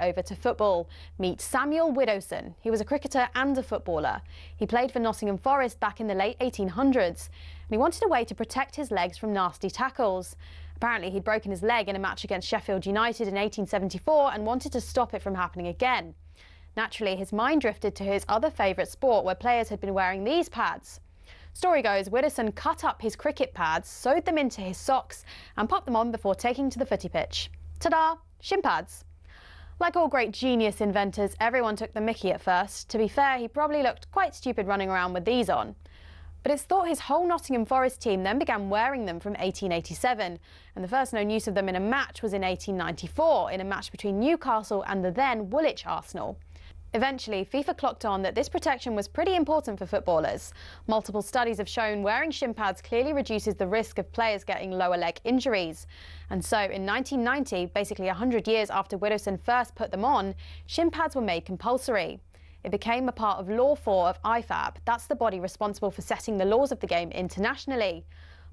Over to football. Meet Samuel Widdowson. He was a cricketer and a footballer. He played for Nottingham Forest back in the late 1800s, and he wanted a way to protect his legs from nasty tackles. Apparently, he'd broken his leg in a match against Sheffield United in 1874 and wanted to stop it from happening again. Naturally, his mind drifted to his other favourite sport, where players had been wearing these pads. Story goes, Widdowson cut up his cricket pads, sewed them into his socks and popped them on before taking to the footy pitch. Ta-da! Shin pads. Like all great genius inventors, everyone took the mickey at first. To be fair, he probably looked quite stupid running around with these on. But it's thought his whole Nottingham Forest team then began wearing them from 1887, and the first known use of them in a match was in 1894, in a match between Newcastle and the then Woolwich Arsenal. Eventually, FIFA clocked on that this protection was pretty important for footballers. Multiple studies have shown wearing shin pads clearly reduces the risk of players getting lower leg injuries. And so, in 1990, basically 100 years after Widdowson first put them on, shin pads were made compulsory. It became a part of Law 4 of IFAB. That's the body responsible for setting the laws of the game internationally.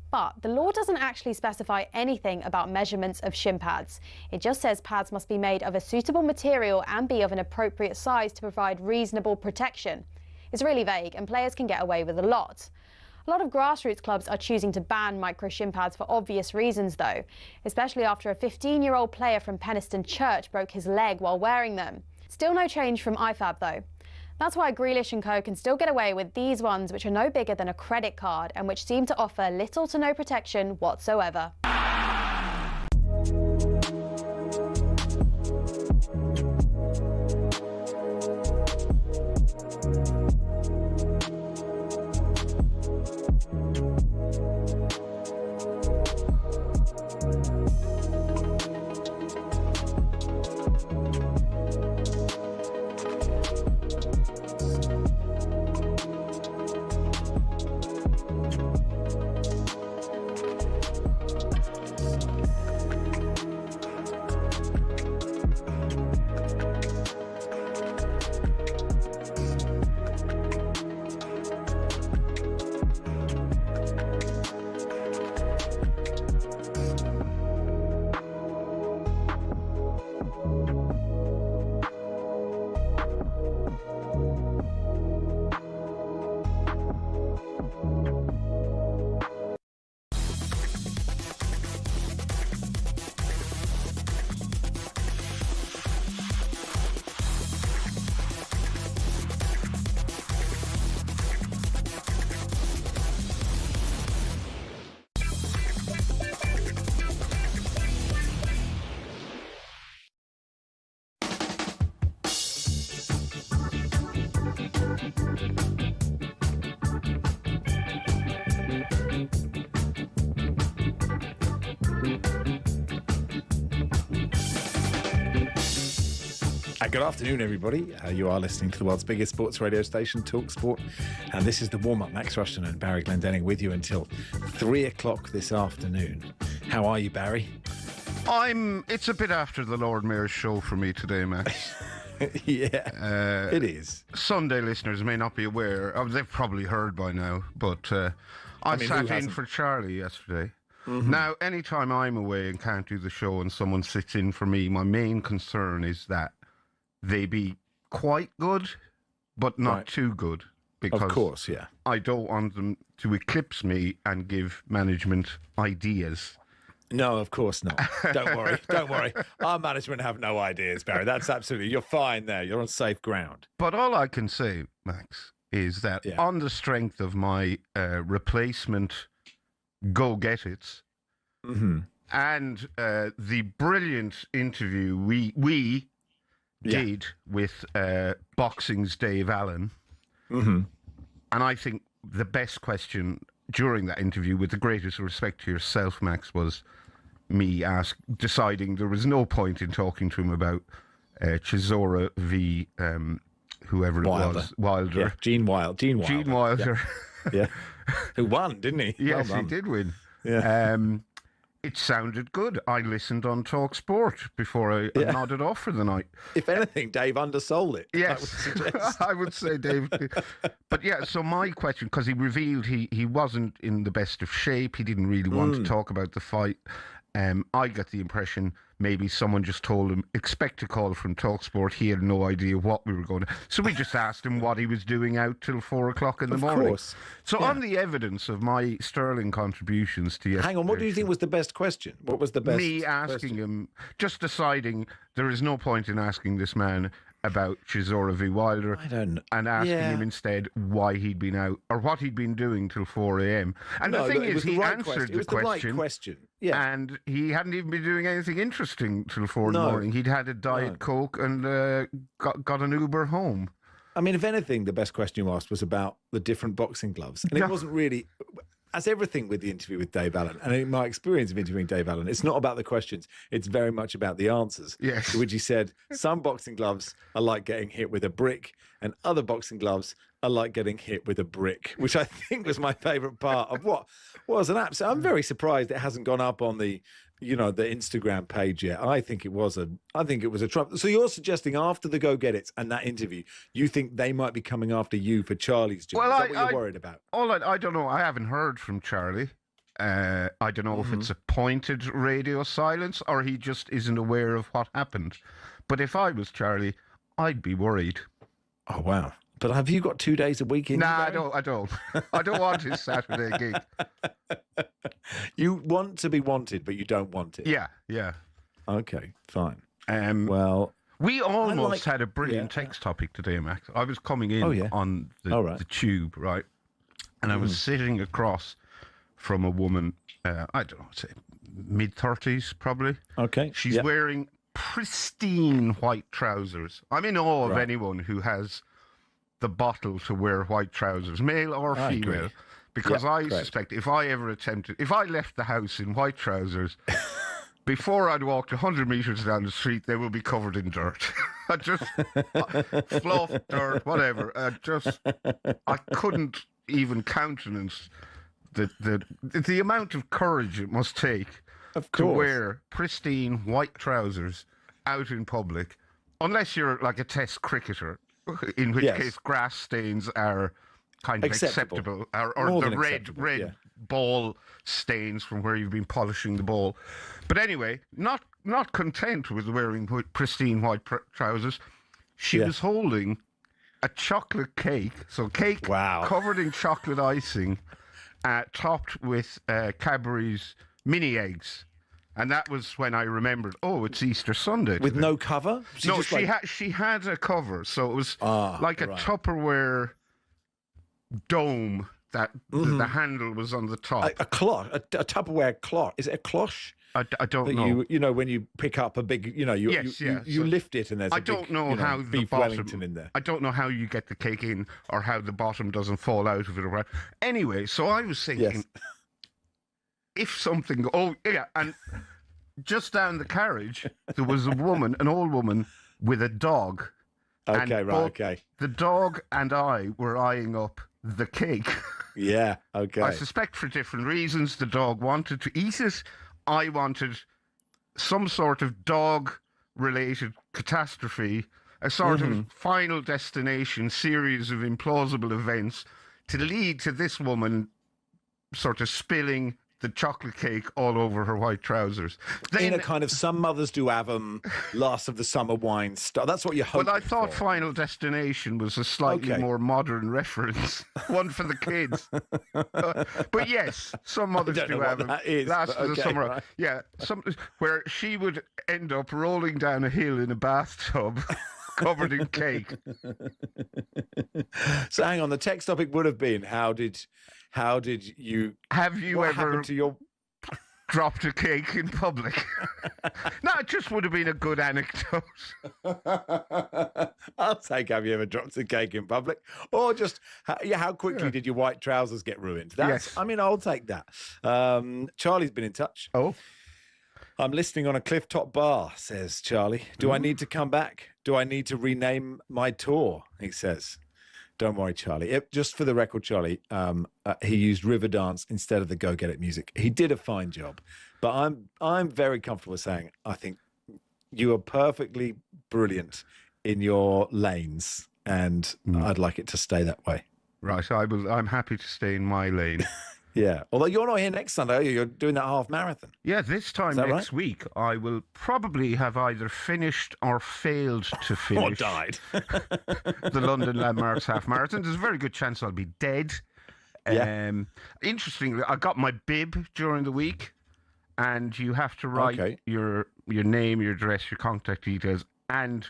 But the law doesn't actually specify anything about measurements of shin pads. It just says pads must be made of a suitable material and be of an appropriate size to provide reasonable protection. It's really vague, and players can get away with a lot. A lot of grassroots clubs are choosing to ban micro shin pads for obvious reasons, though, especially after a 15-year-old player from Penistone Church broke his leg while wearing them. Still no change from IFAB, though. That's why Grealish & Co can still get away with these ones, which are no bigger than a credit card and which seem to offer little to no protection whatsoever. Good afternoon, everybody. You are listening to the world's biggest sports radio station, talkSPORT, and this is the warm-up. Max Rushden and Barry Glendenning with you until 3 o'clock this afternoon. How are you, Barry? It's a bit after the Lord Mayor's show for me today, Max. Yeah, it is. Sunday listeners may not be aware. They've probably heard by now, but I sat in for Charlie yesterday. Mm-hmm. Now, anytime I'm away and can't do the show and someone sits in for me, my main concern is that they be quite good, but not too good. Because of course, yeah. I don't want them to eclipse me and give management ideas. No, of course not. Don't worry. Don't worry. Our management have no ideas, Barry. That's absolutely... You're fine there. You're on safe ground. But all I can say, Max, is that on the strength of my replacement go-get-its and the brilliant interview we did with Boxing's Dave Allen. And I think the best question during that interview, with the greatest respect to yourself, Max, was me deciding there was no point in talking to him about Chisora v. Whoever it was, Wilder. Yeah, Gene Wilder. Yeah. Who won, didn't he? Yes, he did win. Yeah. It sounded good. I listened on talkSPORT before I nodded off for the night. If anything, Dave undersold it. Yes, I would say Dave. But yeah, so my question, because he revealed he wasn't in the best of shape. He didn't really want to talk about the fight. I got the impression maybe someone just told him, expect a call from talkSPORT. He had no idea what we were going to. So we just asked him what he was doing out till 4 o'clock in the morning. Of course. So on the evidence of my sterling contributions to Hang on, what do you think was the best question? What was the best Me asking him, just deciding there is no point in asking this man about Chisora v Wilder and asking him instead why he'd been out or what he'd been doing till 4 a.m. And the thing is, he answered the question. Yeah. And he hadn't even been doing anything interesting till 4 in the morning. He'd had a Diet Coke and got an Uber home. I mean, if anything, the best question you asked was about the different boxing gloves. And it wasn't really... As everything with the interview with Dave Allen, and in my experience of interviewing Dave Allen, it's not about the questions. It's very much about the answers. Yes. To which he said, some boxing gloves are like getting hit with a brick, and other boxing gloves are like getting hit with a brick, which I think was my favourite part of what was an absolute... I'm very surprised it hasn't gone up on the Instagram page yet. I think it was a trump. So you're suggesting after the Go Get It and that interview, you think they might be coming after you for Charlie's job? Is that what you're worried about? I don't know. I haven't heard from Charlie. I don't know if it's a pointed radio silence or he just isn't aware of what happened. But if I was Charlie, I'd be worried. Oh, wow. But have you got 2 days a week in? Nah, I don't. I don't want his Saturday gig. You want to be wanted, but you don't want it. Yeah. Okay, fine. Well, we almost had a brilliant text topic today, Max. I was coming in on the tube, right? And I was sitting across from a woman, I don't know, say mid-30s probably. Okay. She's wearing pristine white trousers. I'm in awe of anyone who has the bottle to wear white trousers, male or female, because I suspect if I left the house in white trousers, before I'd walked 100 metres down the street, they will be covered in dirt. Fluff, dirt, whatever. I couldn't even countenance the amount of courage it must take to wear pristine white trousers out in public, unless you're like a test cricketer, in which case grass stains are kind of acceptable or the red ball stains from where you've been polishing the ball. But anyway, not content with wearing pristine white trousers, she was holding a chocolate cake, covered in chocolate icing, topped with Cadbury's mini eggs. And that was when I remembered, it's Easter Sunday. With no cover? She had a cover. So it was like a Tupperware dome that the handle was on the top. A cloth, a Tupperware cloth. Is it a cloche? I don't know. You know, when you pick up a big, you lift it and there's a big, how the beef bottom, Wellington in there. I don't know how you get the cake in or how the bottom doesn't fall out of it. Or anyway, so I was thinking... If something... and just down the carriage, there was an old woman with a dog. Okay. The dog and I were eyeing up the cake. Yeah, okay. I suspect for different reasons. The dog wanted to eat it. I wanted some sort of dog-related catastrophe, a sort of final destination series of implausible events to lead to this woman sort of spilling the chocolate cake all over her white trousers. In a kind of some mothers do have last of the summer wine stuff. That's what you're hoping Well, I thought for. Final Destination was a slightly more modern reference, one for the kids. But yes, some mothers do have them. Last of the summer. Right. Yeah, where she would end up rolling down a hill in a bathtub. Covered in cake. So hang on, the text topic would have been how did you ever to your dropped a cake in public? No, it just would have been a good anecdote. I'll take have you ever dropped a cake in public? Or just how quickly did your white trousers get ruined? I mean, I'll take that. Charlie's been in touch. Oh. I'm listening on a cliff-top bar, says Charlie. Do I need to come back? Do I need to rename my tour? He says. Don't worry, Charlie. Just for the record, Charlie, he used Riverdance instead of the Go Get It music. He did a fine job. But I'm very comfortable with saying I think you are perfectly brilliant in your lanes, and I'd like it to stay that way. Right. I'm happy to stay in my lane. Yeah. Although you're not here next Sunday, are you? You're doing that half marathon. Yeah, this time next week, I will probably have either finished or failed to finish. Or died. The London Landmarks half marathon. There's a very good chance I'll be dead. Yeah. Interestingly, I got my bib during the week, and you have to write your name, your address, your contact details, and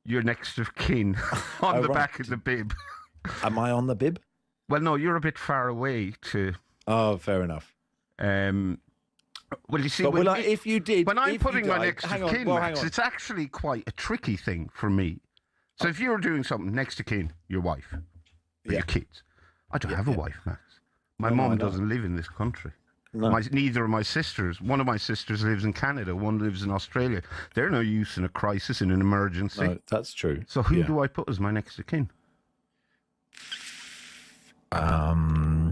your next of kin on the back of the bib. Am I on the bib? Well, no, you're a bit far away to... Oh, fair enough. Well, you see, if you did... When I'm putting my next of kin, Max, it's actually quite a tricky thing for me. So if you're doing something next to kin, your wife, or your kids. I don't have a wife, Max. My mum doesn't live in this country. No. Neither of my sisters. One of my sisters lives in Canada. One lives in Australia. They're no use in a crisis, in an emergency. No, that's true. So who do I put as my next of kin? I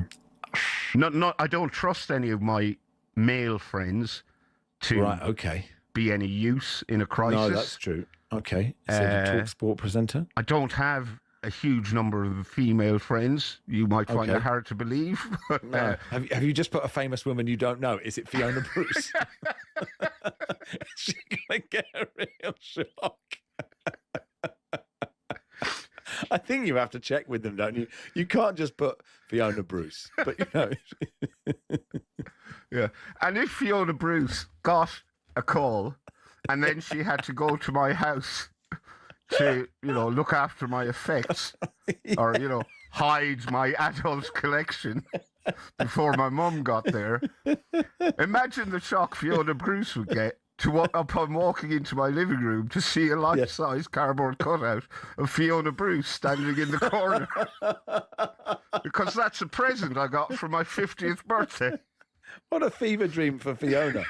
don't trust any of my male friends to be any use in a crisis. No, that's true. Okay. So the talkSPORT presenter? I don't have a huge number of female friends. You might find it hard to believe. But, no. Have you just put a famous woman you don't know? Is it Fiona Bruce? She's going to get a real shock. I think you have to check with them, don't you? You can't just put Fiona Bruce. But, you know. Yeah. And if Fiona Bruce got a call and then she had to go to my house to, look after my effects or, hide my adult collection before my mum got there, imagine the shock Fiona Bruce would get upon walking into my living room to see a life-size cardboard cutout of Fiona Bruce standing in the corner. Because that's a present I got for my 50th birthday. What a fever dream for Fiona.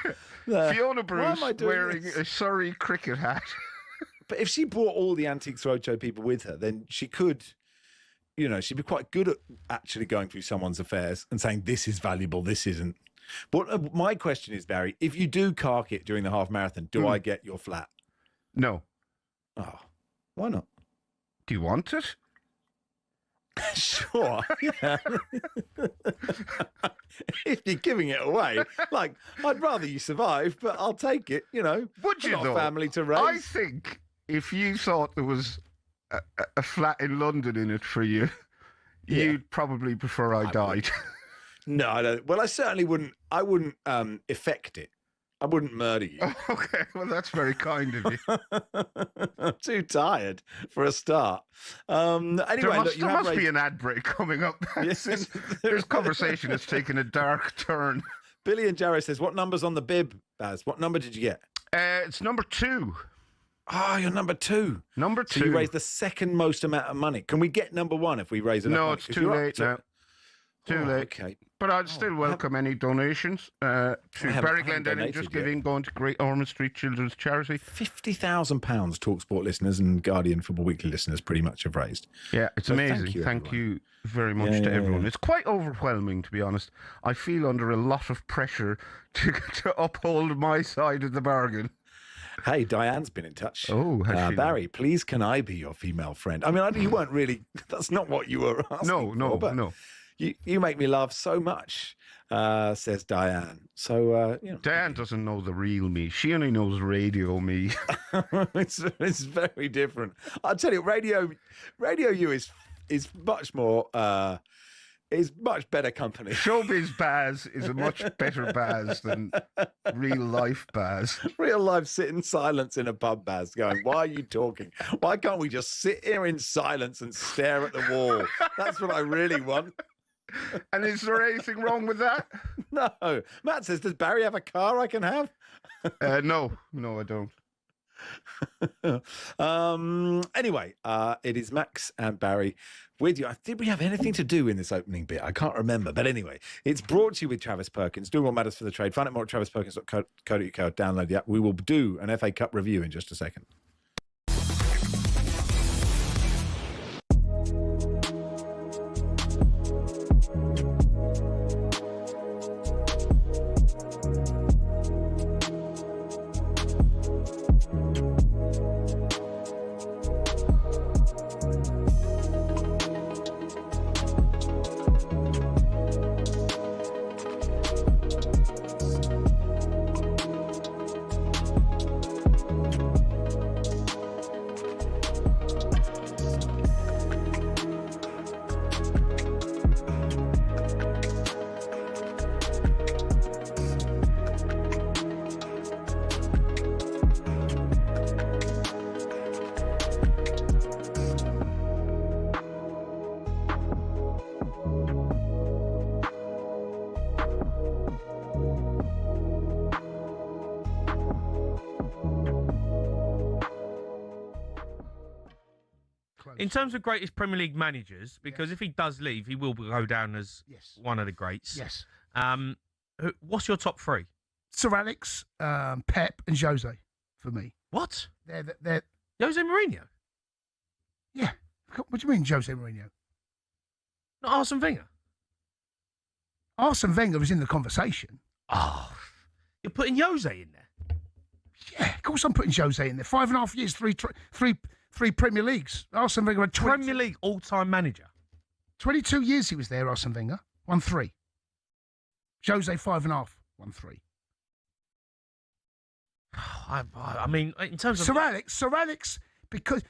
Fiona Bruce wearing a Surrey cricket hat. But if she brought all the Antiques Roadshow people with her, then she could, she'd be quite good at actually going through someone's affairs and saying, this is valuable, this isn't. But my question is, Barry, if you do cark it during the half marathon, do I get your flat? No. Oh, why not? Do you want it? Sure. Yeah. If you're giving it away, I'd rather you survive, but I'll take it. Would you? Got a family to raise. I think if you thought there was a flat in London in it for you, you'd probably prefer I died. No, I don't. Well, I certainly wouldn't. I wouldn't effect it. I wouldn't murder you. Okay, well, that's very kind of you. I'm too tired for a start. Anyway, there must be an ad break coming up. Yes. This conversation has taken a dark turn. Billy and Jarrett says, what number's on the bib, Baz? What number did you get? It's number 2. Oh, you're number 2. Number 2. So you raised the second most amount of money. Can we get number 1 if we raise enough money? No, it's too late now. Too late. Okay. But I'd still welcome any donations to Barry Glendenning, just giving, going to Great Ormond Street Children's Charity. £50,000 talkSPORT listeners and Guardian Football Weekly listeners pretty much have raised. Yeah, it's amazing. Thank you very much to everyone. It's quite overwhelming, to be honest. I feel under a lot of pressure to uphold my side of the bargain. Hey, Diane's been in touch. Oh, has she? Barry, please, can I be your female friend? I mean, you weren't really, that's not what you were asking for. No. You make me laugh so much, says Diane. So, Diane doesn't know the real me. She only knows radio me. it's very different. I'll tell you, radio you is much more, is much better company. Showbiz Baz is a much better Baz than real life Baz. Real life sit in silence in a pub, Baz, going, why are you talking? Why can't we just sit here in silence and stare at the wall? That's what I really want. And is there anything wrong with that? No. Matt says, does Barry have a car I can have? No, I don't. Anyway, it is Max and Barry with you. Did we have anything to do in this opening bit? I can't remember. But anyway, it's brought to you with Travis Perkins. Doing what matters for the trade. Find out more at travisperkins.co.uk. Download the app. We will do an FA Cup review in just a second. In terms of greatest Premier League managers, because if he does leave, he will go down as one of the greats. Yes. What's your top three? Sir Alex, Pep, and Jose for me. What? They're Jose Mourinho? Yeah. What do you mean, Jose Mourinho? Not Arsene Wenger? Arsene Wenger was in the conversation. Oh, you're putting Jose in there? Yeah, of course I'm putting Jose in there. 5.5 years, three Premier Leagues. Arsene Wenger had Premier League all-time manager. 22 years he was there, Arsene Wenger. Won 3. Jose, 5.5. Won 3. I mean, in terms of... Sir Alex, because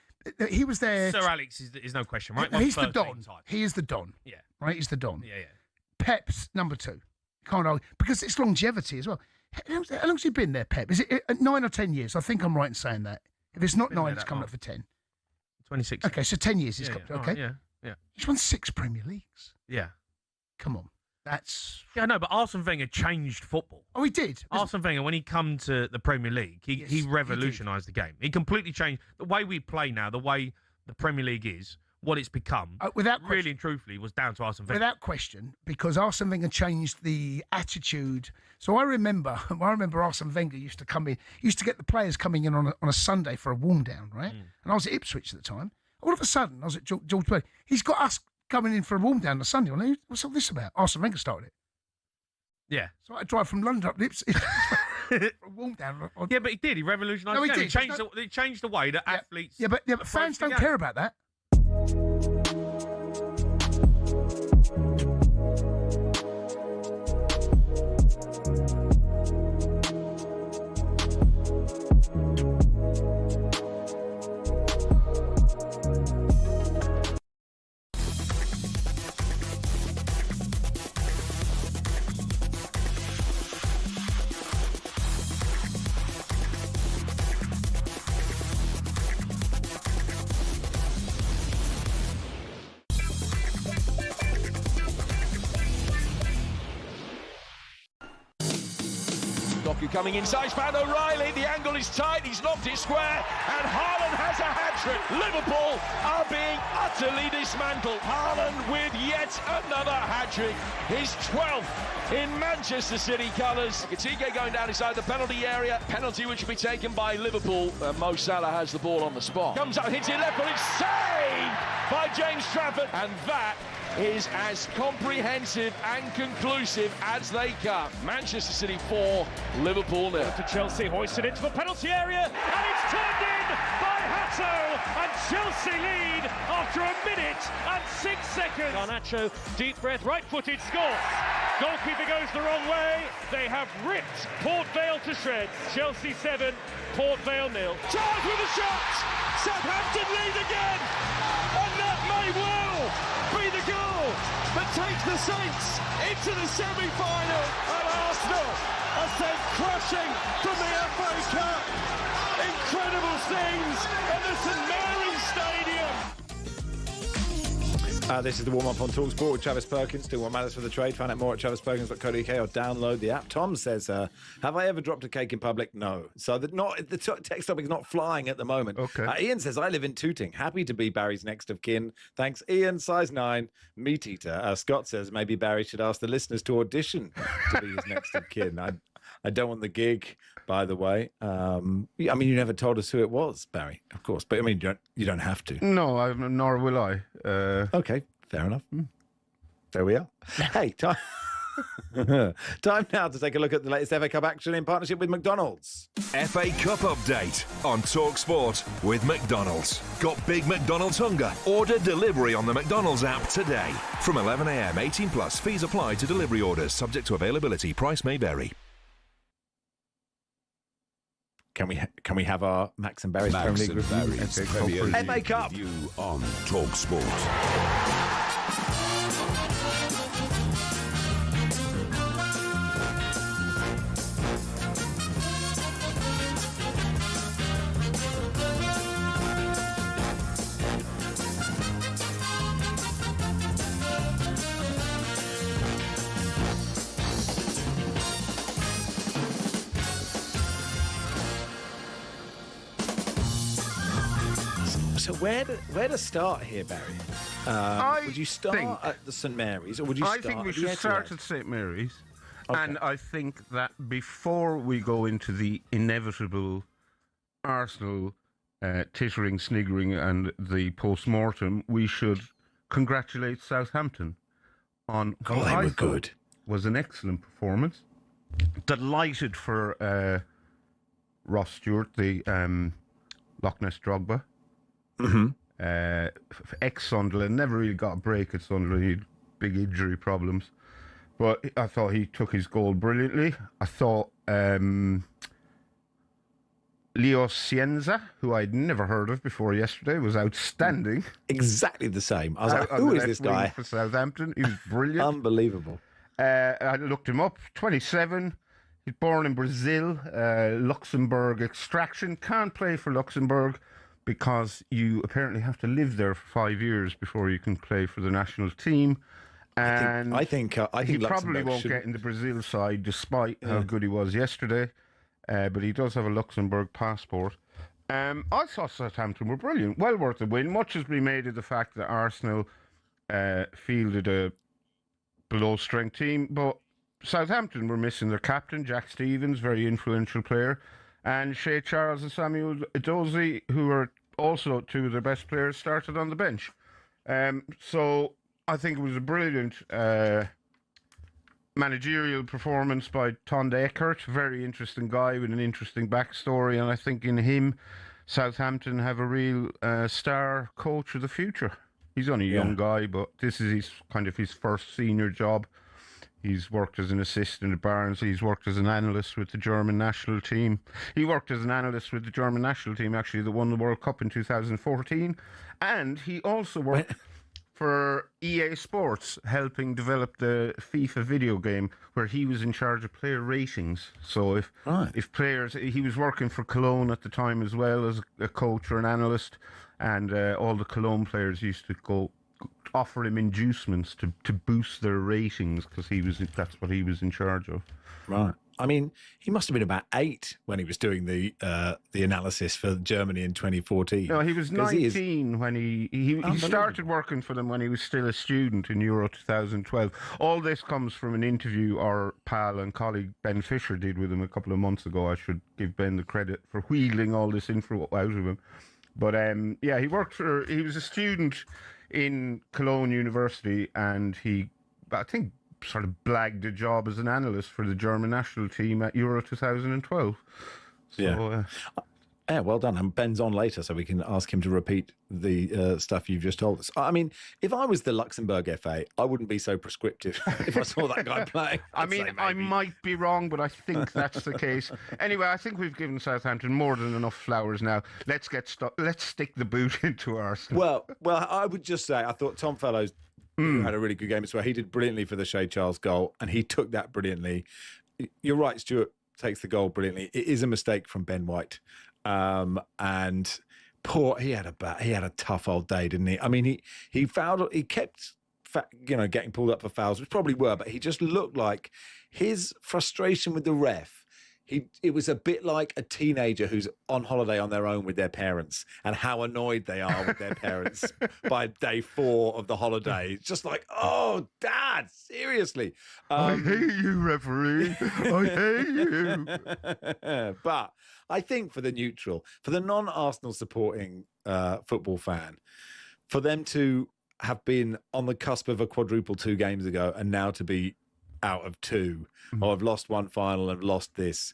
he was there... Sir Alex is no question, right? He's the Don. Times. He is the Don. Yeah. Right, he's the Don. Yeah. Pep's number 2. Can't argue. Because it's longevity as well. How long's he been there, Pep? Is it 9 or 10 years? I think I'm right in saying that. If it's not 9, it's coming up for 10. 26. Okay, so 10 years he's got. Okay. Yeah. He's won 6 Premier Leagues. Yeah. Come on. That's... Yeah, no, but Arsene Wenger changed football. Oh, he did? Arsene Wenger, when he come to the Premier League, he revolutionised the game. He completely changed the way we play now, the way the Premier League is, what it's become. Without really question, and truthfully, was down to Arsene Wenger. Without question, because Arsene Wenger changed the attitude. So I remember Arsene Wenger used to come in, used to get the players coming in on a Sunday for a warm down, right? And I was at Ipswich at the time. All of a sudden, I was at George Bailey. He's got us coming in for a warm down on a Sunday. What's all this about? Arsene Wenger started it. Yeah. So I drive from London up to Ipswich for a warm down. Yeah, but he did. He revolutionised the game. He changed the way that athletes... Yeah, but fans don't care about that. Coming inside, found O'Reilly, the angle is tight, he's knocked it square, and Haaland has a hat-trick. Liverpool are being utterly dismantled. Haaland with yet another hat-trick, his 12th in Manchester City colours. Coutinho going down inside the penalty area, penalty which will be taken by Liverpool. Mo Salah has the ball on the spot. Comes up, hits it left foot, it's saved by James Trafford, and that is as comprehensive and conclusive as they come. Manchester City 4, Liverpool 0. To Chelsea, hoisted into the penalty area, and it's turned in by Hato, and Chelsea lead after 1 minute and 6 seconds. Garnacho, deep breath, right-footed, scores. Goalkeeper goes the wrong way. They have ripped Port Vale to shreds. Chelsea 7, Port Vale 0. Charles with a shot! Southampton lead again! And that may well be the goal that takes the Saints into the semi-final. And Arsenal are sent crashing from the FA Cup. Incredible scenes at the St Mary's Stadium. This is the warm-up on talkSPORT with Travis Perkins. Do what matters for the trade. Find out more at travisperkins.co.uk or download the app. Tom says, have I ever dropped a cake in public? No. So the text topic is not flying at the moment. Okay. Ian says, I live in Tooting. Happy to be Barry's next of kin. Thanks, Ian. Size 9, meat eater. Scott says, maybe Barry should ask the listeners to audition to be his next of kin. I don't want the gig, by the way. I mean, you never told us who it was, Barry, of course. But, I mean, you don't have to. No, nor will I. Okay, fair enough. There we are. Hey, time now to take a look at the latest FA Cup action in partnership with McDonald's. FA Cup update on talkSPORT with McDonald's. Got big McDonald's hunger? Order delivery on the McDonald's app today. From 11 a.m, 18 plus. Fees apply to delivery orders. Subject to availability. Price may vary. Can we have our Max and Barry's Premier League review? FA Cup review on talkSPORT. So where to start here, Barry? Would you start at the St Mary's, or would you start? I think we should start at St Mary's, and I think that before we go into the inevitable Arsenal tittering, sniggering, and the post-mortem, we should congratulate Southampton on what I thought was an excellent performance. Delighted for Ross Stewart, the Loch Ness Drogba. Ex-Sunderland, never really got a break at Sunderland. He had big injury problems, but I thought he took his goal brilliantly. I thought Leo Cienza, who I'd never heard of before yesterday, was outstanding. Exactly the same. I was like, who is this guy? For Southampton, he was brilliant. Unbelievable. I looked him up. 27. He's born in Brazil. Luxembourg extraction. Can't play for Luxembourg, because you apparently have to live there for 5 years before you can play for the national team. And I think he probably won't get in the Brazil side, despite how good he was yesterday. But he does have a Luxembourg passport. I thought Southampton were brilliant. Well worth the win. Much has been made of the fact that Arsenal fielded a below-strength team, but Southampton were missing their captain, Jack Stevens, very influential player, and Shea Charles and Samuel Edozie, who are also two of their best players, started on the bench. So I think it was a brilliant managerial performance by Tonde Eckert, very interesting guy with an interesting backstory, and I think in him, Southampton have a real star coach of the future. He's only a young guy, but this is his first senior job. He's worked as an assistant at Barnes. He's worked as an analyst with the German national team. He worked as an analyst with the German national team, actually, that won the World Cup in 2014. And he also worked for EA Sports, helping develop the FIFA video game, where he was in charge of player ratings. So if players... He was working for Cologne at the time as well as a coach or an analyst, and all the Cologne players used to offer him inducements to boost their ratings, because that's what he was in charge of. Right. I mean, he must have been about 8 when he was doing the analysis for Germany in 2014. No, he was 19 when he started working for them when he was still a student in Euro 2012. All this comes from an interview our pal and colleague Ben Fisher did with him a couple of months ago. I should give Ben the credit for wheedling all this info out of him. But he was a student in Cologne University, and I think sort of blagged a job as an analyst for the German national team at Euro 2012. So, yeah, well done. And Ben's on later, so we can ask him to repeat the stuff you've just told us. I mean, if I was the Luxembourg FA, I wouldn't be so prescriptive if I saw that guy playing. I might be wrong, but I think that's the case. Anyway, I think we've given Southampton more than enough flowers now. Let's stick the boot into Arsenal. Well, I would just say I thought Tom Fellows had a really good game as well. He did brilliantly for the Shea Charles goal, and he took that brilliantly. You're right, Stuart takes the goal brilliantly. It is a mistake from Ben White. And he had a tough old day, didn't he? I mean, he fouled, he kept, getting pulled up for fouls, which probably were, but he just looked like his frustration with the ref. It was a bit like a teenager who's on holiday on their own with their parents, and how annoyed they are with their parents by day 4 of the holiday. It's just like, oh, Dad, seriously. I hate you, referee. I hate you. But I think for the neutral, for the non-Arsenal supporting football fan, for them to have been on the cusp of a quadruple 2 games ago and now to be out of 2, or have lost one final and lost this,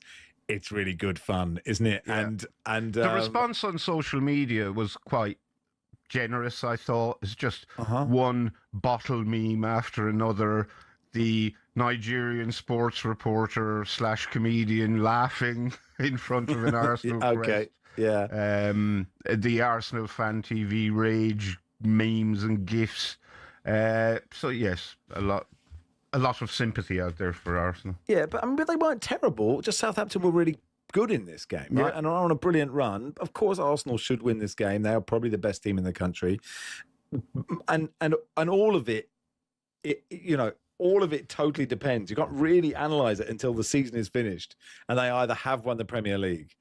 it's really good fun, isn't it? Yeah. And the response on social media was quite generous, I thought. It's just one bottle meme after another. The Nigerian sports reporter / comedian laughing in front of an Arsenal Okay, yeah. The Arsenal fan TV rage, memes and GIFs. So yes, a lot of sympathy out there for Arsenal. Yeah, but they weren't terrible. Just Southampton were really good in this game, right? Yeah. And are on a brilliant run. Of course, Arsenal should win this game. They are probably the best team in the country, and all of it, all of it totally depends. You can't really analyse it until the season is finished, and they either have won the Premier League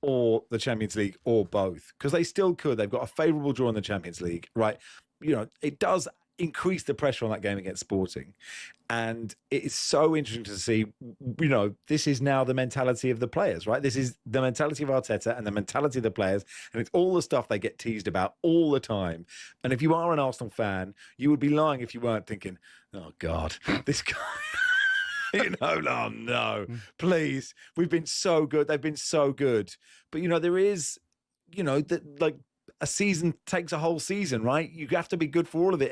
or the Champions League or both, because they still could. They've got a favourable draw in the Champions League, right? It does increase the pressure on that game against Sporting. And it is so interesting to see, this is now the mentality of the players, right? This is the mentality of Arteta and the mentality of the players. And it's all the stuff they get teased about all the time. And if you are an Arsenal fan, you would be lying if you weren't thinking, oh, God, this guy... oh no, please. We've been so good. They've been so good. But, there is, a season takes a whole season, right? You have to be good for all of it.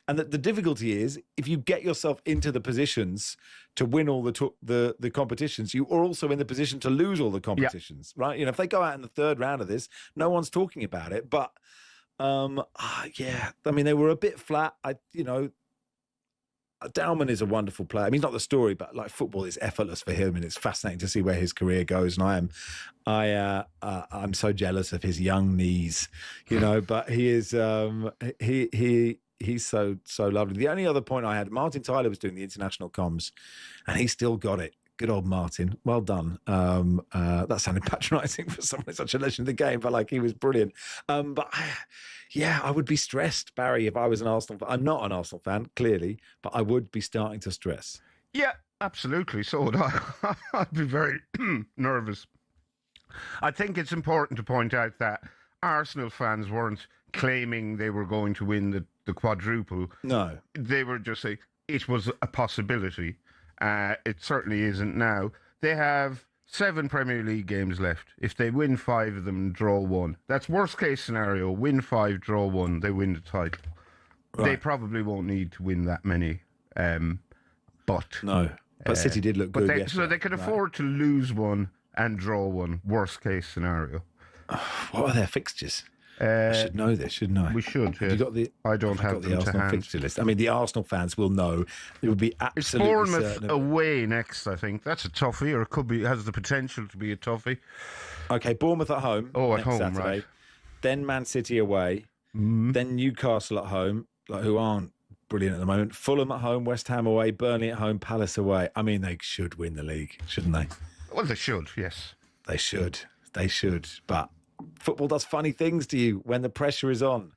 And the difficulty is, if you get yourself into the positions to win all the competitions, you are also in the position to lose all the competitions, right? If they go out in the third round of this, no one's talking about it. But, they were a bit flat. Dalman is a wonderful player. I mean, he's not the story, but football is effortless for him, and it's fascinating to see where his career goes. And I'm so jealous of his young knees, But he is he's so lovely. The only other point I had, Martin Tyler was doing the international comms, and he still got it. Good old Martin. Well done. That sounded patronising for someone such a legend of the game, but he was brilliant. I would be stressed, Barry, if I was an Arsenal fan. I'm not an Arsenal fan, clearly, but I would be starting to stress. Yeah, absolutely. So would I. I'd be very nervous. I think it's important to point out that Arsenal fans weren't claiming they were going to win the quadruple. No. They were just saying it was a possibility. It certainly isn't now. They have 7 Premier League games left. If they win 5 of them, draw 1. That's worst case scenario. Win 5, draw 1. They win the title. Right. They probably won't need to win that many. But City did look good yesterday. So they can afford to lose 1 and draw 1. Worst case scenario. What are their fixtures? I should know this, shouldn't I? We should. Have you got the? I don't have the Arsenal fixture list. I mean, the Arsenal fans will know. It would be absolutely it's Bournemouth certain. Away next, I think. That's a toughie, or it could be. Has the potential to be a toughie. Okay, Bournemouth at home. Oh, at home, Saturday. right? Then Man City away. Then Newcastle at home, who aren't brilliant at the moment. Fulham at home, West Ham away, Burnley at home, Palace away. I mean, they should win the league, shouldn't they? Well, they should. Yes, they should. They should, but. Football does funny things to you when the pressure is on,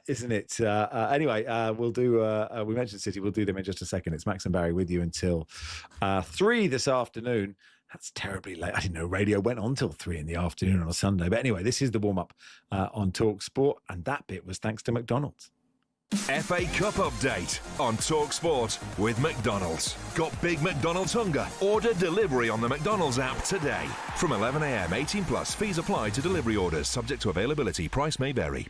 isn't it? Anyway, we'll do. We mentioned City. We'll do them in just a second. It's Max and Barry with you until 3 this afternoon. That's terribly late. I didn't know radio went on till 3 in the afternoon on a Sunday. But anyway, this is the warm up on talkSPORT, and that bit was thanks to McDonald's. FA Cup update on talkSPORT with McDonald's. Got big McDonald's hunger? Order delivery on the McDonald's app today. From 11 a.m. 18 plus. Fees apply to delivery orders. Subject to availability. Price may vary.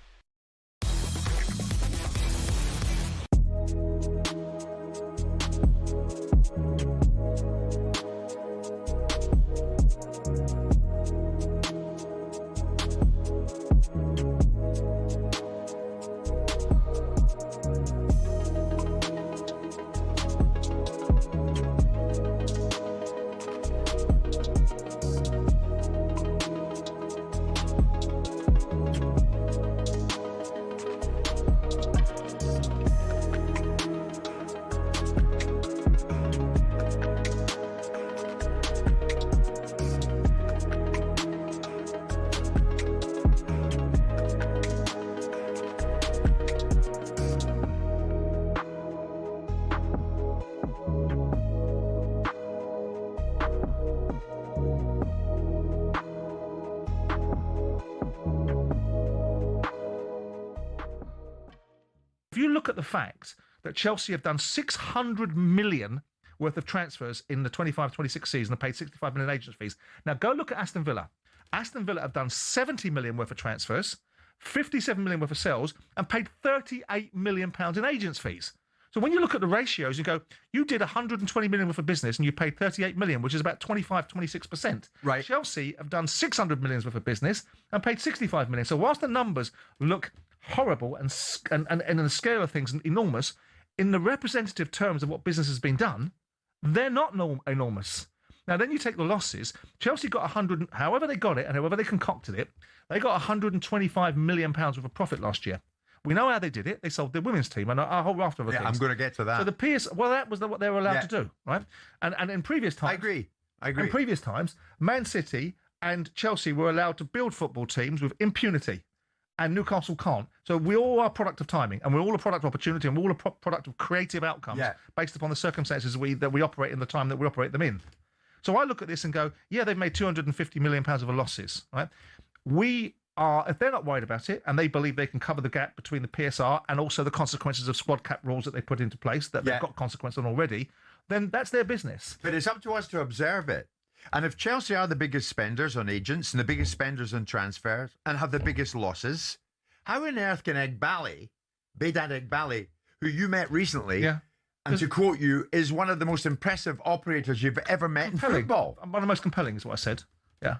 If you look at the facts that Chelsea have done 600 million worth of transfers in the 25-26 season and paid 65 million agents fees. Now go look at Aston Villa. Aston Villa have done 70 million worth of transfers, 57 million worth of sales, and paid 38 million pounds in agents fees. So when you look at the ratios, you go, you did 120 million worth of business and you paid 38 million, which is about 26%. Right. Chelsea have done 600 million worth of business and paid 65 million. So whilst the numbers look horrible and in the scale of things enormous, in the representative terms of what business has been done, they're not enormous. Now, then you take the losses. Chelsea got 100, however they got it and however they concocted it, they got 125 million pounds worth of profit last year. We know how they did it. They sold their women's team and a whole raft of other things. I'm going to get to that. So the that was what they were allowed to do, right? And in previous times... I agree. In previous times, Man City and Chelsea were allowed to build football teams with impunity, and Newcastle can't. So we all are a product of timing, and we're all a product of opportunity, and we're all a product of creative outcomes based upon the circumstances that we operate in the time that we operate them in. So I look at this and go, yeah, they've made 250 million pounds of losses, right? If they're not worried about it and they believe they can cover the gap between the PSR and also the consequences of squad cap rules that they put into place, that they've got consequence on already, then that's their business. But it's up to us to observe it. And if Chelsea are the biggest spenders on agents and the biggest spenders on transfers and have the biggest losses, how on earth can Behdad Eghbali, who you met recently, and to quote you, is one of the most impressive operators you've ever met in football? One of the most compelling is what I said. Yeah.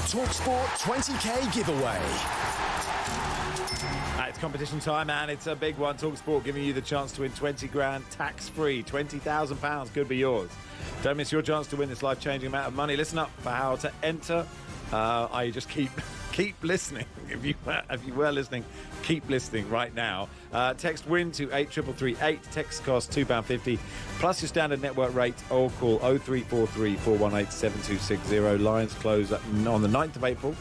talkSPORT 20k giveaway. It's competition time, and it's a big one. talkSPORT giving you the chance to win 20 grand tax-free. £20,000 could be yours. Don't miss your chance to win this life-changing amount of money. Listen up for how to enter. Just keep listening. If you were listening, keep listening right now. Text WIN to 83338. Text costs £2.50 plus your standard network rate, or call 0343 418 7260. Lines close on the 9th of April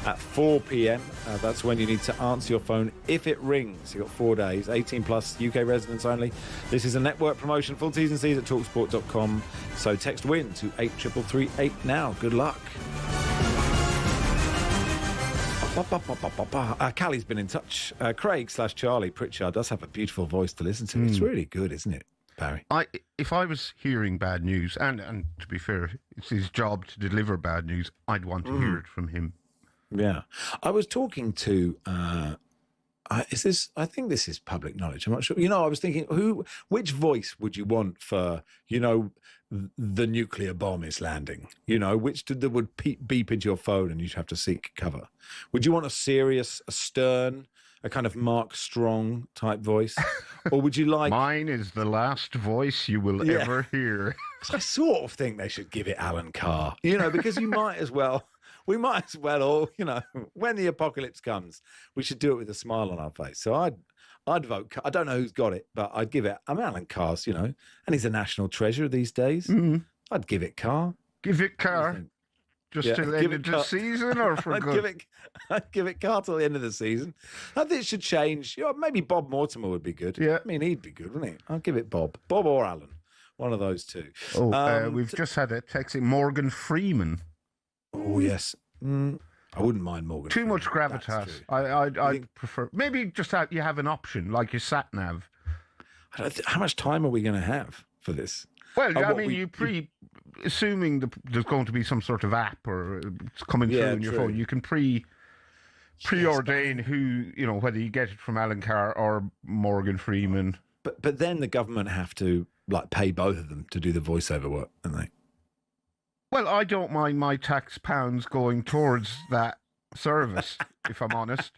at 4 p.m. That's when you need to answer your phone if it rings. You've got 4 days, 18 plus, UK residents only. This is a network promotion. Full T's and C's at talksport.com. So text WIN to 83338 now. Good luck. Callie's been in touch. Craig/Charlie Pritchard does have a beautiful voice to listen to. It's really good, isn't it, Barry? If I was hearing bad news, and to be fair, it's his job to deliver bad news, I'd want to hear it from him. Yeah. I was talking to, I think this is public knowledge. I'm not sure. I was thinking, which voice would you want for, the nuclear bomb is landing? Which that would beep into your phone and you'd have to seek cover? Would you want a serious, a stern, a kind of Mark Strong type voice? Or would you like... Mine is the last voice you will ever hear. I sort of think they should give it Alan Carr, because you might as well... We might as well all, when the apocalypse comes, we should do it with a smile on our face. So I'd vote. I don't know who's got it, but I'd give it. Alan Carr's, and he's a national treasure these days. Mm-hmm. I'd give it Carr. Give it Carr. Just till the end of the season, or for good? I'd give it Carr till the end of the season. I think it should change. Maybe Bob Mortimer would be good. Yeah, he'd be good, wouldn't he? I'll give it Bob or Alan, one of those two. We've just had a text. Morgan Freeman. Oh, yes. I wouldn't mind Morgan. Too much gravitas. I'd prefer... Maybe just you have an option, like your sat-nav. How much time are we going to have for this? Well, assuming there's going to be some sort of app or it's coming through on your phone, you can preordain who, whether you get it from Alan Carr or Morgan Freeman. But then the government have to, pay both of them to do the voiceover work, don't they? Well, I don't mind my tax pounds going towards that service, if I'm honest.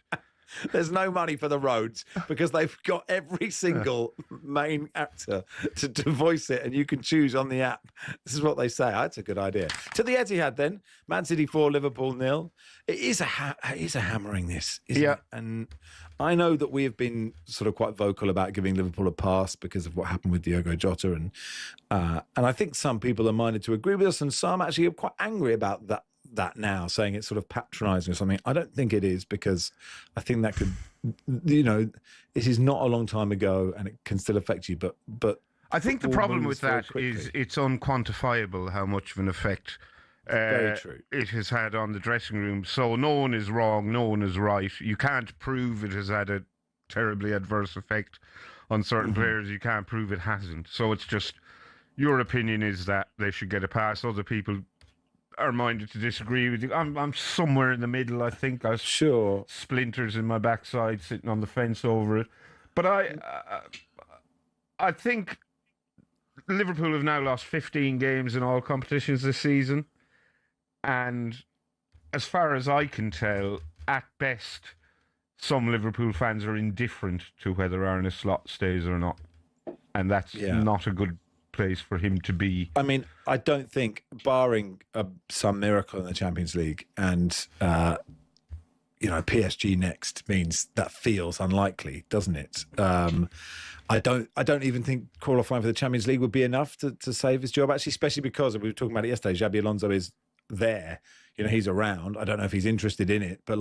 There's no money for the roads because they've got every single main actor to voice it, and you can choose on the app. This is what they say. That's a good idea. To the Etihad then. Man City 4, Liverpool 0. It is a hammering, this, isn't it? And I know that we have been sort of quite vocal about giving Liverpool a pass because of what happened with Diogo Jota, and I think some people are minded to agree with us, and some actually are quite angry about that now, saying it's sort of patronising or something. I don't think it is, because I think that could, this is not a long time ago, and it can still affect you. But I think the problem with that is it's unquantifiable how much of an effect. Very true. It has had on the dressing room. So no one is wrong, no one is right. You can't prove it has had a terribly adverse effect on certain players. You can't prove it hasn't. So it's just, your opinion is that they should get a pass. Other people are minded to disagree with you. I'm somewhere in the middle, I think. I sure splinters in my backside sitting on the fence over it. But I think Liverpool have now lost 15 games in all competitions this season. And as far as I can tell, at best, some Liverpool fans are indifferent to whether Arne Slot stays or not. And that's not a good place for him to be. I don't think, barring some miracle in the Champions League and, PSG next means that feels unlikely, doesn't it? I don't even think qualifying for the Champions League would be enough to save his job, actually, especially because, we were talking about it yesterday, Xabi Alonso is there. He's around. I don't know if he's interested in it, but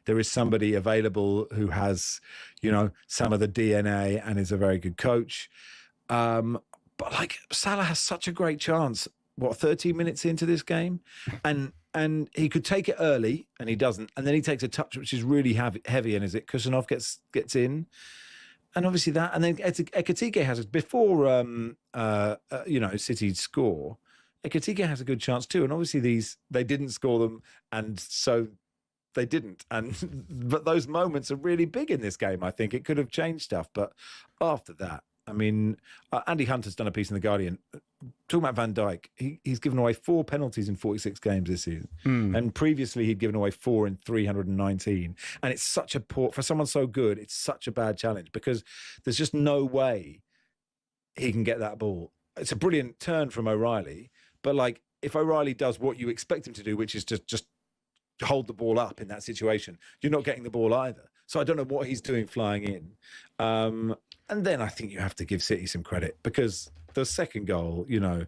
there is somebody available who has, some of the DNA and is a very good coach. But Salah has such a great chance. 13 minutes into this game, and he could take it early, and he doesn't, and then he takes a touch which is really heavy, and is it Kusanov gets in, and obviously that, and then Ekitike has it before City score. Ekitike has a good chance too, and obviously they didn't score them, and so they didn't. But those moments are really big in this game. I think it could have changed stuff, but after that, I mean, Andy Hunter's done a piece in The Guardian talking about Van Dijk. He's given away 4 penalties in 46 games this season. And previously he'd given away 4 in 319. And it's such a poor, for someone so good, it's such a bad challenge because there's just no way he can get that ball. It's a brilliant turn from O'Reilly, but like if O'Reilly does what you expect him to do, which is to just hold the ball up in that situation, you're not getting the ball either. So I don't know what he's doing flying in. And then I think you have to give City some credit because the second goal, you know,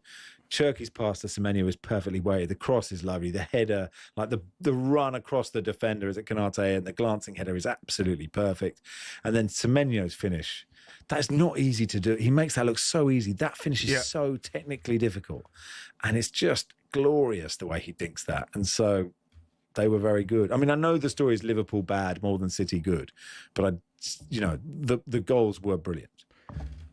Cherky's pass to Semenyo is perfectly weighted. The cross is lovely. The header, like the run across the defender is at Konate, and the glancing header is absolutely perfect. And then Semenyo's finish, that's not easy to do. He makes that look so easy. That finish is so technically difficult. And it's just glorious the way he dinks that. And so they were very good. I mean, I know the story is Liverpool bad more than City good, but the goals were brilliant.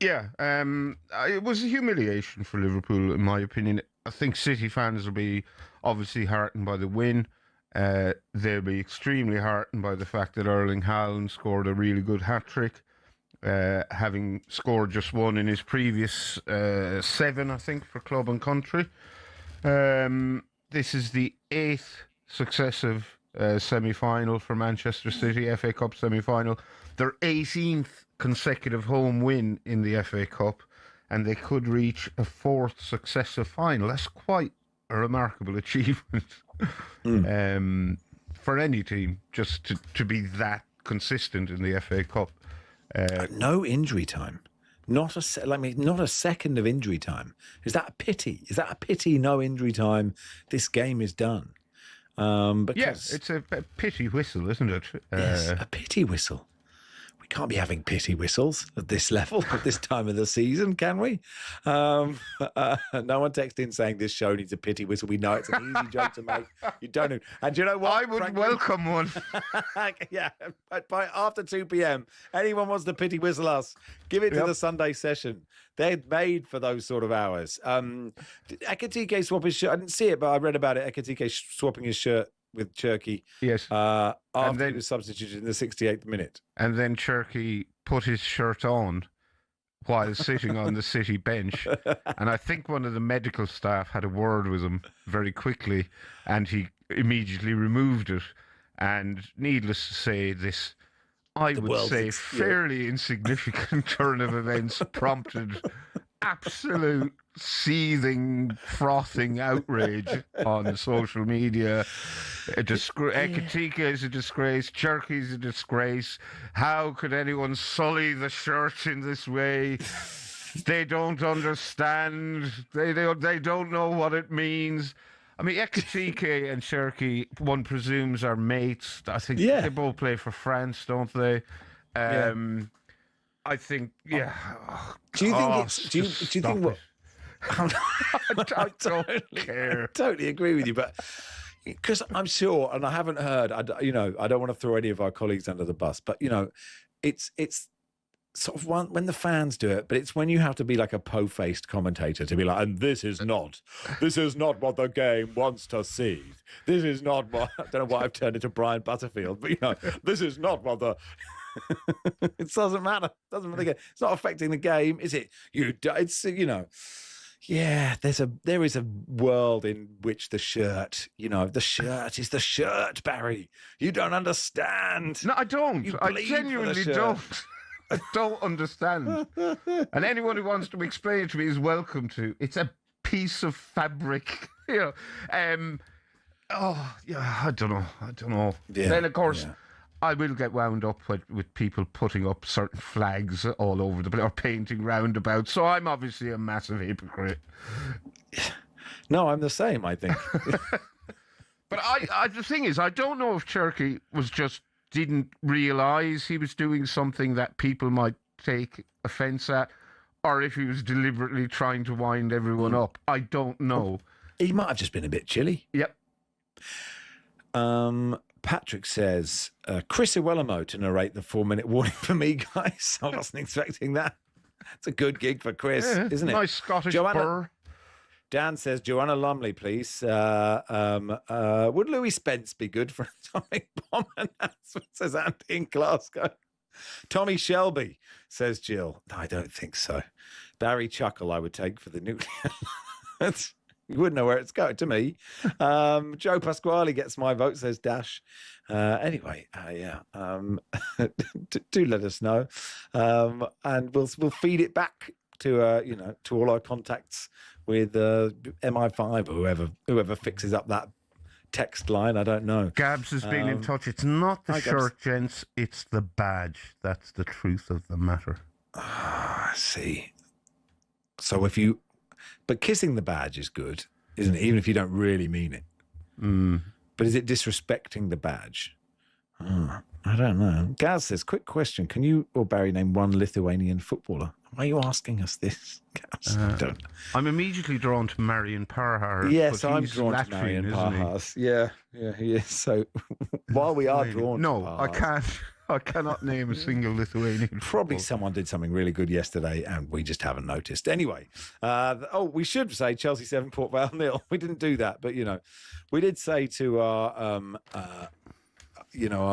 Yeah, it was a humiliation for Liverpool, in my opinion. I think City fans will be obviously heartened by the win. They'll be extremely heartened by the fact that Erling Haaland scored a really good hat-trick, having scored just one in his previous 7, I think, for club and country. This is the 8th successive semi-final for Manchester City, FA Cup semi-final. Their 18th consecutive home win in the FA Cup, and they could reach a 4th successive final. That's quite a remarkable achievement for any team, just to be that consistent in the FA Cup. No injury time. Not a second of injury time. Is that a pity? Is that a pity? No injury time. This game is done. Yes, it's a pity whistle, isn't it? Yes, a pity whistle. We can't be having pity whistles at this level at this time of the season, can we? No one texted in saying this show needs a pity whistle. We know it's an easy joke to make. You don't know. And you know what? I would welcome one. Yeah, by after 2 p.m, anyone wants to pity whistle us, give it to the Sunday session. They're made for those sort of hours. Ekitike swap his shirt. I didn't see it, but I read about it. Ekitike swapping his shirt with Cherky. Yes. After he was substituted in the 68th minute. And then Cherky put his shirt on while sitting on the City bench. And I think one of the medical staff had a word with him very quickly, and he immediately removed it. And needless to say, this, I would say, fairly insignificant turn of events prompted absolute seething, frothing outrage on social media. Ekitike is a disgrace. Cherky is a disgrace. How could anyone sully the shirt in this way? They don't understand. They don't know what it means. I mean, Ekitike and Cherky, one presumes, are mates. I think they both play for France, don't they? I think, Do you think it's? Do you think what? I don't care. I totally agree with you, but because I'm sure, and I haven't heard. I don't want to throw any of our colleagues under the bus, but it's sort of when the fans do it, but it's when you have to be like a po-faced commentator to be like, and this is not what the game wants to see. This is not what, I don't know why I've turned into Brian Butterfield, but this is not what the, it doesn't matter. It's not affecting the game, is it? Yeah, there is a world in which the shirt is the shirt, Barry. You don't understand. No, I don't. I genuinely don't. I don't understand. And anyone who wants to explain it to me is welcome to. It's a piece of fabric. I don't know. Yeah, then, of course, I will get wound up with people putting up certain flags all over the place or painting roundabouts. So I'm obviously a massive hypocrite. No, I'm the same, I think. But the thing is, I don't know if Cherky didn't realise he was doing something that people might take offence at, or if he was deliberately trying to wind everyone up. I don't know. He might have just been a bit chilly. Yep. Patrick says, Chris Iwelumo to narrate the 4-minute warning for me, guys. I wasn't expecting that. It's a good gig for Chris, isn't it? Nice Scottish burr. Dan says, Joanna Lumley, please. Would Louis Spence be good for an atomic bomb announcement, says Andy in Glasgow? Tommy Shelby, says Jill. No, I don't think so. Barry Chuckle, I would take for the nuclear. You wouldn't know where it's going to me. Joe Pasquale gets my vote, says Dash. Anyway, do let us know, and we'll feed it back to to all our contacts with MI5 or whoever fixes up that text line. I don't know. Gabs has been in touch. It's not the shirt, gents. It's the badge. That's the truth of the matter. I see. So but kissing the badge is good, isn't it? Even if you don't really mean it. But is it disrespecting the badge? I don't know. Gaz says, quick question. Can you or Barry name one Lithuanian footballer? Why are you asking us this, Gaz? I'm immediately drawn to Marian Parhar. Yes, I'm drawn to Marian Parhar. Yeah, he is. So while we are drawn to Parhar, I cannot name a single Lithuanian. Probably someone did something really good yesterday and we just haven't noticed. Anyway, we should say Chelsea 7, Port Vale 0. We didn't do that, but, we did say to our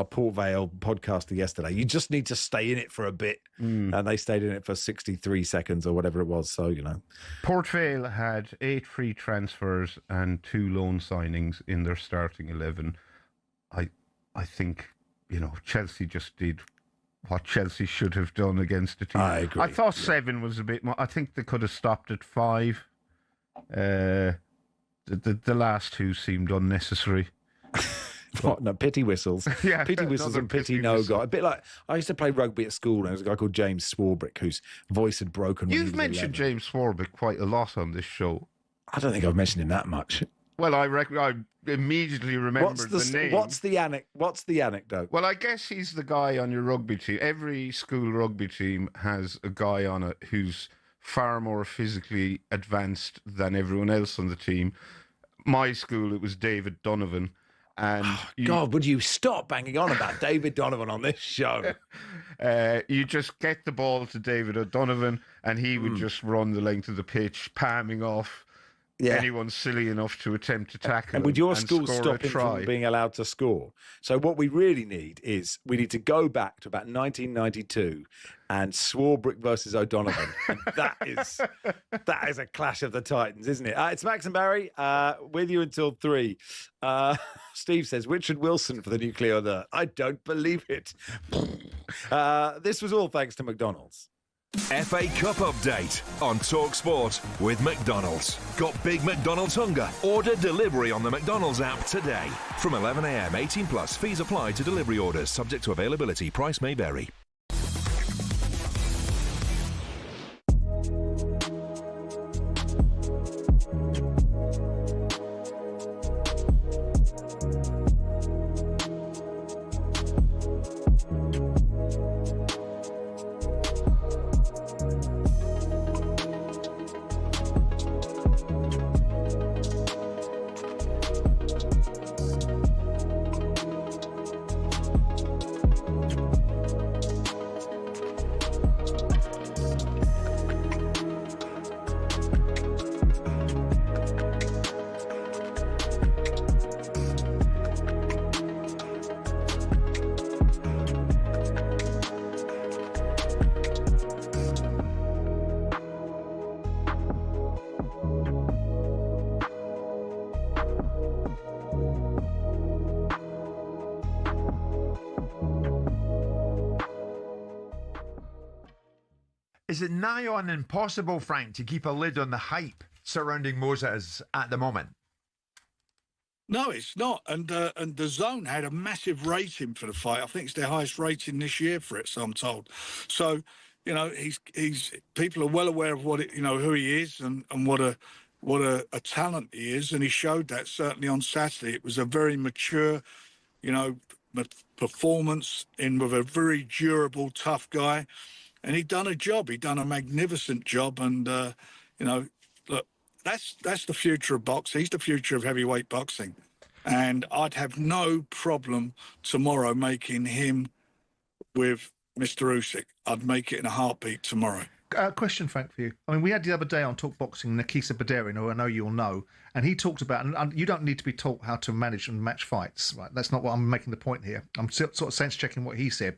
Port Vale podcaster yesterday, you just need to stay in it for a bit. And they stayed in it for 63 seconds or whatever it was. So, Port Vale had 8 free transfers and 2 loan signings in their starting 11. I think... Chelsea just did what Chelsea should have done against the team. I agree. I thought 7 was a bit more. I think they could have stopped at 5. The last 2 seemed unnecessary. What? No, pity whistles. Yeah, pity whistles and pity no go. A bit like I used to play rugby at school, and there was a guy called James Swarbrick whose voice had broken. You've mentioned James Swarbrick quite a lot on this show. I don't think I've mentioned him that much. Well, I immediately remembered the name. What's the anecdote? Well, I guess he's the guy on your rugby team. Every school rugby team has a guy on it who's far more physically advanced than everyone else on the team. My school, it was David Donovan. And God, would you stop banging on about David Donovan on this show? You just get the ball to David O'Donovan and he would just run the length of the pitch, palming off anyone silly enough to attempt to tackle. And would your school score stop him from being allowed to score? So what we really need is we need to go back to about 1992 and Swarbrick versus O'Donovan. And that is a clash of the Titans, isn't it? It's Max and Barry with you until 3. Steve says, Richard Wilson for the nuclear alert. I don't believe it. This was all thanks to McDonald's. FA Cup update on talkSPORT with McDonald's. Got big McDonald's hunger? Order delivery on the McDonald's app today. From 11 a.m. 18 plus. Fees apply to delivery orders. Subject to availability. Price may vary. Is it nigh on impossible, Frank, to keep a lid on the hype surrounding Moses at the moment? No, it's not. And the Zone had a massive rating for the fight. I think it's their highest rating this year for it, so I'm told. So, he's people are well aware of who he is and what a talent he is, and he showed that certainly on Saturday. It was a very mature, performance with a very durable, tough guy. And he'd done a job. He'd done a magnificent job. And, look, that's the future of boxing. He's the future of heavyweight boxing. And I'd have no problem tomorrow making him with Mr. Usyk. I'd make it in a heartbeat tomorrow. Question, Frank, for you. I mean, we had the other day on Talk Boxing Nikisa Badarian, who I know you'll know, and he talked about, and you don't need to be taught how to manage and match fights, right? That's not what I'm making the point here. I'm sort of sense checking what he said.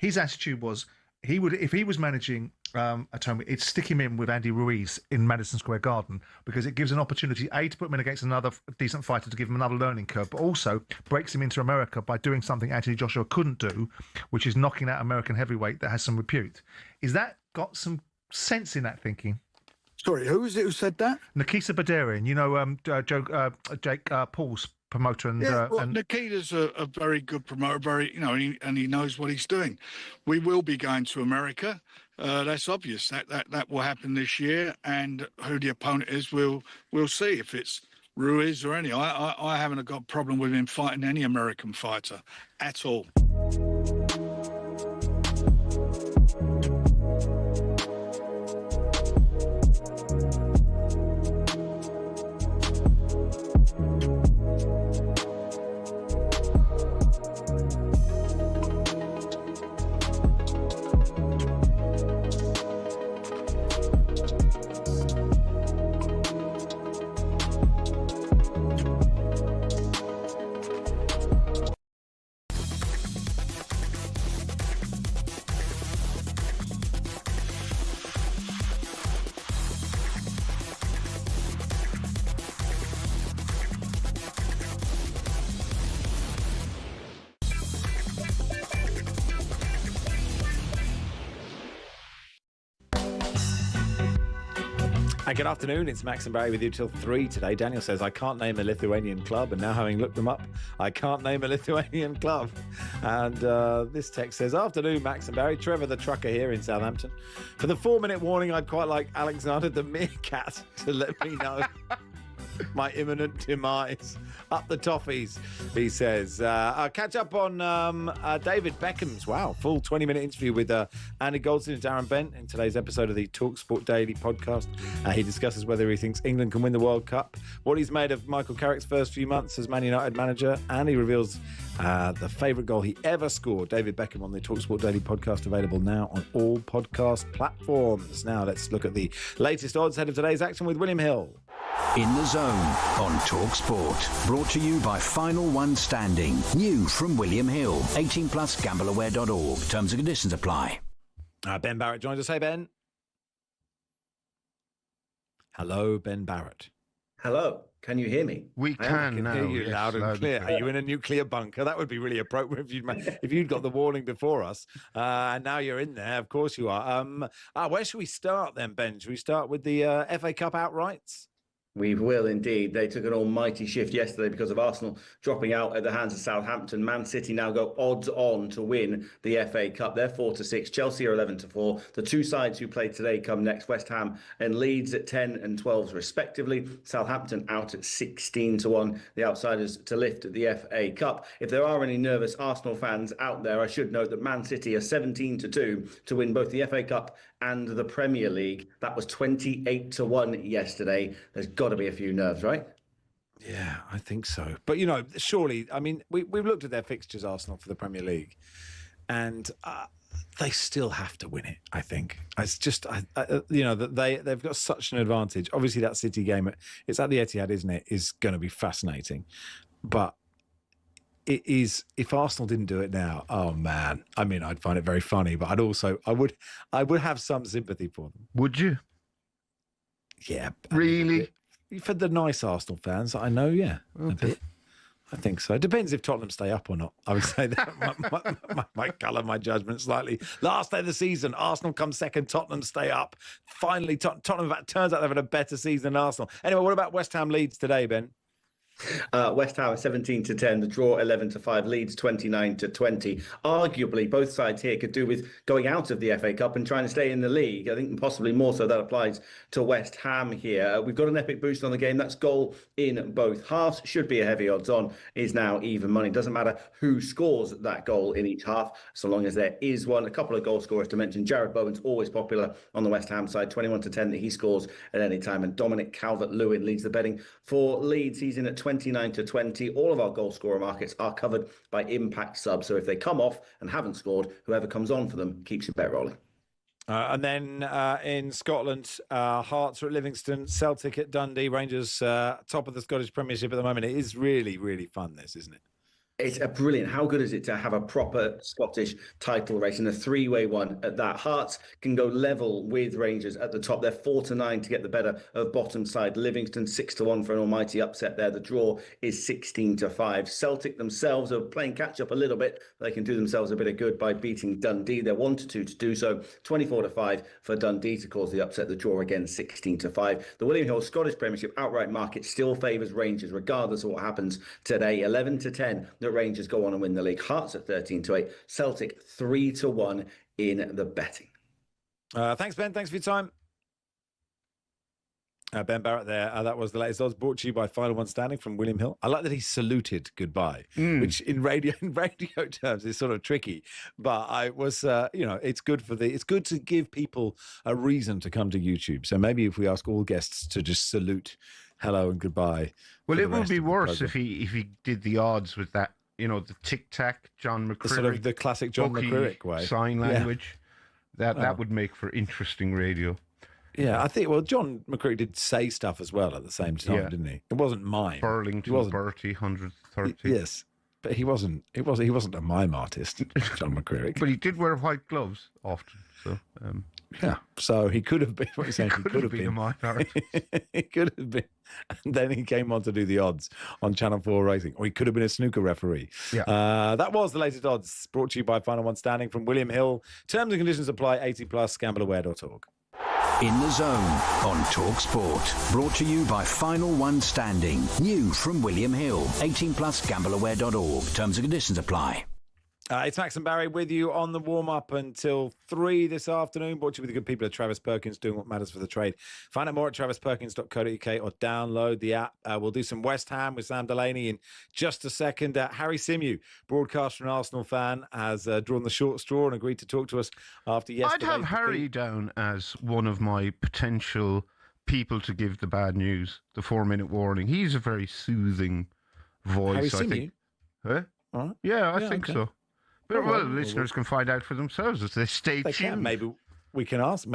his attitude was he would, if he was managing Atomic, it'd stick him in with Andy Ruiz in Madison Square Garden, because it gives an opportunity, A, to put him in against another decent fighter, to give him another learning curve, but also breaks him into America by doing something Anthony Joshua couldn't do, which is knocking out American heavyweight that has some repute. Is that got some sense in that thinking? Sorry, who was it who said that? Nikita Badarian, you know, Jake Paul's promoter, and Nikita's a very good promoter, very, you know, and he knows what he's doing. We will be going to America. That's obvious. That will happen this year, and who the opponent is, we'll see. If it's Ruiz or any, I haven't got a problem with him fighting any American fighter at all. Good afternoon, it's Max and Barry with you till 3 today. Daniel says, I can't name a Lithuanian club, and now having looked them up, I can't name a Lithuanian club. And this text says, afternoon, Max and Barry. Trevor the trucker here in Southampton. For the 4-minute warning, I'd quite like Alexander the Meerkat to let me know my imminent demise. Up the toffees, he says. I'll catch up on David Beckham's, full 20-minute interview with Andy Goldstein and Darren Bent in today's episode of the talkSPORT Daily podcast. He discusses whether he thinks England can win the World Cup, what he's made of Michael Carrick's first few months as Man United manager, and he reveals the favourite goal he ever scored. David Beckham on the talkSPORT Daily podcast, available now on all podcast platforms. Now let's look at the latest odds ahead of today's action with William Hill. In the Zone on talkSPORT. Brought to you by Final One Standing. New from William Hill. 18 plus gambleaware.org. Terms and conditions apply. Ben Barrett joins us. Hey, Ben. Hello, Ben Barrett. Hello. Can you hear me? We can now. Hear you loud and clear. Are you in a nuclear bunker? That would be really appropriate if you'd got the warning before us. And now you're in there. Of course you are. Where should we start then, Ben? Should we start with the FA Cup outrights? We will indeed. They took an almighty shift yesterday because of Arsenal dropping out at the hands of Southampton. Man City now go odds on to win the FA Cup. They're 4-6. Chelsea are 11-4. The two sides who play today come next. West Ham and Leeds at 10 and 12 respectively. Southampton out at 16-1. The outsiders to lift the FA Cup. If there are any nervous Arsenal fans out there, I should note that Man City are 17-2 to win both the FA Cup and the Premier League. That was 28-1 yesterday. There's got to be a few nerves, right? Yeah, I think so. But, you know, surely, I mean, we've looked at their fixtures, Arsenal, for the Premier League, and they still have to win it, I think. It's just, you know, that they've got such an advantage. Obviously, that City game, it's at the Etihad, isn't it, is going to be fascinating. But it is, if Arsenal didn't do it now, oh man, I mean, I'd find it very funny, but I would have some sympathy for them. Would you? Yeah. Really? For the nice Arsenal fans, I know, yeah. Okay. A bit. I think so. It depends if Tottenham stay up or not. I would say that might colour my judgment slightly. Last day of the season, Arsenal come second, Tottenham stay up. Finally, Tottenham turns out they've had a better season than Arsenal. Anyway, what about West Ham Leeds today, Ben? West Ham 17-10, the draw 11-5, Leeds 29-20. Arguably, both sides here could do with going out of the FA Cup and trying to stay in the league. I think possibly more so that applies to West Ham here. We've got an epic boost on the game. That's goal in both halves. Should be a heavy odds on. Is now even money. Doesn't matter who scores that goal in each half, so long as there is one. A couple of goal scorers to mention. Jared Bowen's always popular on the West Ham side, 21-10 that he scores at any time. And Dominic Calvert-Lewin leads the betting for Leeds. He's in at 29-20. All of our goal scorer markets are covered by impact subs. So if they come off and haven't scored, whoever comes on for them keeps your bet rolling. And then in Scotland, Hearts are at Livingston, Celtic at Dundee, Rangers top of the Scottish Premiership at the moment. It is really, really fun, this, isn't it? It's a brilliant. How good is it to have a proper Scottish title race and a three-way one at that? Hearts can go level with Rangers at the top. They're 4-9 to get the better of bottom side. Livingston 6-1 for an almighty upset there. The draw is 16-5. Celtic themselves are playing catch up a little bit. They can do themselves a bit of good by beating Dundee. They're 1-2 to do so. 24-5 for Dundee to cause the upset. The draw again 16-5. The William Hill Scottish Premiership outright market still favours Rangers regardless of what happens today. 11-10. The Rangers go on and win the league. Hearts at 13-8. Celtic 3-1 in the betting. Thanks, Ben. Thanks for your time. Ben Barrett there. That was the latest odds brought to you by Final One Standing from William Hill. I like that he saluted goodbye, which in radio terms is sort of tricky. But I was, it's good to give people a reason to come to YouTube. So maybe if we ask all guests to just salute hello and goodbye. Well, it would be worse if he did the odds with that, the tic-tac, John McCririck. Sort of the classic John McCririck way. Sign language. Yeah. That would make for interesting radio. Yeah, I think, John McCririck did say stuff as well at the same time, didn't he? It wasn't mime. Burlington, Bertie, 130. Yes, but he wasn't a mime artist, John McCririck. But he did wear white gloves often, so... Yeah, so he could have been. What are you saying? He could have been a mime artist. He could have been. And then he came on to do the odds on Channel 4 Racing. Or he could have been a snooker referee. Yeah. That was the latest odds brought to you by Final One Standing from William Hill. Terms and conditions apply. 18+. Gambleaware.org. In the Zone on talkSPORT. Brought to you by Final One Standing. New from William Hill. 18+. Gambleaware.org. Terms and conditions apply. It's Max and Barry with you on the warm-up until 3 this afternoon. Brought to you with the good people at Travis Perkins, doing what matters for the trade. Find out more at travisperkins.co.uk or download the app. We'll do some West Ham with Sam Delaney in just a second. Harry Symeou, broadcaster and Arsenal fan, has drawn the short straw and agreed to talk to us after yesterday. I'd have Harry down as one of my potential people to give the bad news, the 4-minute warning. He's a very soothing voice, Harry I think. Symeou? Huh? Yeah, I think so. But listeners can find out for themselves as they stay tuned. Maybe we can ask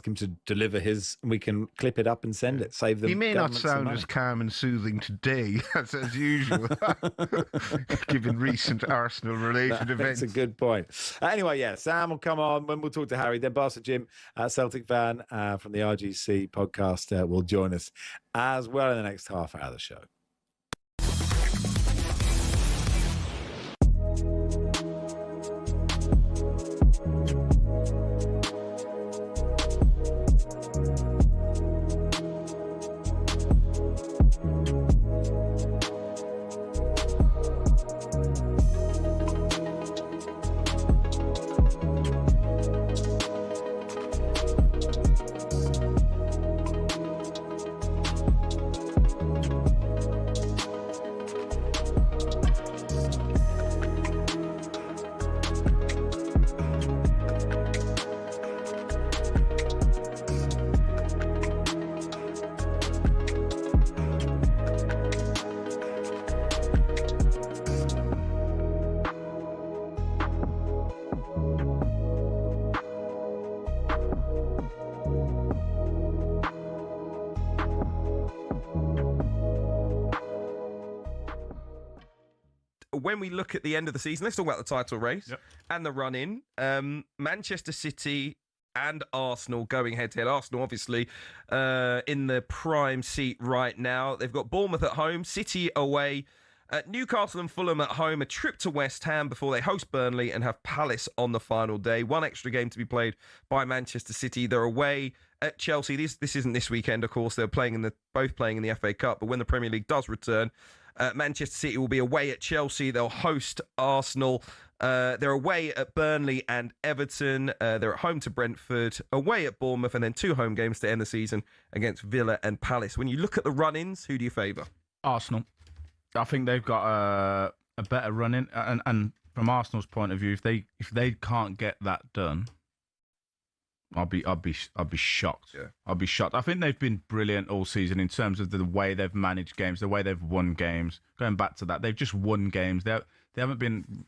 him to deliver his. We can clip it up and send it. Save them. He may not sound as calm and soothing today as usual, given recent Arsenal-related events. That's a good point. Anyway, Sam will come on when we'll talk to Harry. Then Barca Jim, Celtic fan from the RGC podcast, will join us as well in the next half hour of the show. When we look at the end of the season, let's talk about the title race and the run-in. Manchester City and Arsenal going head-to-head. Arsenal, obviously, in the prime seat right now. They've got Bournemouth at home, City away, Newcastle and Fulham at home, a trip to West Ham before they host Burnley and have Palace on the final day. One extra game to be played by Manchester City. They're away at Chelsea. This isn't this weekend, of course. They're both playing in the FA Cup, but when the Premier League does return, Manchester City will be away at Chelsea. They'll host Arsenal. They're away at Burnley and Everton. They're at home to Brentford, away at Bournemouth, and then 2 home games to end the season against Villa and Palace. When you look at the run-ins, who do you favour? Arsenal. I think they've got a better run-in, and from Arsenal's point of view, if they can't get that done, I'll be shocked. Yeah. I'll be shocked. I think they've been brilliant all season in terms of the way they've managed games, the way they've won games. Going back to that, they've just won games. They haven't been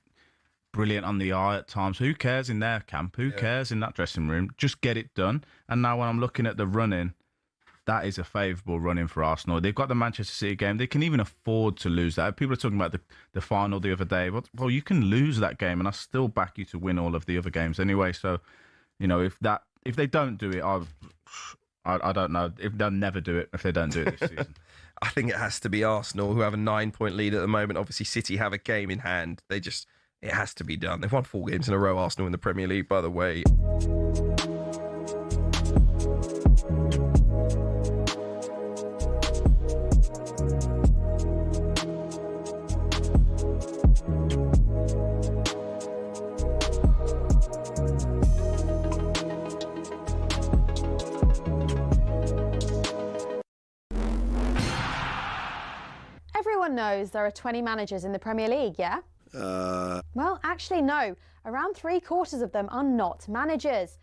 brilliant on the eye at times. Who cares in their camp? Who cares in that dressing room? Just get it done. And now when I'm looking at the running, that is a favourable run-in for Arsenal. They've got the Manchester City game. They can even afford to lose that. People are talking about the final the other day. Well, you can lose that game, and I still back you to win all of the other games anyway. So, if they don't do it, I don't know. If they'll never do it if they don't do it this season. I think it has to be Arsenal, who have a 9-point lead at the moment. Obviously, City have a game in hand. It has to be done. They've won 4 games in a row, Arsenal, in the Premier League, by the way. Everyone knows there are 20 managers in the Premier League, yeah? Well, actually, no. Around 3/4 of them are not managers.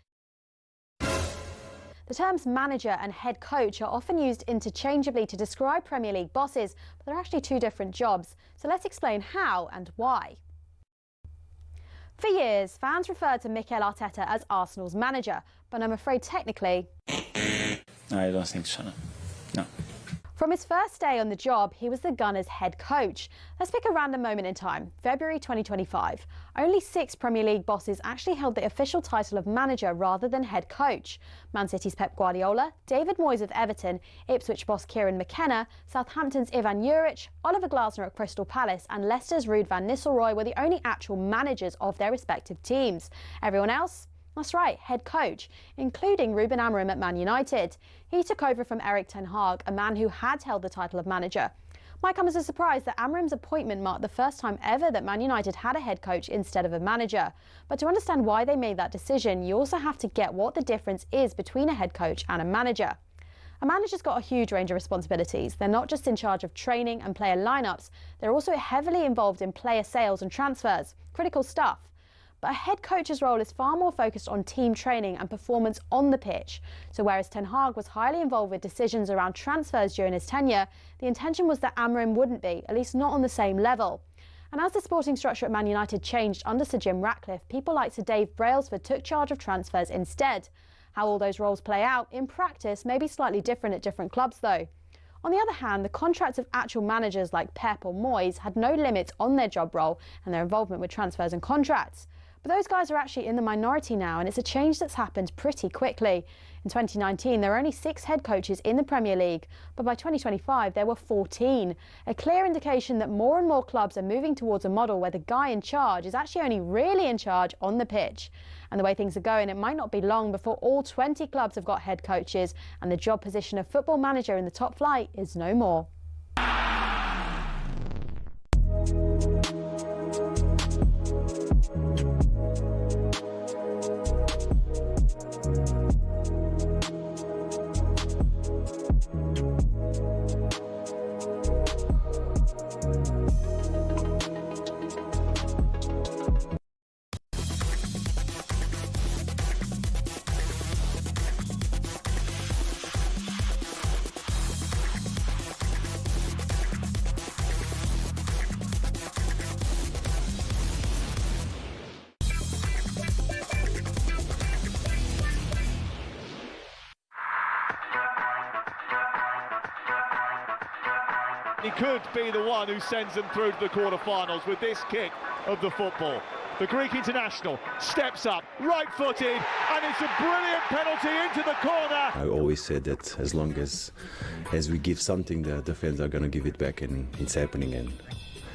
The terms manager and head coach are often used interchangeably to describe Premier League bosses, but they're actually 2 different jobs. So let's explain how and why. For years, fans referred to Mikel Arteta as Arsenal's manager, but I'm afraid technically... I don't think so, no. From his first day on the job, he was the Gunners' head coach. Let's pick a random moment in time, February 2025. Only 6 Premier League bosses actually held the official title of manager rather than head coach. Man City's Pep Guardiola, David Moyes of Everton, Ipswich boss Kieran McKenna, Southampton's Ivan Juric, Oliver Glasner at Crystal Palace and Leicester's Ruud van Nistelrooy were the only actual managers of their respective teams. Everyone else? That's right, head coach, including Ruben Amorim at Man United. He took over from Erik ten Hag, a man who had held the title of manager. Might come as a surprise that Amorim's appointment marked the first time ever that Man United had a head coach instead of a manager. But to understand why they made that decision, you also have to get what the difference is between a head coach and a manager. A manager's got a huge range of responsibilities. They're not just in charge of training and player lineups, they're also heavily involved in player sales and transfers. Critical stuff. But a head coach's role is far more focused on team training and performance on the pitch. So whereas Ten Hag was highly involved with decisions around transfers during his tenure, the intention was that Amorim wouldn't be, at least not on the same level. And as the sporting structure at Man United changed under Sir Jim Ratcliffe, people like Sir Dave Brailsford took charge of transfers instead. How all those roles play out in practice may be slightly different at different clubs though. On the other hand, the contracts of actual managers like Pep or Moyes had no limits on their job role and their involvement with transfers and contracts. But those guys are actually in the minority now, and it's a change that's happened pretty quickly. In 2019, there were only 6 head coaches in the Premier League, but by 2025, there were 14. A clear indication that more and more clubs are moving towards a model where the guy in charge is actually only really in charge on the pitch. And the way things are going, it might not be long before all 20 clubs have got head coaches, and the job position of football manager in the top flight is no more. He could be the one who sends them through to the quarter-finals with this kick of the football. The Greek international steps up, right-footed, and it's a brilliant penalty into the corner. I always said that as long as we give something, the fans are going to give it back, and it's happening, and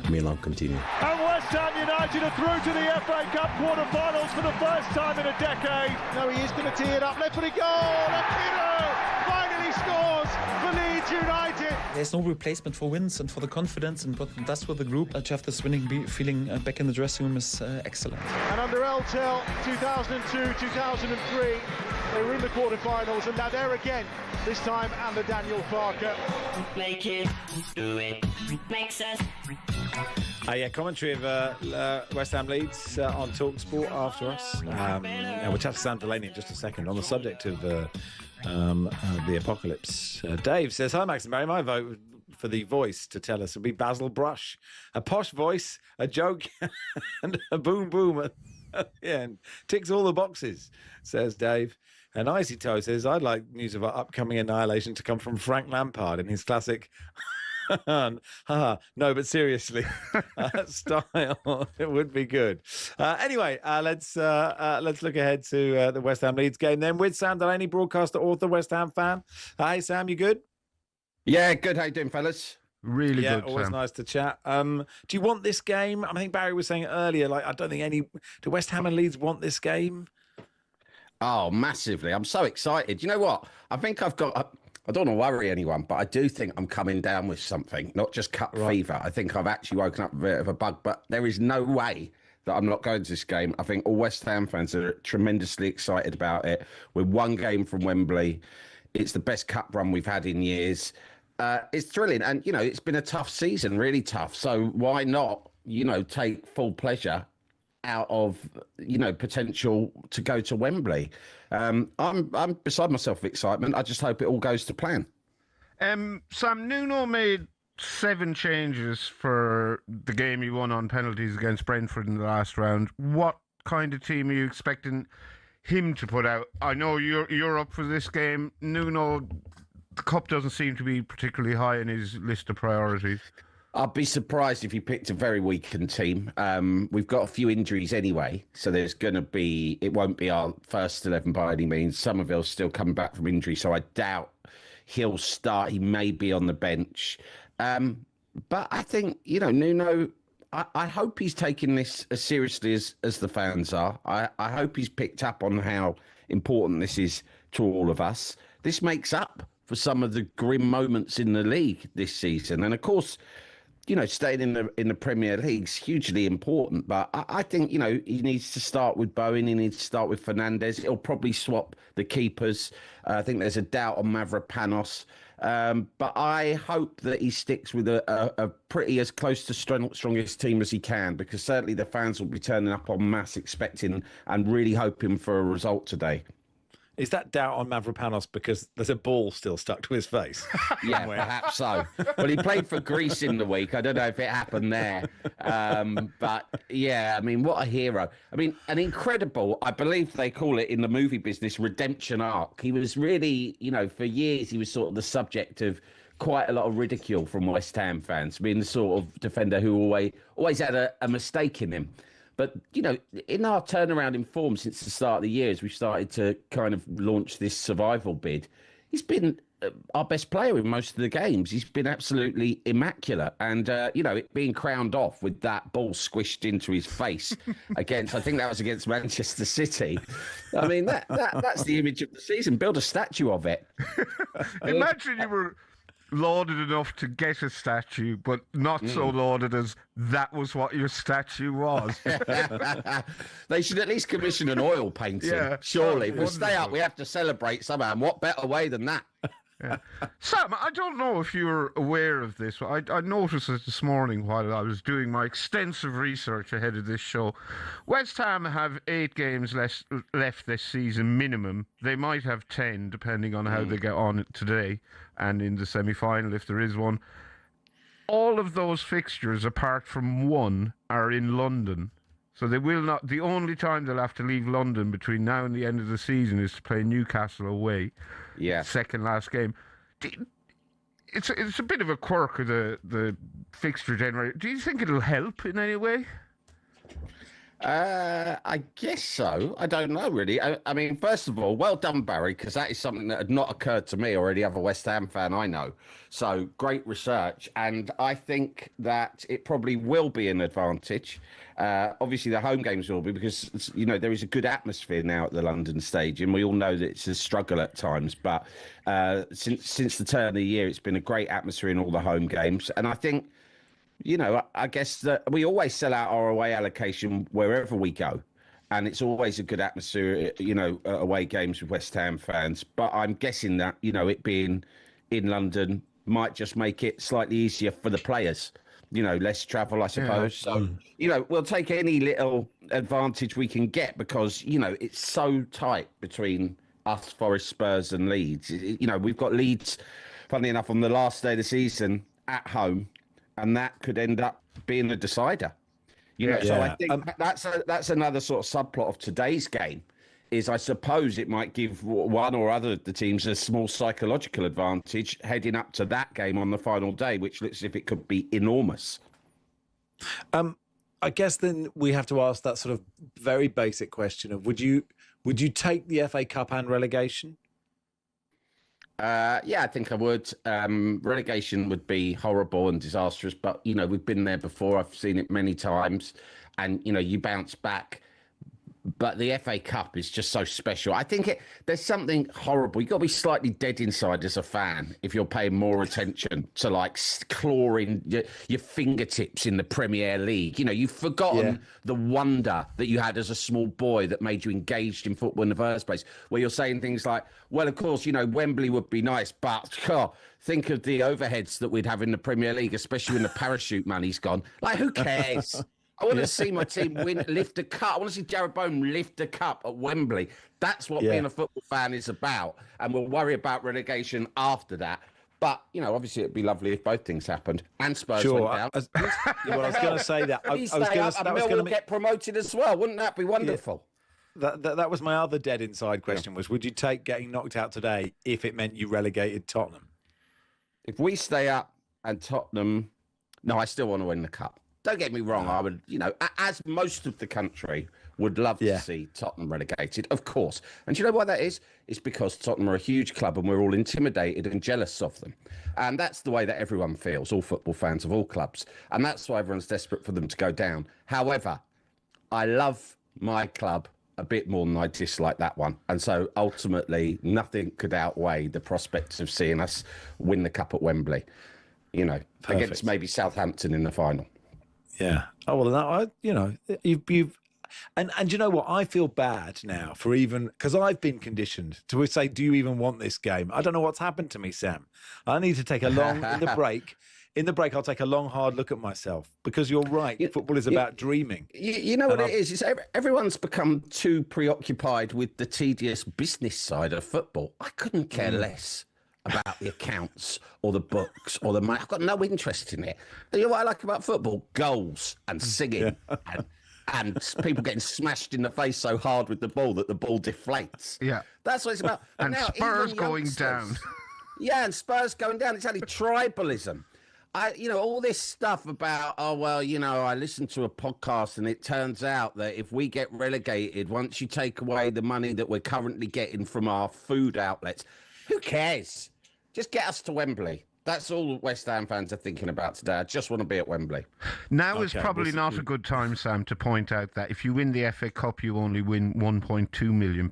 Milan continue. And West Ham United are through to the FA Cup quarter-finals for the first time in a decade. No, he is going to tee it up, left-footed goal, and Pirlo finally scores for Leeds United. There's no replacement for wins and for the confidence, and what that's for the group. To have this winning feeling back in the dressing room is excellent. And under Eltel, 2002, 2003, they were in the quarter-finals, and now they're again, this time under Daniel Farker. Make it, do it, makes us. Yeah, commentary of West Ham Leeds on talkSPORT after us. And we'll chat to Sam Delaney in just a second on the subject of the apocalypse. Dave says, hi Max and Barry, my vote for the voice to tell us would be Basil Brush. A posh voice, a joke, and a boom boom at the end. Ticks all the boxes, says Dave. And Icy Toe says, I'd like news of our upcoming annihilation to come from Frank Lampard in his classic no, but seriously, style. It would be good. Anyway, let's look ahead to the West Ham Leeds game then with Sam Delaney, broadcaster, author, West Ham fan. Hey, Sam, you good? Yeah, good. How you doing, fellas? Really good, always Sam. nice to chat. Do you want this game? I think Barry was saying earlier, like, I don't think do West Ham and Leeds want this game? Oh, massively. I'm so excited. You know what? I think I've got... I don't want to worry anyone, but I do think I'm coming down with something, not just cup fever. I think I've actually woken up with a bit of a bug, but there is no way that I'm not going to this game. I think all West Ham fans are tremendously excited about it. We're one game from Wembley. It's the best cup run we've had in years. It's thrilling. And, you know, it's been a tough season, really tough. So why not, you know, take full pleasure out of, you know, potential to go to Wembley? I'm beside myself with excitement. I just hope it all goes to plan. Sam, Nuno made 7 changes for the game he won on penalties against Brentford in the last round. What kind of team are you expecting him to put out? I know you're up for this game. Nuno, the cup doesn't seem to be particularly high in his list of priorities. I'd be surprised if he picked a very weakened team. We've got a few injuries anyway, so there's going to be... It won't be our first 11 by any means. Somerville's still coming back from injury, so I doubt he'll start. He may be on the bench. But I think, you know, Nuno... I hope he's taking this as seriously as the fans are. I hope he's picked up on how important this is to all of us. This makes up for some of the grim moments in the league this season. And, of course... You know, staying in the Premier League is hugely important, but I think, you know, he needs to start with Bowen. He needs to start with Fernandez. He'll probably swap the keepers. I think there's a doubt on Mavropanos. But I hope that he sticks with a pretty as close to strongest team as he can, because certainly the fans will be turning up en masse expecting and really hoping for a result today. Is that doubt on Mavropanos because there's a ball still stuck to his face? Yeah, perhaps so. Well, he played for Greece in the week. I don't know if it happened there. But, yeah, I mean, what a hero. I mean, an incredible, I believe they call it in the movie business, redemption arc. He was really, you know, for years he was sort of the subject of quite a lot of ridicule from West Ham fans, being the sort of defender who always had a mistake in him. But, you know, in our turnaround in form since the start of the year, as we've started to kind of launch this survival bid, he's been our best player in most of the games. He's been absolutely immaculate. And, you know, it being crowned off with that ball squished into his face against, I think that was against Manchester City. I mean, that's the image of the season. Build a statue of it. Imagine you were lauded enough to get a statue, but not so lauded as that was what your statue was. They should at least commission an oil painting, surely. If we stay up, we have to celebrate somehow. And what better way than that? Yeah. Sam, I don't know if you're aware of this. I noticed it this morning while I was doing my extensive research ahead of this show. West Ham have 8 games left this season minimum. They might have 10, depending on how they get on today and in the semi-final, if there is one. All of those fixtures, apart from one, are in London. So they will not... The only time they'll have to leave London between now and the end of the season is to play Newcastle away. Yeah. Second last game. It's a bit of a quirk of the fixture generator. Do you think it'll help in any way? I guess so. I don't know, really. I mean, first of all, well done, Barry, because that is something that had not occurred to me or any other West Ham fan I know. So, great research. And I think that it probably will be an advantage. Obviously, the home games will be because, you know, there is a good atmosphere now at the London Stadium. We all know that it's a struggle at times. But since the turn of the year, it's been a great atmosphere in all the home games. And I think... You know, I guess that we always sell out our away allocation wherever we go. And it's always a good atmosphere, you know, away games with West Ham fans. But I'm guessing that, you know, it being in London might just make it slightly easier for the players. You know, less travel, I suppose. Yeah. So, you know, we'll take any little advantage we can get because, you know, it's so tight between us, Forest, Spurs and Leeds. You know, we've got Leeds, funnily enough, on the last day of the season at home. And that could end up being a decider. You know, so I think that's another sort of subplot of today's game is I suppose it might give one or other of the teams a small psychological advantage heading up to that game on the final day, which looks as if it could be enormous. I guess then we have to ask that sort of very basic question of would you take the FA Cup and relegation? Yeah, I think I would. Relegation would be horrible and disastrous, but, you know, we've been there before. I've seen it many times. And, you know, you bounce back. But the FA Cup is just so special. I think there's something horrible. You've got to be slightly dead inside as a fan if you're paying more attention to, like, clawing your fingertips in the Premier League. You know, you've forgotten the wonder that you had as a small boy that made you engaged in football in the first place, where you're saying things like, well, of course, you know, Wembley would be nice, but think of the overheads that we'd have in the Premier League, especially when the parachute money's gone. Like, who cares? I want to see my team lift a cup. I want to see Jared Bowen lift a cup at Wembley. That's what being a football fan is about. And we'll worry about relegation after that. But, you know, obviously it'd be lovely if both things happened. And Spurs went down. I was going to say that. Millwall get promoted as well. Wouldn't that be wonderful? That was my other dead inside question was, would you take getting knocked out today if it meant you relegated Tottenham? If we stay up and Tottenham... No, I still want to win the cup. Don't get me wrong, I would, you know, as most of the country would love to see Tottenham relegated, of course. And do you know why that is? It's because Tottenham are a huge club and we're all intimidated and jealous of them. And that's the way that everyone feels, all football fans of all clubs. And that's why everyone's desperate for them to go down. However, I love my club a bit more than I dislike that one. And so ultimately, nothing could outweigh the prospects of seeing us win the cup at Wembley, you know, against maybe Southampton in the final. Yeah. Oh, well, you know, you've and you know what? I feel bad now for even because I've been conditioned to say, do you even want this game? I don't know what's happened to me, Sam. I need to take a long in the break, I'll take a long, hard look at myself because you're right. Football is about dreaming. You know what it is? It's everyone's become too preoccupied with the tedious business side of football. I couldn't care less about the accounts or the books or the money. I've got no interest in it. You know what I like about football? Goals and singing and people getting smashed in the face so hard with the ball that the ball deflates. Yeah. That's what it's about. And now, Spurs going down. Yeah, and Spurs going down. It's only tribalism. You know, all this stuff about, oh, well, you know, I listened to a podcast and it turns out that if we get relegated, once you take away the money that we're currently getting from our food outlets, who cares? Just get us to Wembley. That's all West Ham fans are thinking about today. I just want to be at Wembley. Now is probably not a good time, Sam, to point out that if you win the FA Cup, you only win £1.2 million.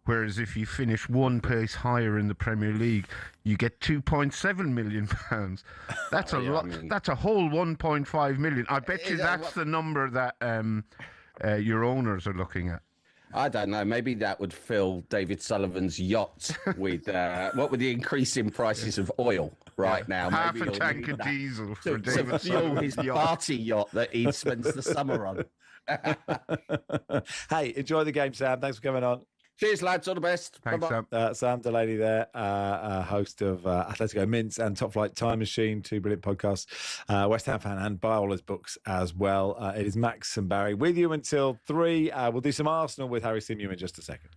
Whereas if you finish one place higher in the Premier League, you get £2.7 million. That's a lot. That's a whole 1.5 million. I bet you that's the number that your owners are looking at. I don't know. Maybe that would fill David Sullivan's yacht with what with the increase in prices of oil now. Half maybe a tank of diesel for to David fuel Sullivan's his yacht. party yacht that he spends the summer on. Hey, enjoy the game, Sam. Thanks for coming on. Cheers, lads. All the best. Thanks, Sam. Sam Delaney there, host of Atletico Mints and Top Flight Time Machine, two brilliant podcasts. West Ham fan and buy all his books as well. It is Max and Barry with you until 3. We'll do some Arsenal with Harry Symeou in just a second.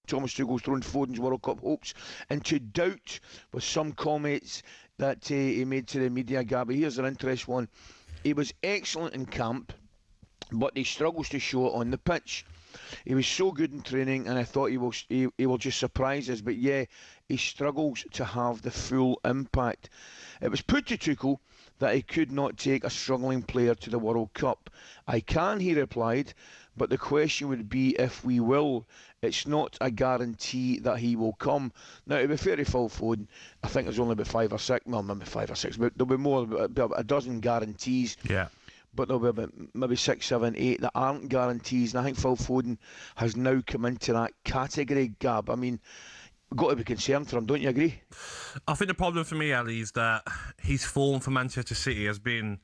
Thomas Tuchel's thrown Foden's World Cup hopes into doubt with some comments that he made to the media, Gabby. Here's an interesting one. He was excellent in camp. but he struggles to show it on the pitch. He was so good in training, and I thought he will just surprise us. But yeah, he struggles to have the full impact. It was put to Tuchel that he could not take a struggling player to the World Cup. I can, he replied, but the question would be if we will. It's not a guarantee that he will come. Now, to be fair to Phil Foden, I think there's only about 5 or 6, well, maybe 5 or 6, but there'll be more, about a dozen guarantees. Yeah. But there'll be about maybe 6, 7, 8 that aren't guarantees. And I think Phil Foden has now come into that category, Gab. I mean, we've got to be concerned for him, don't you agree? I think the problem for me, Ali, is that his form for Manchester City has been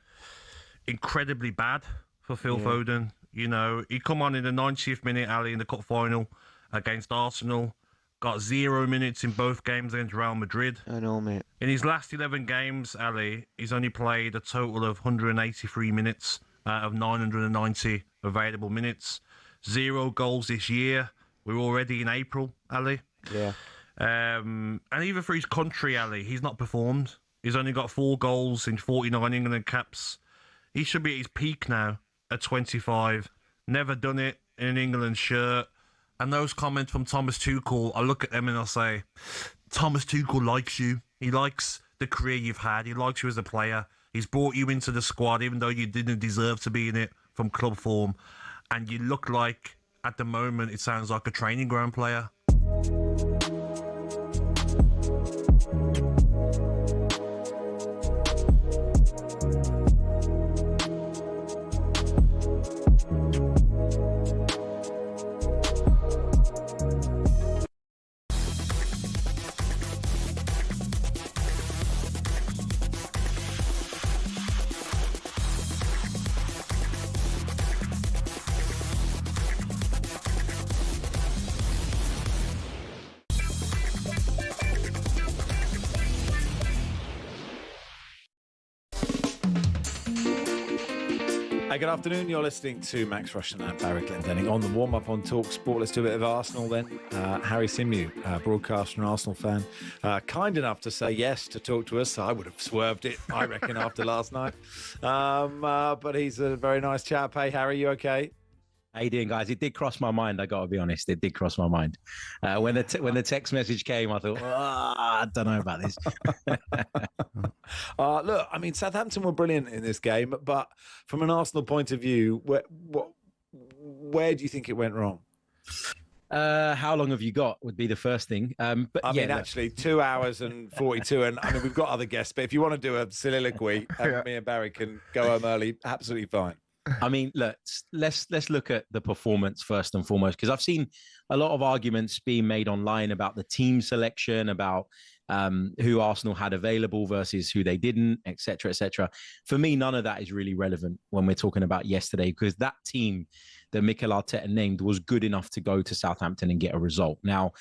incredibly bad for Phil Foden. You know, he come on in the 90th minute, Ali, in the cup final against Arsenal. Got 0 minutes in both games against Real Madrid. I know, mate. In his last 11 games, Ali, he's only played a total of 183 minutes out of 990 available minutes. 0 goals this year. We're already in April, Ali. Yeah. And even for his country, Ali, he's not performed. He's only got 4 goals in 49 England caps. He should be at his peak now at 25. Never done it in an England shirt. And those comments from Thomas Tuchel, I look at them and I say, Thomas Tuchel likes you. He likes the career you've had. He likes you as a player. He's brought you into the squad, even though you didn't deserve to be in it from club form. And you look like, at the moment, it sounds like a training ground player. Good afternoon. You're listening to Max Rushden and Barry Glendenning on the warm-up on talkSPORT. Let's do a bit of Arsenal then. Harry Simew, broadcaster and Arsenal fan, kind enough to say yes to talk to us. I would have swerved it, I reckon, after last night. But he's a very nice chap. Hey, Harry, you okay? How you doing, guys? It did cross my mind. I got to be honest. It did cross my mind. When the text message came, I thought, I don't know about this. Look, I mean, Southampton were brilliant in this game, but from an Arsenal point of view, where do you think it went wrong? How long have you got would be the first thing. But I mean, actually, 2 hours and 42. And I mean, we've got other guests, but if you want to do a soliloquy, me and Barry can go home early. Absolutely fine. I mean, look, let's look at the performance first and foremost, because I've seen a lot of arguments being made online about the team selection, about who Arsenal had available versus who they didn't, etc., etc. For me, none of that is really relevant when we're talking about yesterday, because that team that Mikel Arteta named was good enough to go to Southampton and get a result. Now,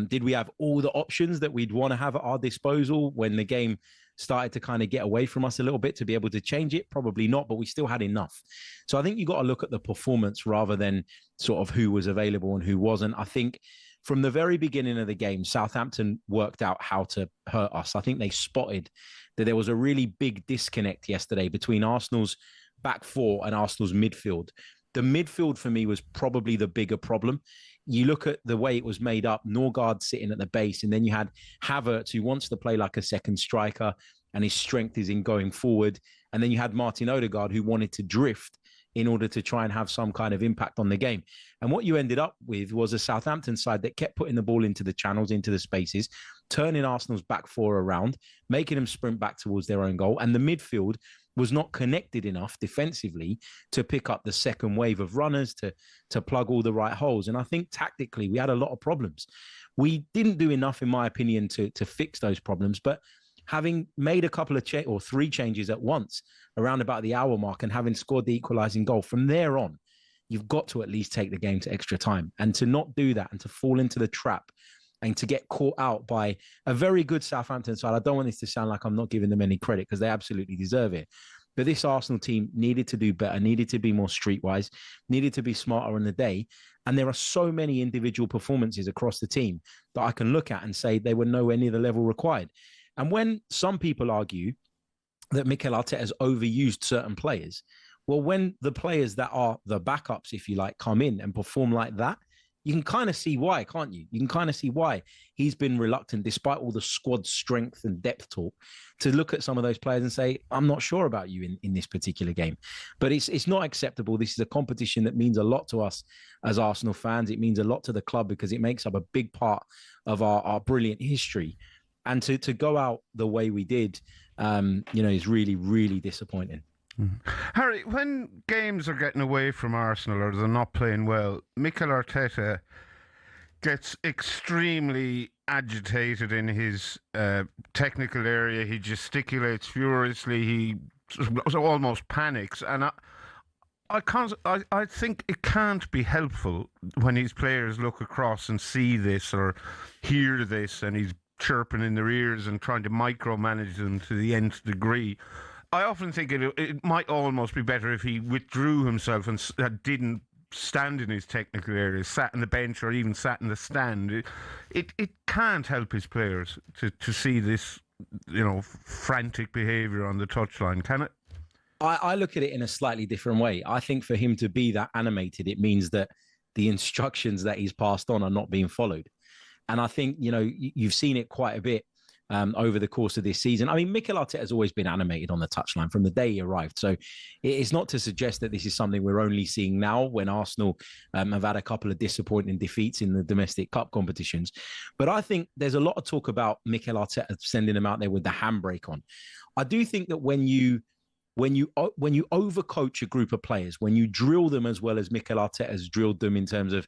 did we have all the options that we'd want to have at our disposal when the game started to kind of get away from us a little bit to be able to change it? Probably not, but we still had enough. So I think you got to look at the performance rather than sort of who was available and who wasn't. I think from the very beginning of the game, Southampton worked out how to hurt us. I think they spotted that there was a really big disconnect yesterday between Arsenal's back four and Arsenal's midfield. The midfield for me was probably the bigger problem. You look at the way it was made up, Norgard sitting at the base, and then you had Havertz, who wants to play like a second striker, and his strength is in going forward. And then you had Martin Odegaard, who wanted to drift in order to try and have some kind of impact on the game. And what you ended up with was a Southampton side that kept putting the ball into the channels, into the spaces, turning Arsenal's back four around, making them sprint back towards their own goal. And the midfield was not connected enough defensively to pick up the second wave of runners, to plug all the right holes. And I think tactically, we had a lot of problems. We didn't do enough, in my opinion, to fix those problems. But having made a couple of or 3 changes at once around about the hour mark and having scored the equalising goal, from there on, you've got to at least take the game to extra time. And to not do that and to fall into the trap and to get caught out by a very good Southampton side. I don't want this to sound like I'm not giving them any credit, because they absolutely deserve it. But this Arsenal team needed to do better, needed to be more streetwise, needed to be smarter on the day. And there are so many individual performances across the team that I can look at and say they were nowhere near the level required. And when some people argue that Mikel Arteta has overused certain players, Well, when the players that are the backups, if you like, come in and perform like that, you can kind of see why, can't you? You can kind of see why he's been reluctant, despite all the squad strength and depth talk, to look at some of those players and say, I'm not sure about you in this particular game. But it's not acceptable. This is a competition that means a lot to us as Arsenal fans. It means a lot to the club because it makes up a big part of our brilliant history. And to go out the way we did, is really, really disappointing. Harry, when games are getting away from Arsenal or they're not playing well, Mikel Arteta gets extremely agitated in his technical area. He gesticulates furiously. He almost panics. And I think it can't be helpful when his players look across and see this or hear this, and he's chirping in their ears and trying to micromanage them to the nth degree. I often think it might almost be better if he withdrew himself and didn't stand in his technical area, sat on the bench or even sat in the stand. It can't help his players to see this, frantic behaviour on the touchline, can it? I look at it in a slightly different way. I think for him to be that animated, it means that the instructions that he's passed on are not being followed. And I think, you've seen it quite a bit over the course of this season. I mean, Mikel Arteta has always been animated on the touchline from the day he arrived. So it's not to suggest that this is something we're only seeing now when Arsenal have had a couple of disappointing defeats in the domestic cup competitions. But I think there's a lot of talk about Mikel Arteta sending them out there with the handbrake on. I do think that when you overcoach a group of players, when you drill them as well as Mikel Arteta has drilled them in terms of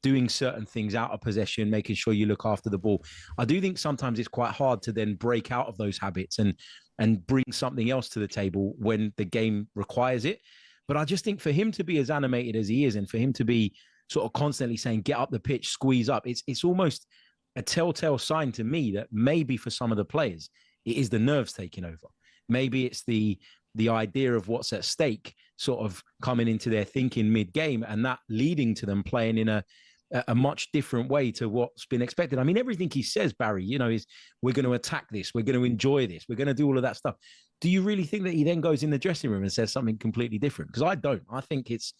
doing certain things out of possession, making sure you look after the ball, I do think sometimes it's quite hard to then break out of those habits and bring something else to the table when the game requires it. But I just think for him to be as animated as he is, and for him to be sort of constantly saying, get up the pitch, squeeze up, it's almost a telltale sign to me that maybe for some of the players, it is the nerves taking over. Maybe it's the idea of what's at stake sort of coming into their thinking mid-game, and that leading to them playing in a much different way to what's been expected. I mean, everything he says, Barry, is we're going to attack this, we're going to enjoy this, we're going to do all of that stuff. Do you really think that he then goes in the dressing room and says something completely different? Because I don't. I think it's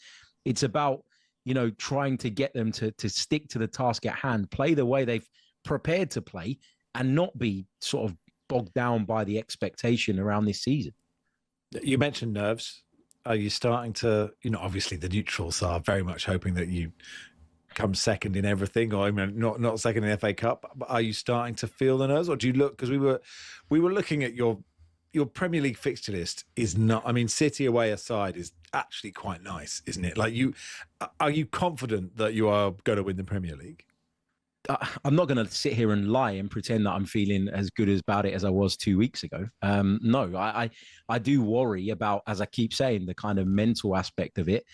about, trying to get them to stick to the task at hand, play the way they've prepared to play, and not be sort of bogged down by the expectation around this season. You mentioned nerves. Are you starting to, obviously the neutrals are very much hoping that you come second in everything, or not second in the FA Cup, but are you starting to feel the nerves? Or do you look, because we were looking at your Premier League fixture list is not, City away aside is actually quite nice, isn't it? Are you confident that you are going to win the Premier League? I'm not going to sit here and lie and pretend that I'm feeling as good about it as I was 2 weeks ago. No, I do worry about, as I keep saying, the kind of mental aspect of it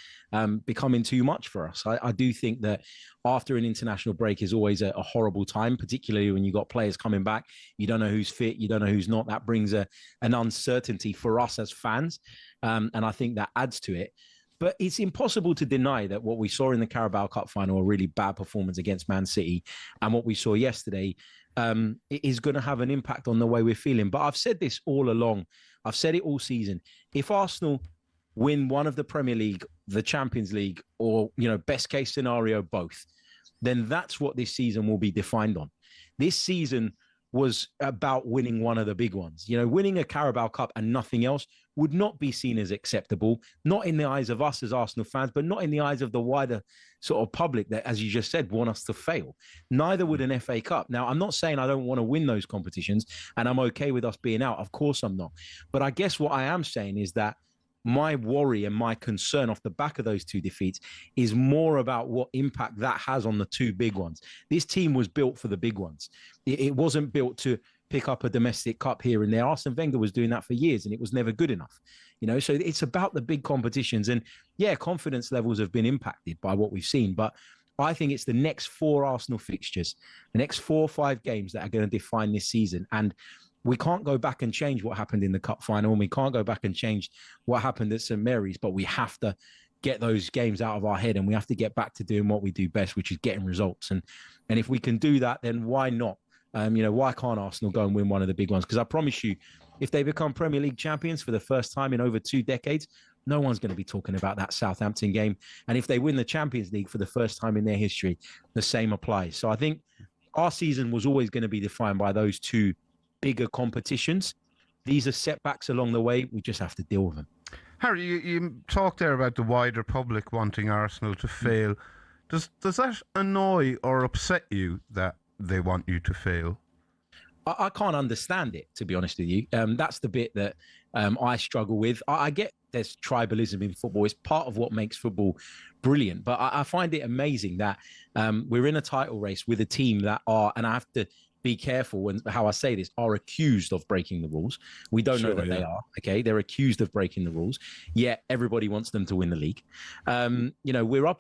becoming too much for us. I do think that after an international break is always a horrible time, particularly when you've got players coming back. You don't know who's fit, you don't know who's not. That brings an uncertainty for us as fans, and I think that adds to it. But it's impossible to deny that what we saw in the Carabao Cup final, a really bad performance against Man City, and what we saw yesterday is going to have an impact on the way we're feeling. But I've said this all along. I've said it all season. If Arsenal win one of the Premier League, the Champions League, or, best case scenario, both, then that's what this season will be defined on. This season was about winning one of the big ones. Winning a Carabao Cup and nothing else would not be seen as acceptable, not in the eyes of us as Arsenal fans, but not in the eyes of the wider sort of public that, as you just said, want us to fail. Neither would an FA Cup. Now, I'm not saying I don't want to win those competitions and I'm okay with us being out. Of course I'm not. But I guess what I am saying is that my worry and my concern off the back of those two defeats is more about what impact that has on the two big ones. This team was built for the big ones. It wasn't built to pick up a domestic cup here and there. Arsene Wenger was doing that for years and it was never good enough. So it's about the big competitions. And yeah, confidence levels have been impacted by what we've seen. But I think it's the next 4 Arsenal fixtures, the next 4 or 5 games that are going to define this season. And we can't go back and change what happened in the cup final, and we can't go back and change what happened at St Mary's, but we have to get those games out of our head and we have to get back to doing what we do best, which is getting results. And if we can do that, then why not? Why can't Arsenal go and win one of the big ones? Because I promise you, if they become Premier League champions for the first time in over 2 decades, no one's going to be talking about that Southampton game. And if they win the Champions League for the first time in their history, the same applies. So I think our season was always going to be defined by those two bigger competitions. These are setbacks along the way. We just have to deal with them. Harry, you talked there about the wider public wanting Arsenal to fail. Does that annoy or upset you that they want you to fail? I can't understand it, to be honest with you. That's the bit that I struggle with. I get there's tribalism in football. It's part of what makes football brilliant. But I find it amazing that we're in a title race with a team that are, and I have to be careful when how I say this, are accused of breaking the rules. We don't know that they are, okay? They're accused of breaking the rules, yet everybody wants them to win the league.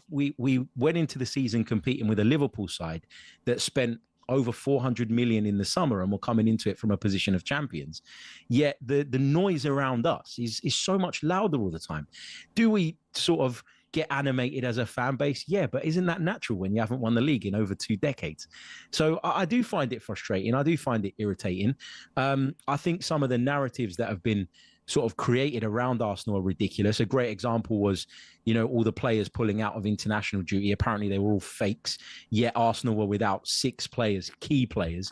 We went into the season competing with a Liverpool side that spent over 400 million in the summer and we're coming into it from a position of champions. Yet the noise around us is so much louder all the time. Do we sort of get animated as a fan base? Yeah, but isn't that natural when you haven't won the league in over 2 decades? So I do find it frustrating. I do find it irritating. I think some of the narratives that have been sort of created around Arsenal are ridiculous. A great example was, all the players pulling out of international duty. Apparently they were all fakes, yet Arsenal were without 6 players, key players,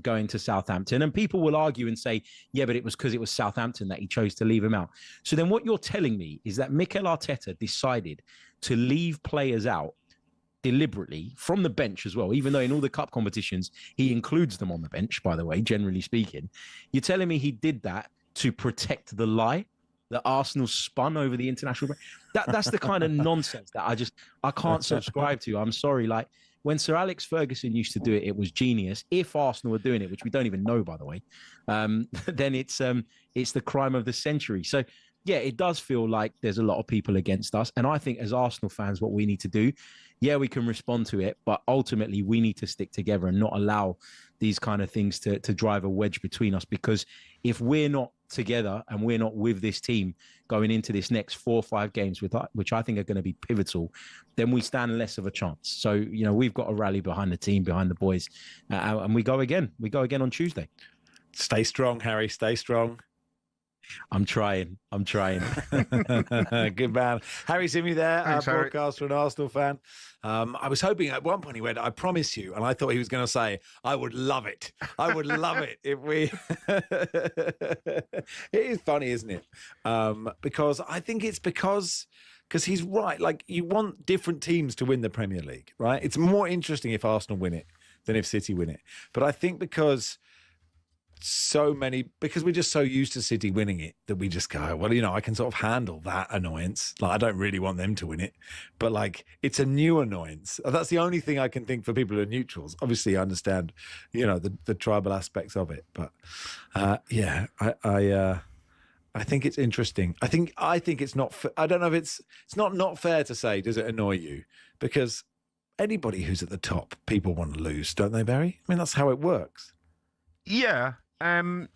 going to Southampton. And people will argue and say, yeah, but it was because it was Southampton that he chose to leave him out. So then what you're telling me is that Mikel Arteta decided to leave players out deliberately from the bench as well, even though in all the cup competitions, he includes them on the bench, by the way, generally speaking. You're telling me he did that to protect the lie that Arsenal spun over the international break? That's the kind of nonsense that I can't subscribe to. I'm sorry. Like when Sir Alex Ferguson used to do it, it was genius. If Arsenal were doing it, which we don't even know, by the way, then it's the crime of the century. So yeah, it does feel like there's a lot of people against us. And I think as Arsenal fans, what we need to do, yeah, we can respond to it, but ultimately we need to stick together and not allow these kind of things to drive a wedge between us. Because if we're not together and we're not with this team going into this next 4 or 5 games, which I think are going to be pivotal, then we stand less of a chance. So, we've got to rally behind the team, behind the boys, and we go again. We go again on Tuesday. Stay strong, Harry. Stay strong. I'm trying. Good man. Harry Simi there, Thanks, broadcaster and Arsenal fan. I was hoping at one point he went, I promise you, and I thought he was going to say, I would love it. I would love it if we... It is funny, isn't it? Because I think it's because he's right. Like, you want different teams to win the Premier League, right? It's more interesting if Arsenal win it than if City win it. But I think because we're just so used to City winning it that we just go, well, I can sort of handle that annoyance. Like, I don't really want them to win it, but like, it's a new annoyance. That's the only thing I can think for people who are neutrals. Obviously, I understand, the tribal aspects of it, but I think it's interesting. I think it's not. I don't know if it's not fair to say. Does it annoy you? Because anybody who's at the top, people want to lose, don't they, Barry? I mean, that's how it works. Yeah. But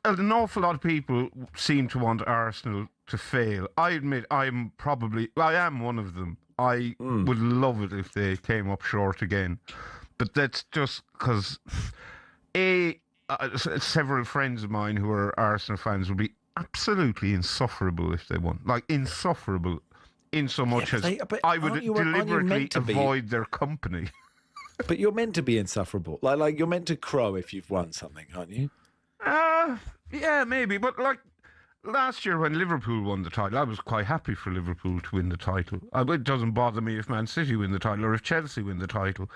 an awful lot of people seem to want Arsenal to fail. I admit I am one of them. I would love it if they came up short again. But that's just because several friends of mine who are Arsenal fans would be absolutely insufferable if they won. Like, insufferable in so much as I would deliberately avoid their company. But you're meant to be insufferable. Like you're meant to crow if you've won something, aren't you? Yeah, maybe. But like last year when Liverpool won the title, I was quite happy for Liverpool to win the title. It doesn't bother me if Man City win the title or if Chelsea win the title.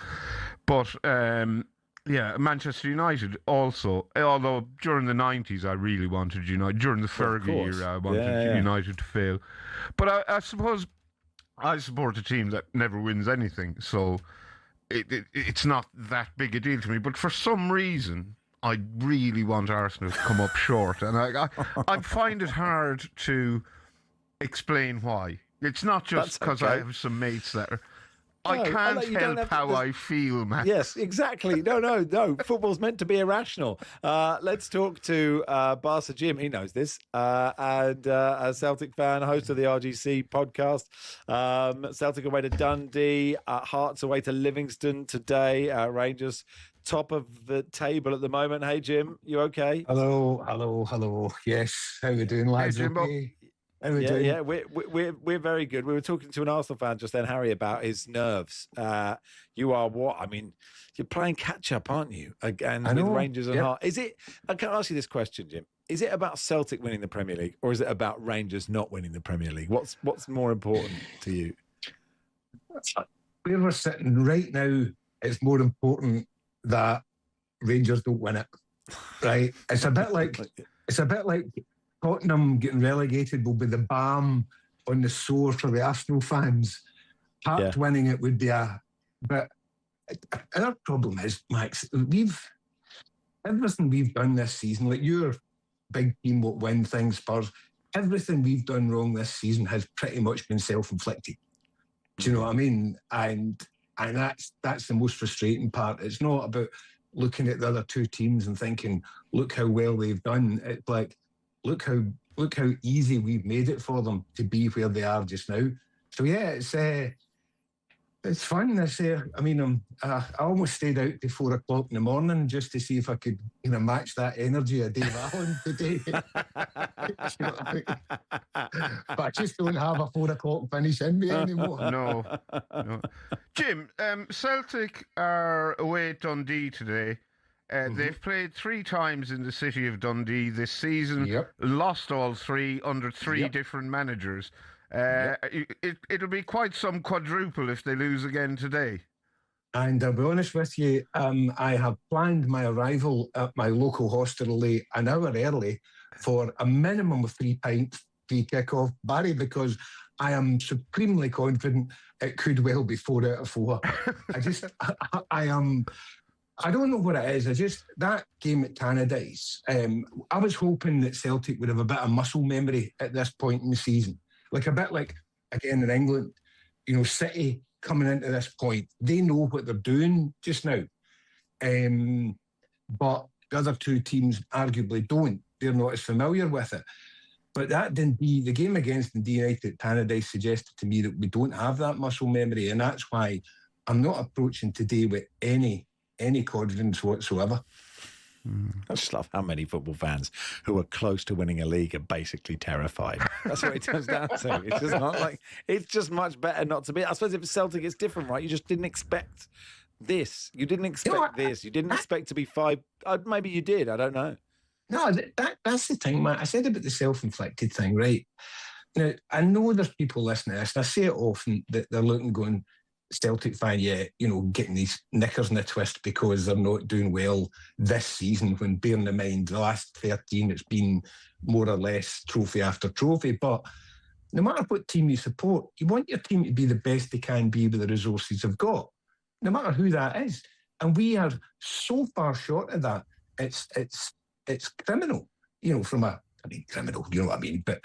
But Manchester United also, although during the 90s I really wanted United, during the Fergie era I wanted United to fail. But I suppose I support a team that never wins anything, so it's not that big a deal to me. But for some reason, I really want Arsenal to come up short, and I find it hard to explain why. It's not just because I have some mates that are... I can't help how I feel, Matt. Yes, exactly. No. Football's meant to be irrational. Let's talk to Barca Jim. He knows this. And a Celtic fan, host of the RGC podcast. Celtic away to Dundee. Hearts away to Livingston today. Rangers top of the table at the moment. Hey, Jim, you okay? Hello. Yes, how we doing, lads? Hey, Jim, okay? How we doing? Yeah, we're very good. We were talking to an Arsenal fan just then, Harry, about his nerves. You are what? I mean, you're playing catch up, aren't you? Again, with Rangers and Heart. Is it? I can ask you this question, Jim. Is it about Celtic winning the Premier League, or is it about Rangers not winning the Premier League? What's more important to you? Where we're sitting right now, it's more important that Rangers don't win it. Right? It's a bit like Tottenham getting relegated will be the balm on the sore for the Arsenal fans. Hearts winning it would be but our problem is, Max, everything we've done this season, like your big team will win things, Spurs, everything we've done wrong this season has pretty much been self-inflicted. Do you know what I mean? And that's the most frustrating part. It's not about looking at the other two teams and thinking, look how well they've done. It's like, look how easy we've made it for them to be where they are just now. So yeah, it's fun. I almost stayed out till 4 o'clock in the morning just to see if I could match that energy of Dave Allen today. You know what I mean? But I just don't have a 4 o'clock finish in me anymore. No. Jim, Celtic are away at Dundee today. They've played 3 times in the city of Dundee this season, lost all 3 under 3 different managers. It'll be quite some quadruple if they lose again today. And I'll be honest with you, I have planned my arrival at my local hostelry an hour early for a minimum of 3 pints pre-kick-off, Barry, because I am supremely confident it could well be 4 out of 4. I don't know what it is. That game at Tannadice, I was hoping that Celtic would have a bit of muscle memory at this point in the season. Like a bit like, again, in England, City coming into this point, they know what they're doing just now. But the other 2 teams arguably don't. They're not as familiar with it. But the game against Dundee United at Tannadice suggested to me that we don't have that muscle memory, and that's why I'm not approaching today with any confidence whatsoever. I just love how many football fans who are close to winning a league are basically terrified. That's what it comes down to. It's just not like, it's just much better not to be. I suppose if it's Celtic, it's different, right? You just didn't expect this. You didn't expect this. You didn't expect to be 5. Maybe you did. I don't know. No, that's the thing, man. I said about the self-inflicted thing, right? Now, I know there's people listening to this, and I say it often, that they're looking going, Celtic fan, getting these knickers in a twist because they're not doing well this season, when bearing in mind the last 13, it's been more or less trophy after trophy. But no matter what team you support, you want your team to be the best they can be with the resources they've got, no matter who that is. And we are so far short of that. It's criminal, criminal, you know what I mean? But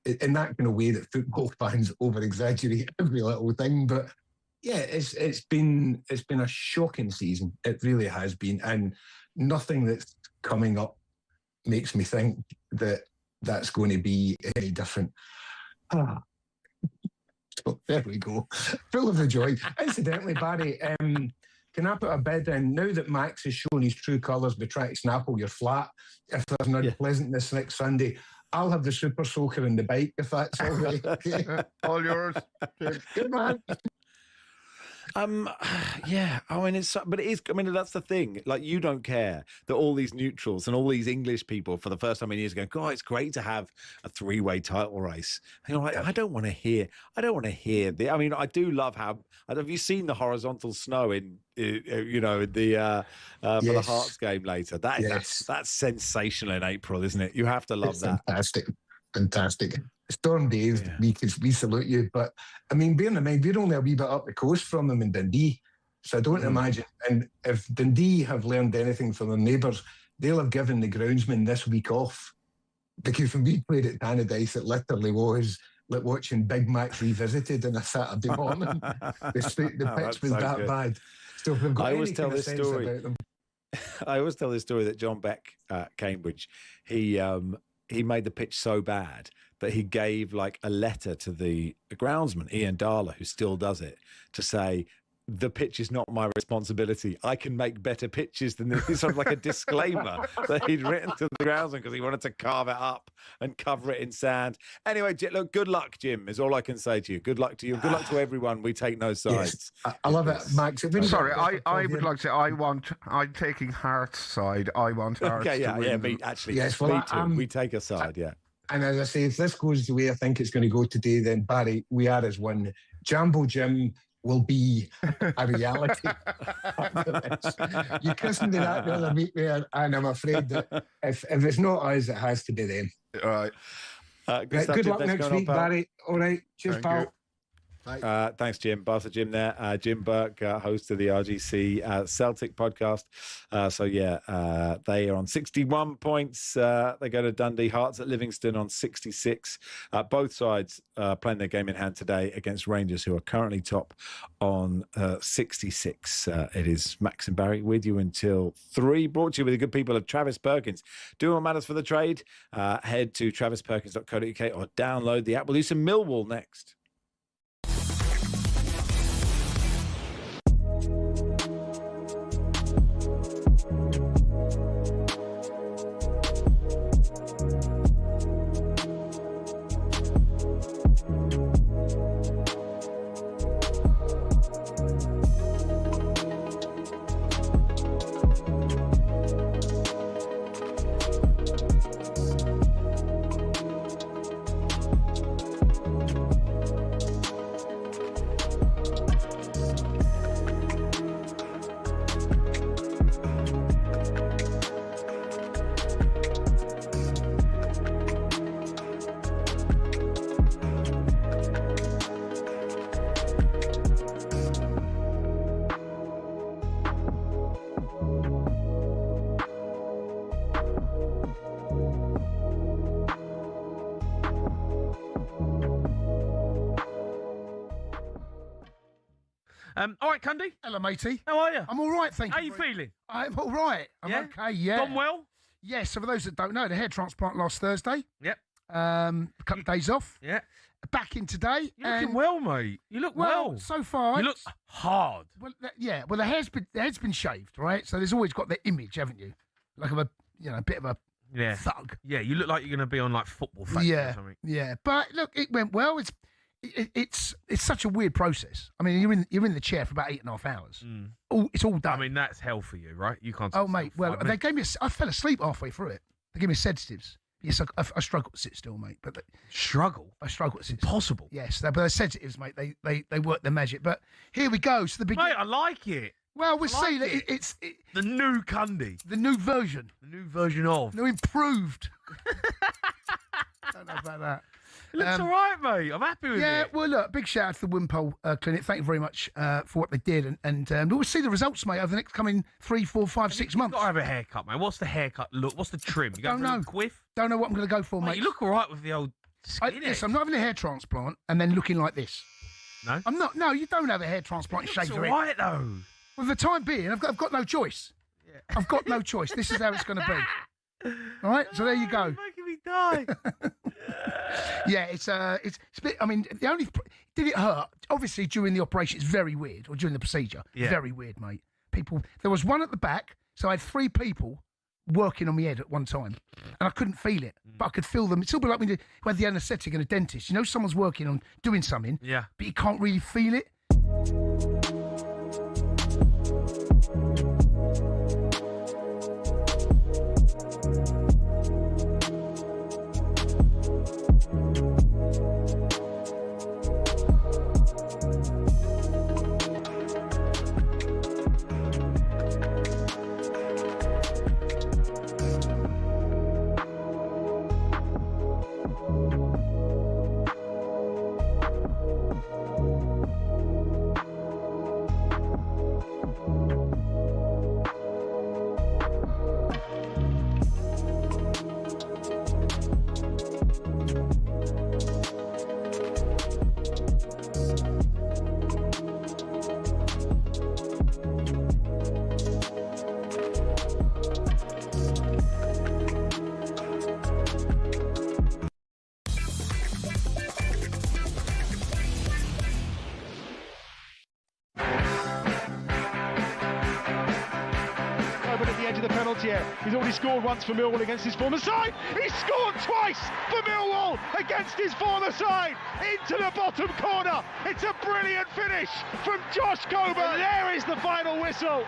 in that kind of way that football fans over-exaggerate every little thing. But yeah, it's been a shocking season. It really has been, and nothing that's coming up makes me think that that's going to be any different. So there we go, full of the joy. Incidentally, Barry, can I put a bid in now that Max has shown his true colours by trying to snapple your flat? If there's an unpleasantness next Sunday, I'll have the super soaker and the bike, if that's all right. Okay. All yours. Good man. Yeah, but it is. I mean, that's the thing. Like, you don't care that all these neutrals and all these English people, for the first time in years, go, "God, it's great to have a 3-way title race." And you're like, I don't want to hear. The. I mean, I do love how. Have you seen the horizontal snow in for the Hearts game later? That's sensational in April, isn't it? You have to love that. Fantastic. Storm Dave, we salute you. But I mean, bearing in mind, we're only a wee bit up the coast from them in Dundee. So I don't imagine. And if Dundee have learned anything from their neighbours, they'll have given the groundsman this week off. Because when we played at Tannadice, it literally was like watching Big Mac Revisited on a Saturday morning. The pitch was so that bad. So if we've got I always tell this story about them. I always tell this story that John Beck at Cambridge, he made the pitch so bad that he gave like a letter to the groundsman, Ian Darla, who still does it, to say, the pitch is not my responsibility. I can make better pitches than this. It's sort of like a disclaimer that he'd written to the groundsman because he wanted to carve it up and cover it in sand. Anyway, look, good luck, Jim, is all I can say to you. Good luck to you. Good luck to everyone. We take no sides. Yes, I love it, Max. Sorry, I would like to say I'm taking Hearts' side. I want Hearts to win. Me too. We take a side, yeah. And as I say, if this goes the way I think it's going to go today, then Barry, we are as one. Jambo Jim will be a reality. You couldn't do that the other week there, and I'm afraid that if it's not us, it has to be them. All right. Good luck next week, Barry. All right. Cheers, pal. Thanks, Jim. Barca Jim there. Jim Burke, host of the RGC Celtic podcast. They are on 61 points. They go to Dundee. Hearts at Livingston on 66. Both sides playing their game in hand today against Rangers, who are currently top on 66. It is Max and Barry with you until 3. Brought to you with the good people of Travis Perkins. Do what matters for the trade. Head to travisperkins.co.uk or download the app. We'll do some Millwall next. All right, Cundy. Hello, matey. How are you? I'm all right, thank you. How you feeling? I'm all right. I'm okay, yeah. Gone well? Yes, so for those that don't know, the hair transplant last Thursday. Yep. A couple of days off. Yeah. Back in today. You're looking well, mate. You look well. So far. You look hard. Well, well, the head's been shaved, right? So there's always got the image, haven't you? Like of a bit of a thug. Yeah, you look like you're going to be on like Football Factory or something. Yeah, but look, it went well. It's such a weird process. I mean, you're in the chair for about 8.5 hours. It's all done. I mean, that's hell for you, right? You can't. Oh, mate. Well, they gave me. I fell asleep halfway through it. They gave me sedatives. Yes, I struggle to sit still, mate. But struggle. I struggle to sit. Impossible. Still. Yes, but they're sedatives, mate. They work their magic. But here we go. So the beginning. Mate, I like it. Well, we'll see. It's the new Cundy. The new version. The new version of. No, improved. Don't know about that. It looks all right, mate. I'm happy with it. Yeah, well, look, big shout out to the Wimpole Clinic. Thank you very much for what they did. And we'll see the results, mate, over the next coming 3, 4, 5, 6 months. You've got to have a haircut, mate. What's the haircut look? What's the trim? You Don't know. Quiff? Don't know what I'm going to go for, mate. You look all right with the old skin. Yes, I'm not having a hair transplant and then looking like this. No? I'm not. No, you don't have a hair transplant and shave your head. It's all right, though. Well, for the time being, I've got no choice. Yeah. I've got no choice. This is how it's going to be. All right, so there you go. You're making me die. Yeah, it's a bit. I mean, did it hurt? Obviously, during the operation, it's very weird, or during the procedure, very weird, mate. There was one at the back, so I had 3 people working on my head at one time, and I couldn't feel it, but I could feel them. It's a bit like when you had the anaesthetic in a dentist. You know, someone's working on doing something, but you can't really feel it. edge of the penalty area. He's already scored once for Millwall against his former side. He's scored twice for Millwall against his former side. Into the bottom corner. It's a brilliant finish from Josh Coburn. There is the final whistle.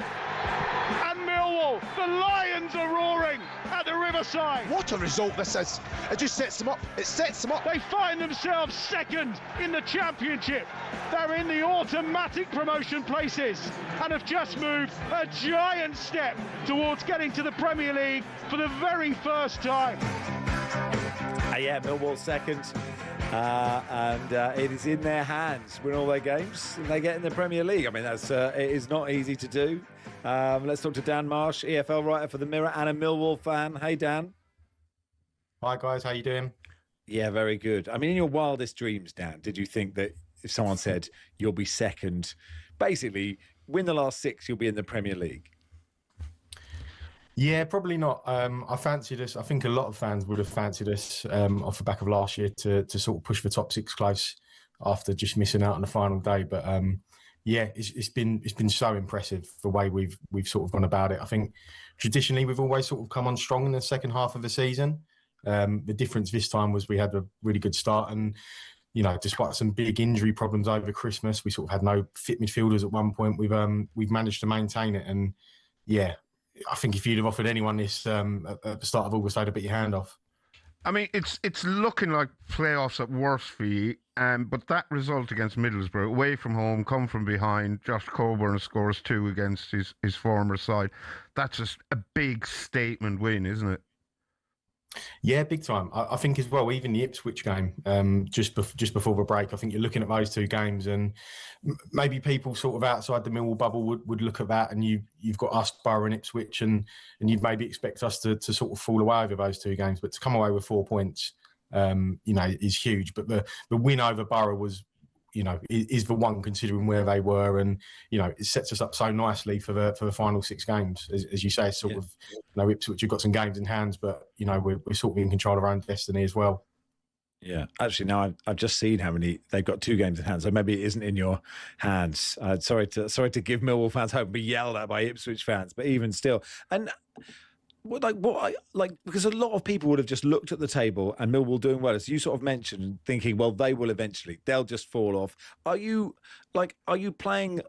And Millwall, the Lions are roaring at the Riverside. What a result this is. It just sets them up. It sets them up. They find themselves second in the Championship. They're in the automatic promotion places and have just moved a giant step towards getting to the Premier League for the very first time. Yeah, Millwall second. And it is in their hands. Win all their games and they get in the Premier League. I mean, that's it is not easy to do. Let's talk to Dan Marsh, EFL writer for The Mirror and a Millwall fan. Hey, Dan. Hi, guys. How you doing? Yeah, very good. I mean, in your wildest dreams, Dan, did you think that if someone said you'll be second, basically win the last 6, you'll be in the Premier League? Yeah, probably not. I fancied us. I think a lot of fans would have fancied us off the back of last year to sort of push the top 6 close after just missing out on the final day. But yeah, it's been so impressive the way we've sort of gone about it. I think traditionally we've always sort of come on strong in the second half of the season. The difference this time was we had a really good start, and you know, despite some big injury problems over Christmas, we sort of had no fit midfielders at one point. We've managed to maintain it, and yeah, I think if you'd have offered anyone this at the start of August, they'd have bit your hand off. I mean, it's looking like playoffs at worst for you, but that result against Middlesbrough, away from home, come from behind, Josh Coburn scores 2 against his former side. That's just a big statement win, isn't it? Yeah, big time. I think as well, even the Ipswich game, just before the break, I think you're looking at those 2 games, and maybe people sort of outside the Millwall bubble would look at that, and you've got us, Borough and Ipswich, and you'd maybe expect us to sort of fall away over those 2 games, but to come away with 4 points, you know, is huge. But the win over Borough was, you know, is the one considering where they were, and you know, it sets us up so nicely for the final 6 games. As you say, sort of, you know, Ipswich have got some games in hands, but you know, we're sort of in control of our own destiny as well. Yeah, actually, now I've just seen how many they've got 2 games in hand, so maybe it isn't in your hands. Sorry to give Millwall fans hope and be yelled at by Ipswich fans, but even still, and. Because a lot of people would have just looked at the table and Millwall doing well, as you sort of mentioned, thinking, well, they will eventually, they'll just fall off. Are you playing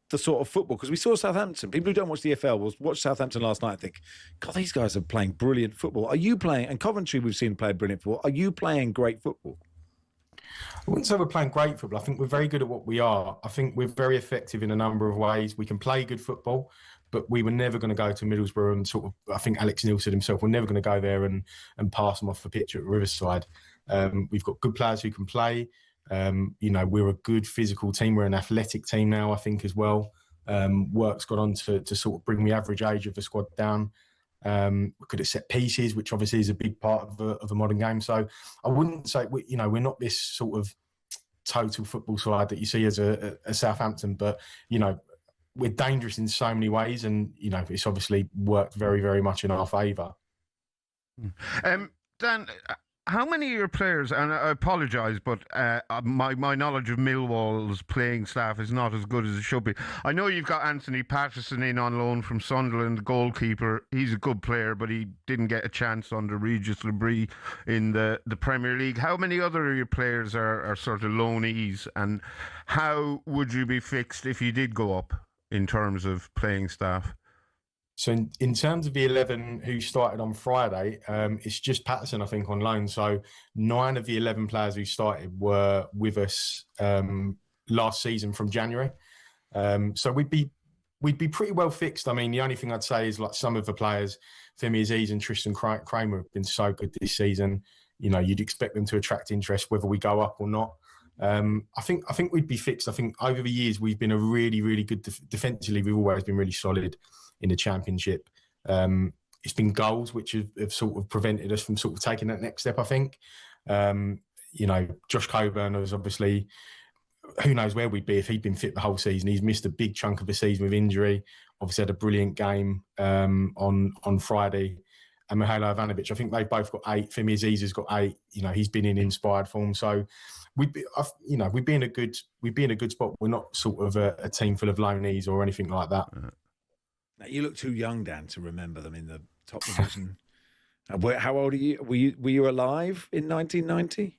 the sort of football? Because we saw Southampton. People who don't watch the EFL will watch Southampton last night and think, God, these guys are playing brilliant football. Are you playing? And Coventry, we've seen play brilliant football. Are you playing great football? I wouldn't say we're playing great football. I think we're very good at what we are. I think we're very effective in a number of ways. We can play good football, but we were never going to go to Middlesbrough and sort of, I think Alex Neil said himself, we're never going to go there and pass them off the pitch at Riverside. We've got good players who can play. You know, we're a good physical team. We're an athletic team now, I think, as well. Work's got on to sort of bring the average age of the squad down. We're good at set pieces, which obviously is a big part of a modern game. So I wouldn't say, we're not this sort of total football side that you see as a Southampton, but, you know, we're dangerous in so many ways, and you know, it's obviously worked very, very much in our favour. Dan, how many of your players, and I apologise, but my knowledge of Millwall's playing staff is not as good as it should be. I know you've got Anthony Patterson in on loan from Sunderland, the goalkeeper. He's a good player, but he didn't get a chance under Regis Labrie in the Premier League. How many other of your players are sort of loanees, and how would you be fixed if you did go up in terms of playing staff? So in terms of the 11 who started on Friday, it's just Patterson, I think, on loan. So 9 of the 11 players who started were with us last season from January. So we'd be pretty well fixed. I mean, the only thing I'd say is like some of the players, Femi Aziz and Tristan Kramer, have been so good this season. You know, you'd expect them to attract interest whether we go up or not. I think we'd be fixed. I think over the years we've been a really, really good defensively. We've always been really solid in the Championship. It's been goals which have sort of prevented us from sort of taking that next step, I think. You know, Josh Coburn was obviously, who knows where we'd be if he'd been fit the whole season. He's missed a big chunk of the season with injury. Obviously had a brilliant game on Friday. And Mihailo Ivanovic, I think they've both got 8. Femi Aziz has got 8. You know, he's been in inspired form. So we'd be in a good spot. We're not sort of a team full of loanees or anything like that. Now, you look too young, Dan, to remember them in the top division. How old are you? Were you alive in 1990?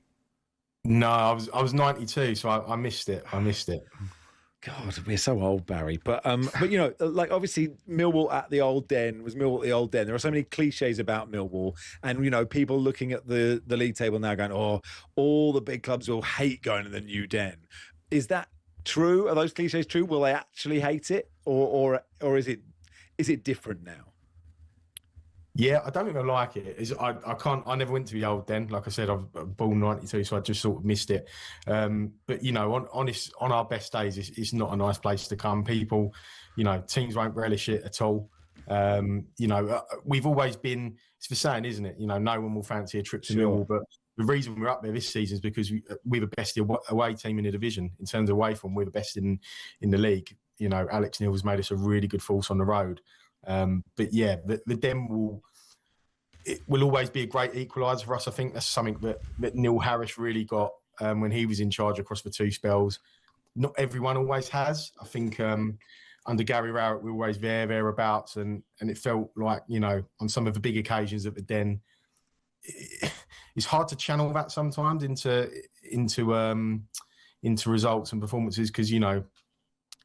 No, I was 92, so I missed it. God, we're so old, Barry. But you know, like obviously Millwall at the old den was Millwall at the old den. There are so many cliches about Millwall, and you know, people looking at the league table now going, "Oh, all the big clubs will hate going to the new den." Is that true? Are those cliches true? Will they actually hate it, or is it different now? Yeah, I don't think I like it. I never went to the old den. Like I said, I'm born 92, so I just sort of missed it. But, you know, on our best days, it's not a nice place to come. People, you know, teams won't relish it at all. You know, we've always been, it's the saying, isn't it? You know, no one will fancy a trip to Millwall, but the reason we're up there this season is because we're the best away team in the division. In terms of away from, we're the best in the league. You know, Alex Neil has made us a really good force on the road. But yeah, the Den will always be a great equaliser for us. I think that's something that Neil Harris really got when he was in charge across the two spells. Not everyone always has. I think under Gary Rowett, we were always thereabouts, and it felt like, you know, on some of the big occasions at the Den, it's hard to channel that sometimes into results and performances because, you know,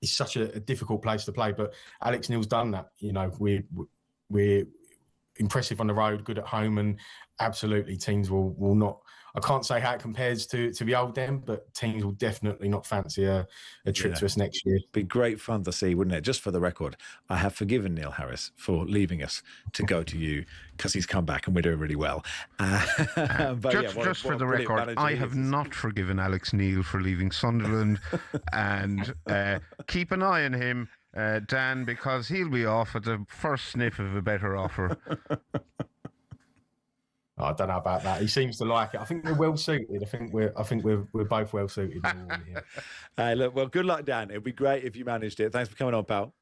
it's such a difficult place to play. But Alex Neil's done that. You know, we're impressive on the road, good at home, and absolutely teams will not. I can't say how it compares to the old Den, but teams will definitely not fancy a trip to us next year. Be great fun to see, wouldn't it? Just for the record, I have forgiven Neil Harris for leaving us to go to you because he's come back and we're doing really well. But just for the record, I have not forgiven Alex Neil for leaving Sunderland, and keep an eye on him, Dan, because he'll be off at the first sniff of a better offer. I don't know about that. He seems to like it. I think we're well suited. I think we're both well suited. Look, well, good luck, Dan. It'd be great if you managed it. Thanks for coming on, pal.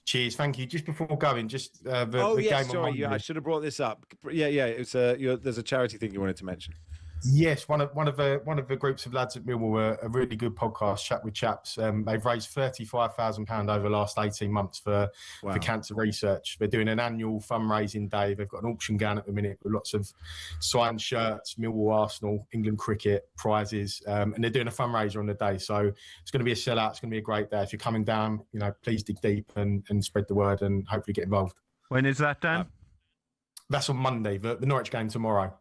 Cheers, thank you. Just before going, just the game. Sorry, I should have brought this up. Yeah. It's there's a charity thing you wanted to mention. Yes, one of the groups of lads at Millwall were a really good podcast, Chat with Chaps. They've raised £35,000 over the last 18 months for cancer research. They're doing an annual fundraising day. They've got an auction going at the minute with lots of signed shirts, Millwall, Arsenal, England cricket, prizes, and they're doing a fundraiser on the day. So it's going to be a sellout. It's going to be a great day. If you're coming down, you know, please dig deep and spread the word and hopefully get involved. When is that, Dan? That's on Monday. The Norwich game tomorrow.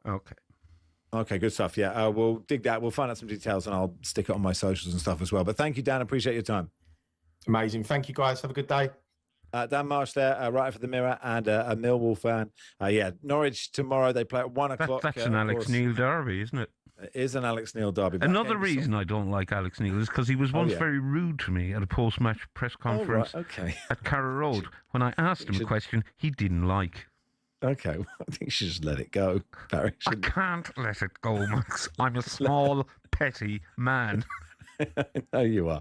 Okay, good stuff. Yeah, we'll dig that. We'll find out some details and I'll stick it on my socials and stuff as well. But thank you, Dan. Appreciate your time. Amazing. Thank you, guys. Have a good day. Dan Marsh there, writer for The Mirror and a Millwall fan. Norwich tomorrow. They play at 1 o'clock. That's an Alex Neil derby, isn't it? It is an Alex Neil derby. Another reason I don't like Alex Neil is because he was once very rude to me at a post-match press conference at Carrow Road. When I asked him a question he didn't like. Okay, well, I think you should just let it go, Barry. I can't let it go, Max. I'm a small, petty man. No, you are.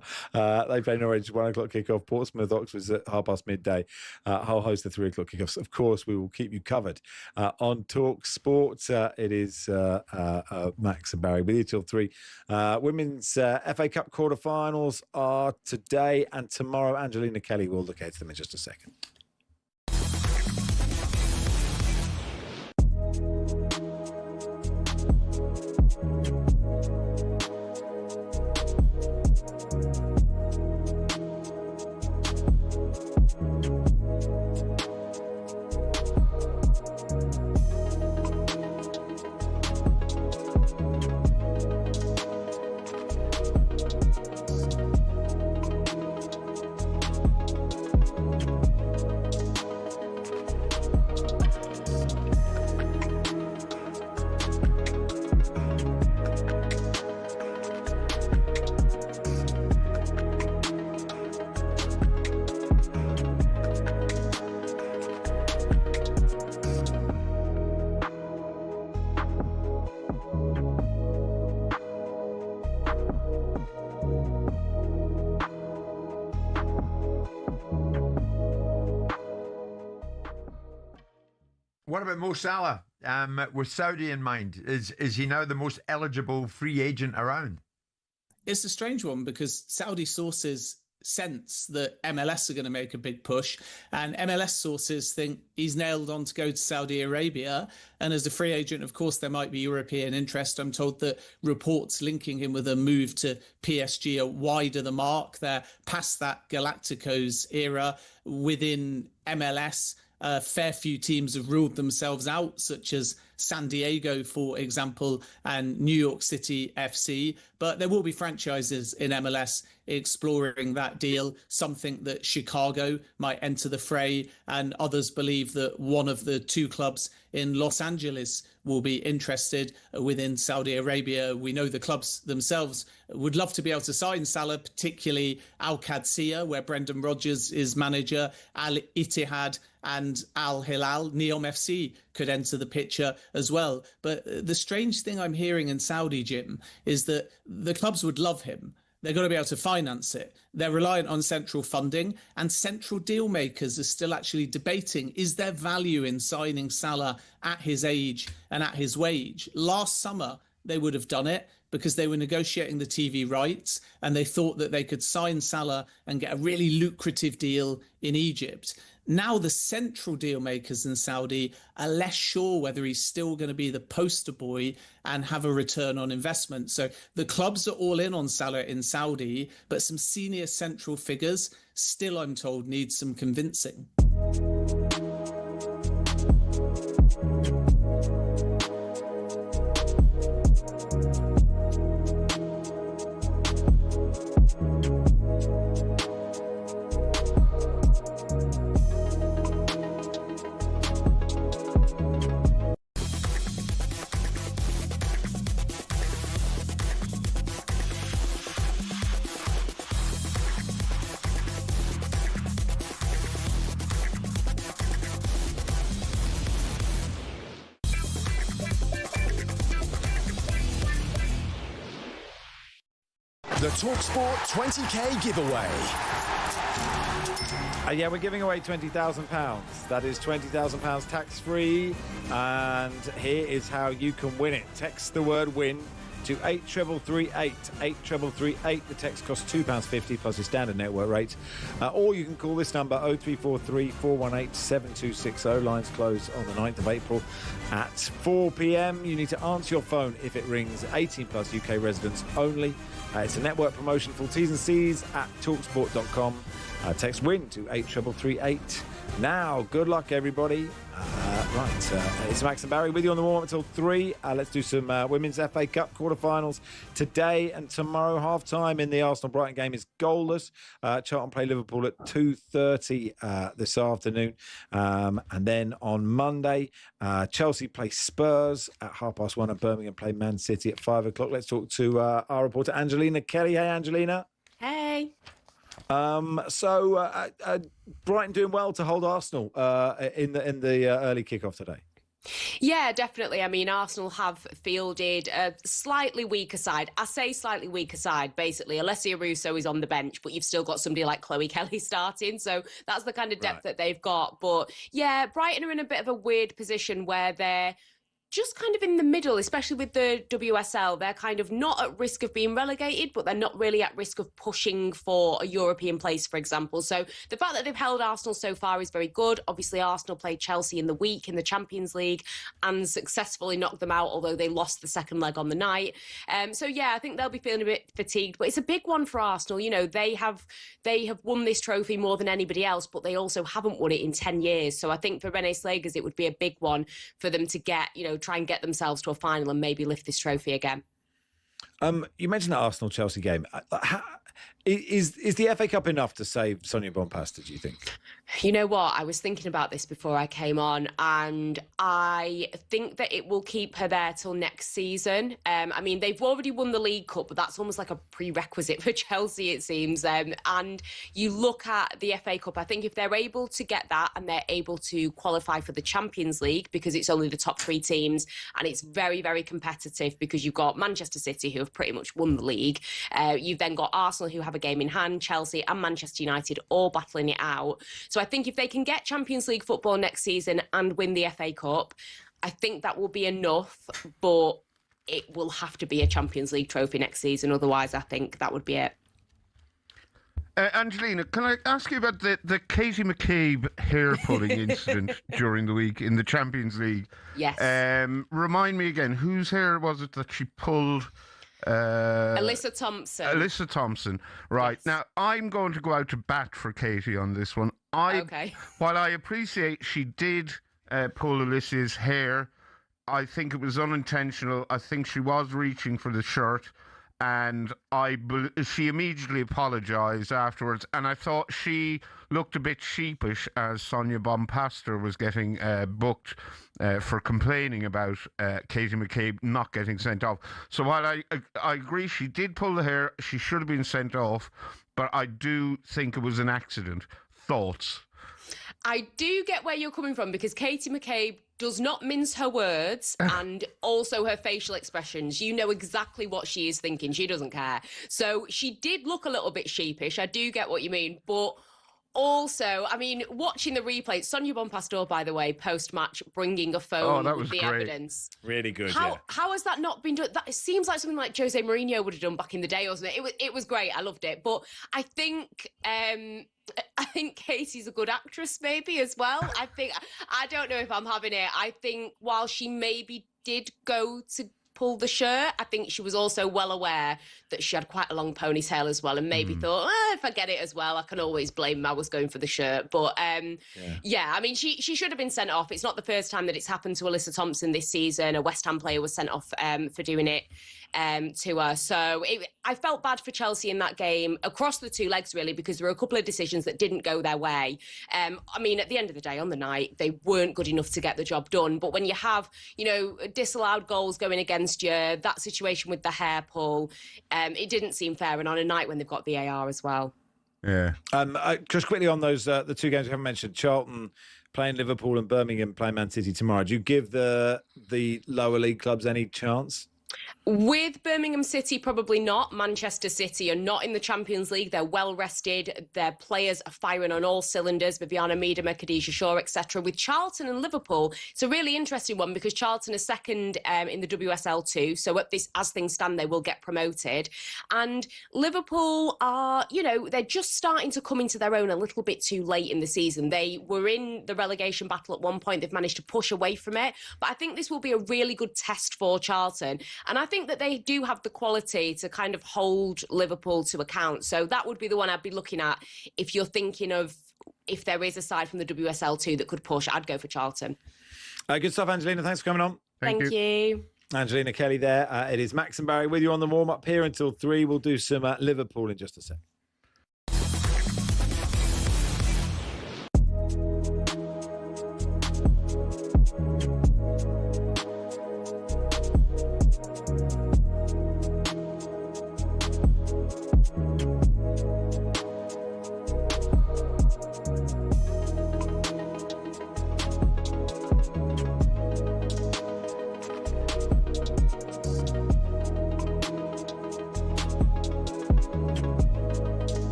They play Norwich 1 o'clock kickoff. Portsmouth Oxford's at midday. A whole host of 3 o'clock kickoffs. Of course, we will keep you covered on talkSPORT. It is Max and Barry with you till 3. Women's FA Cup quarterfinals are today and tomorrow. Angelina Kelly will look at them in just a second. What about Mo Salah? With Saudi in mind, is he now the most eligible free agent around? It's a strange one because Saudi sources sense that MLS are going to make a big push, and MLS sources think he's nailed on to go to Saudi Arabia. And as a free agent, of course, there might be European interest. I'm told that reports linking him with a move to PSG are wide of the mark. They're past that Galacticos era. Within MLS, a fair few teams have ruled themselves out, such as San Diego, for example, and New York City FC. But there will be franchises in MLS exploring that deal. Some think that Chicago might enter the fray, and others believe that one of the two clubs in Los Angeles will be interested within Saudi Arabia. We know the clubs themselves would love to be able to sign Salah, particularly Al Qadsiya, where Brendan Rodgers is manager, Al Ittihad and Al Hilal. Neom FC could enter the picture as well. But the strange thing I'm hearing in Saudi, Jim, is that the clubs would love him. They've got to be able to finance it. They're reliant on central funding, and central deal makers are still actually debating, is there value in signing Salah at his age and at his wage? Last summer, they would have done it because they were negotiating the TV rights and they thought that they could sign Salah and get a really lucrative deal in Egypt. Now the central deal makers in Saudi are less sure whether he's still going to be the poster boy and have a return on investment. So the clubs are all in on Salah in Saudi, but some senior central figures still, I'm told, need some convincing. The talkSPORT 20k giveaway. Yeah, we're giving away £20,000. That is £20,000 tax-free. And here is how you can win it. Text the word win to 83338. 83338. The text costs £2.50 plus your standard network rate. Or you can call this number 0343 418 7260. Lines close on the 9th of April at 4 p.m. You need to answer your phone if it rings. 18 plus UK residents only. It's a network promotion. Full T's and C's at talksport.com. Text win to 83338. Now, good luck, everybody. It's Max and Barry with you on the warm-up until 3. Let's do some Women's FA Cup quarterfinals today and tomorrow. Half-time in the Arsenal-Brighton game is goalless. Charlton play Liverpool at 2:30 this afternoon. And then on Monday, Chelsea play Spurs at 1:30 and Birmingham play Man City at 5 o'clock. Let's talk to our reporter, Angelina Kelly. Hey, Angelina. Hey. Brighton doing well to hold Arsenal in the early kickoff today. Yeah, definitely. I mean, Arsenal have fielded a slightly weaker side. I say slightly weaker side, basically. Alessia Russo is on the bench, but you've still got somebody like Chloe Kelly starting. So that's the kind of depth that they've got. But yeah, Brighton are in a bit of a weird position where they're just kind of in the middle, especially with the WSL. They're kind of not at risk of being relegated, but they're not really at risk of pushing for a European place, for example. So the fact that they've held Arsenal so far is very good. Obviously, Arsenal played Chelsea in the week in the Champions League and successfully knocked them out, although they lost the second leg on the night. So yeah, I think they'll be feeling a bit fatigued, but it's a big one for Arsenal. You know, they have won this trophy more than anybody else, but they also haven't won it in 10 years. So I think for Renée Slagers, it would be a big one for them to get, try and get themselves to a final and maybe lift this trophy again. You mentioned the Arsenal-Chelsea game. Is the FA Cup enough to save Sonia Bonpasta, do you think? You know what? I was thinking about this before I came on, and I think that it will keep her there till next season. I mean, they've already won the League Cup, but that's almost like a prerequisite for Chelsea, it seems. And you look at the FA Cup, I think if they're able to get that and they're able to qualify for the Champions League, because it's only the top 3 teams, and it's very, very competitive because you've got Manchester City, who have pretty much won the league. You've then got Arsenal, who have a game in hand, Chelsea and Manchester United all battling it out. So I think if they can get Champions League football next season and win the FA Cup, I think that will be enough, but it will have to be a Champions League trophy next season. Otherwise, I think that would be it. Angelina, can I ask you about the Katie McCabe hair pulling incident during the week in the Champions League? Yes. Remind me again, whose hair was it that she pulled? Alyssa Thompson. Alyssa Thompson. Right. Yes. Now, I'm going to go out to bat for Katie on this one. Okay. While I appreciate she did pull Alyssa's hair, I think it was unintentional. I think she was reaching for the shirt. And she immediately apologised afterwards. And I thought she looked a bit sheepish as Sonia Bompastor was getting booked for complaining about Katie McCabe not getting sent off. So while I agree she did pull the hair, she should have been sent off. But I do think it was an accident. Thoughts? I do get where you're coming from, because Katie McCabe does not mince her words and also her facial expressions. You know exactly what she is thinking. She doesn't care. So she did look a little bit sheepish. I do get what you mean. But also, I mean, watching the replay, Sonia Bompastor, by the way, post-match, bringing a phone with the great. Evidence. Really good, How has that not been done? It seems like something like Jose Mourinho would have done back in the day, wasn't it? It was great. I loved it. But I think Katie's a good actress, maybe, as well. I don't know if I'm having it. I think while she maybe did go to pull the shirt, I think she was also well aware that she had quite a long ponytail as well, and maybe thought, if I get it as well, I can always blame I was going for the shirt. But I mean, she should have been sent off. It's not the first time that it's happened to Alyssa Thompson this season. A West Ham player was sent off for doing it to her. So I felt bad for Chelsea in that game across the two legs, really, because there were a couple of decisions that didn't go their way. I mean, at the end of the day, on the night, they weren't good enough to get the job done. But when you have, disallowed goals going against you, that situation with the hair pull, it didn't seem fair. And on a night when they've got VAR as well. Yeah. Just quickly on those the two games we haven't mentioned, Charlton playing Liverpool and Birmingham playing Man City tomorrow. Do you give the lower league clubs any chance? With Birmingham City, probably not. Manchester City are not in the Champions League. They're well rested. Their players are firing on all cylinders. Viviana Miedema, Khadija Shaw, etc. With Charlton and Liverpool, it's a really interesting one because Charlton are second in the WSL too. So as things stand, they will get promoted. And Liverpool are, they're just starting to come into their own a little bit too late in the season. They were in the relegation battle at one point. They've managed to push away from it. But I think this will be a really good test for Charlton. And I think that they do have the quality to kind of hold Liverpool to account. So that would be the one I'd be looking at if you're thinking of if there is a side from the WSL2 that could push. I'd go for Charlton. Good stuff, Angelina. Thanks for coming on. Thank you. Angelina Kelly there. It is Max and Barry with you on the warm-up here until 3. We'll do some Liverpool in just a sec.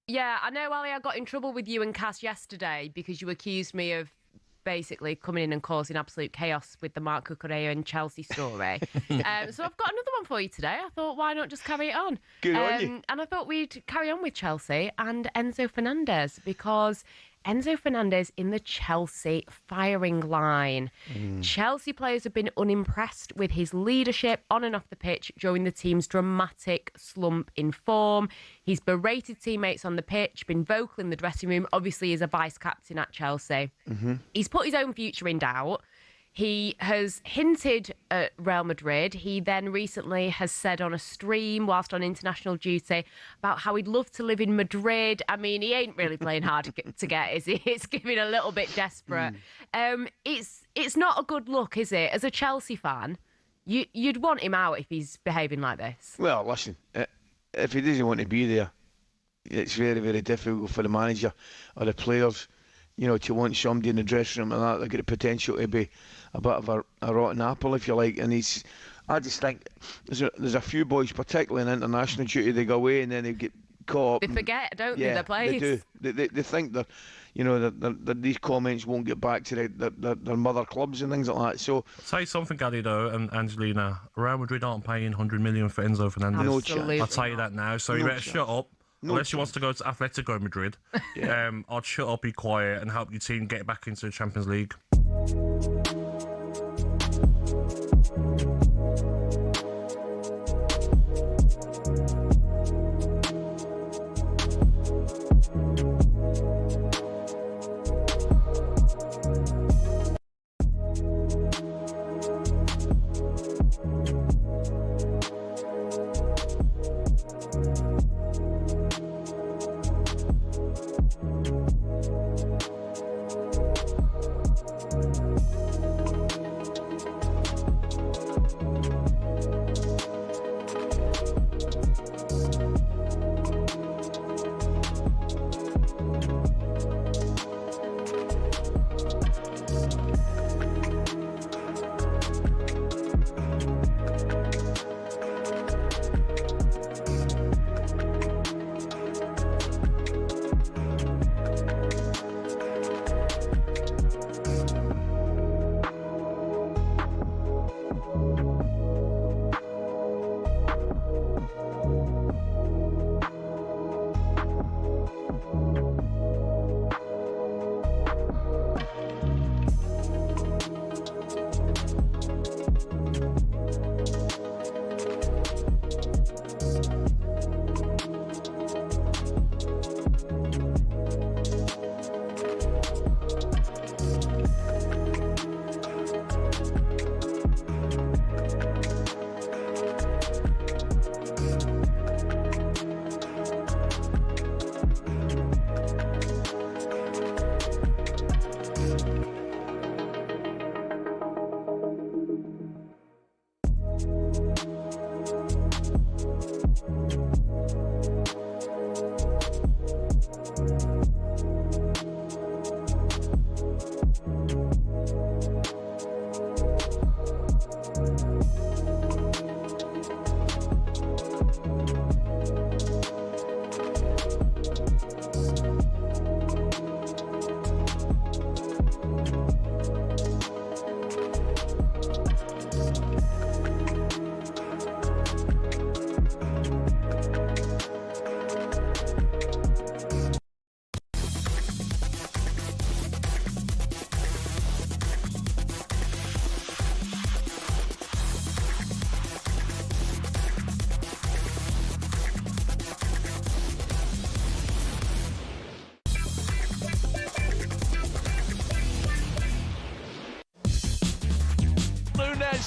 Yeah, I know, Ali, I got in trouble with you and Cass yesterday because you accused me of basically coming in and causing absolute chaos with the Mark Cucurella and Chelsea story. So I've got another one for you today. I thought, why not just carry it on? Good on you. And I thought we'd carry on with Chelsea and Enzo Fernandez, because Enzo Fernandez in the Chelsea firing line. Chelsea players have been unimpressed with his leadership on and off the pitch during the team's dramatic slump in form. He's berated teammates on the pitch, been vocal in the dressing room. Obviously, he's a vice-captain at Chelsea. He's put his own future in doubt. He has hinted at Real Madrid. He then recently has said on a stream whilst on international duty about how he'd love to live in Madrid. I mean, he ain't really playing hard to get, is he? It's giving a little bit desperate. It's not a good look, is it? As a Chelsea fan, you'd want him out if he's behaving like this. Well, listen, if he doesn't want to be there, it's very, very difficult for the manager or the players, to want somebody in the dressing room like that. They've got the potential to be a bit of a rotten apple, if you like. And I just think there's a few boys, particularly in international duty, they go away and then they get caught up. They forget, don't they, their place? They do. They think that, that these comments won't get back to their mother clubs and things like that. So say something, Gary, though, and Angelina. Real Madrid aren't paying 100 million for Enzo Fernandez. No chance. I'll tell you that now. So you better shut up. Unless he wants to go to Atletico Madrid, I'd shut up, be quiet, and help your team get back into the Champions League.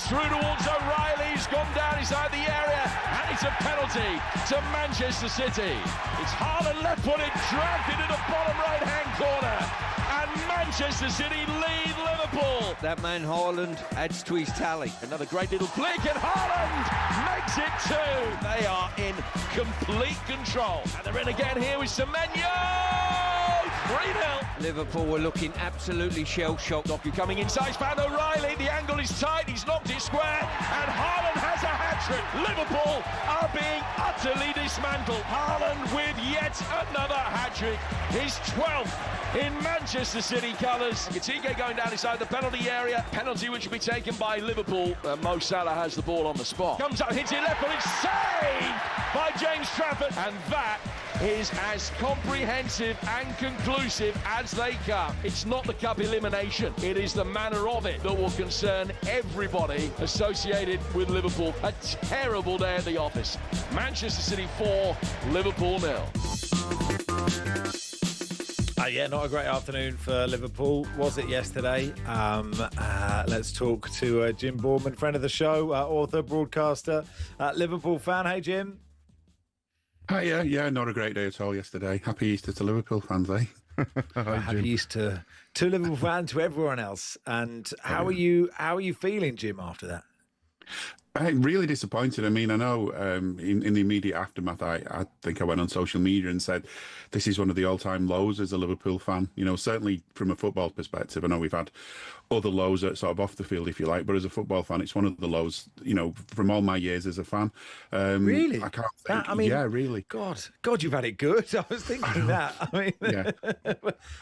Through towards O'Reilly, he's gone down inside the area, and it's a penalty to Manchester City. It's Haaland left-footed, dragged into the bottom right-hand corner, and Manchester City lead Liverpool. That man Haaland adds to his tally. Another great little flick, and Haaland makes it two. They are in complete control, and they're in again here with Semenyo. 3-0. Liverpool were looking absolutely shell-shocked. Doku coming inside, found O'Reilly. The angle is tight. He's knocked it square, and Haaland has a hat-trick. Liverpool are being utterly dismantled. Haaland with yet another hat-trick. His 12th in Manchester City colours. Coutinho going down inside the penalty area. Penalty which will be taken by Liverpool. Mo Salah has the ball on the spot. Comes up, hits it left, but it's saved by James Trafford. And that is as comprehensive and conclusive as they come. It's not the cup elimination, it is the manner of it that will concern everybody associated with Liverpool. A terrible day at the office. Manchester City 4, Liverpool 0. Yeah, not a great afternoon for Liverpool, was it yesterday? Let's talk to Jim Boorman, friend of the show, author, broadcaster, Liverpool fan. Hey, Jim. Hi, yeah, not a great day at all yesterday. Happy Easter to Liverpool fans, eh? Happy Easter to Liverpool fans, to everyone else. And how are you feeling, Jim, after that? I'm really disappointed. I mean, I know in the immediate aftermath, I think I went on social media and said, this is one of the all-time lows as a Liverpool fan. You know, certainly from a football perspective. I know we've had other lows at sort of off the field, if you like, but as a football fan, it's one of the lows, you know, from all my years as a fan. Really? I can't think. I mean, yeah, really. God, you've had it good. I was thinking that. I mean, yeah.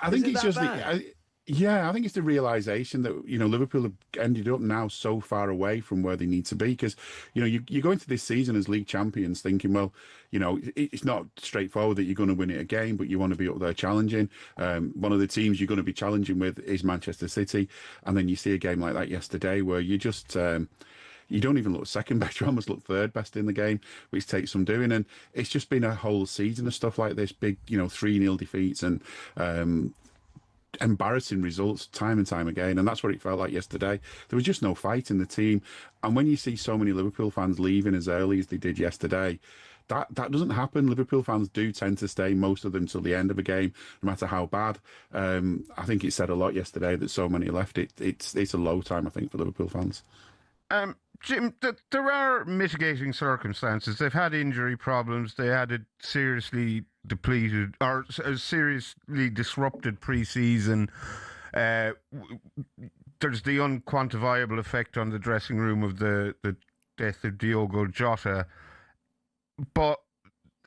I think it's just I think it's the realization that, you know, Liverpool have ended up now so far away from where they need to be because, you know, you go into this season as league champions thinking, well, you know, it's not straightforward that you're going to win it again, but you want to be up there challenging. One of the teams you're going to be challenging with is Manchester City. And then you see a game like that yesterday where you just... you don't even look second best, you almost look third best in the game, which takes some doing. And it's just been a whole season of stuff like this, big, you know, 3-0 defeats and embarrassing results time and time again. And that's what it felt like yesterday. There was just no fight in the team. And when you see so many Liverpool fans leaving as early as they did yesterday, that doesn't happen. Liverpool fans do tend to stay, most of them, till the end of a game, no matter how bad. I think it said a lot yesterday that so many left. It's a low time, I think, for Liverpool fans. Jim, there are mitigating circumstances. They've had injury problems. They had a seriously depleted or a seriously disrupted pre-season. There's the unquantifiable effect on the dressing room of the death of Diogo Jota. But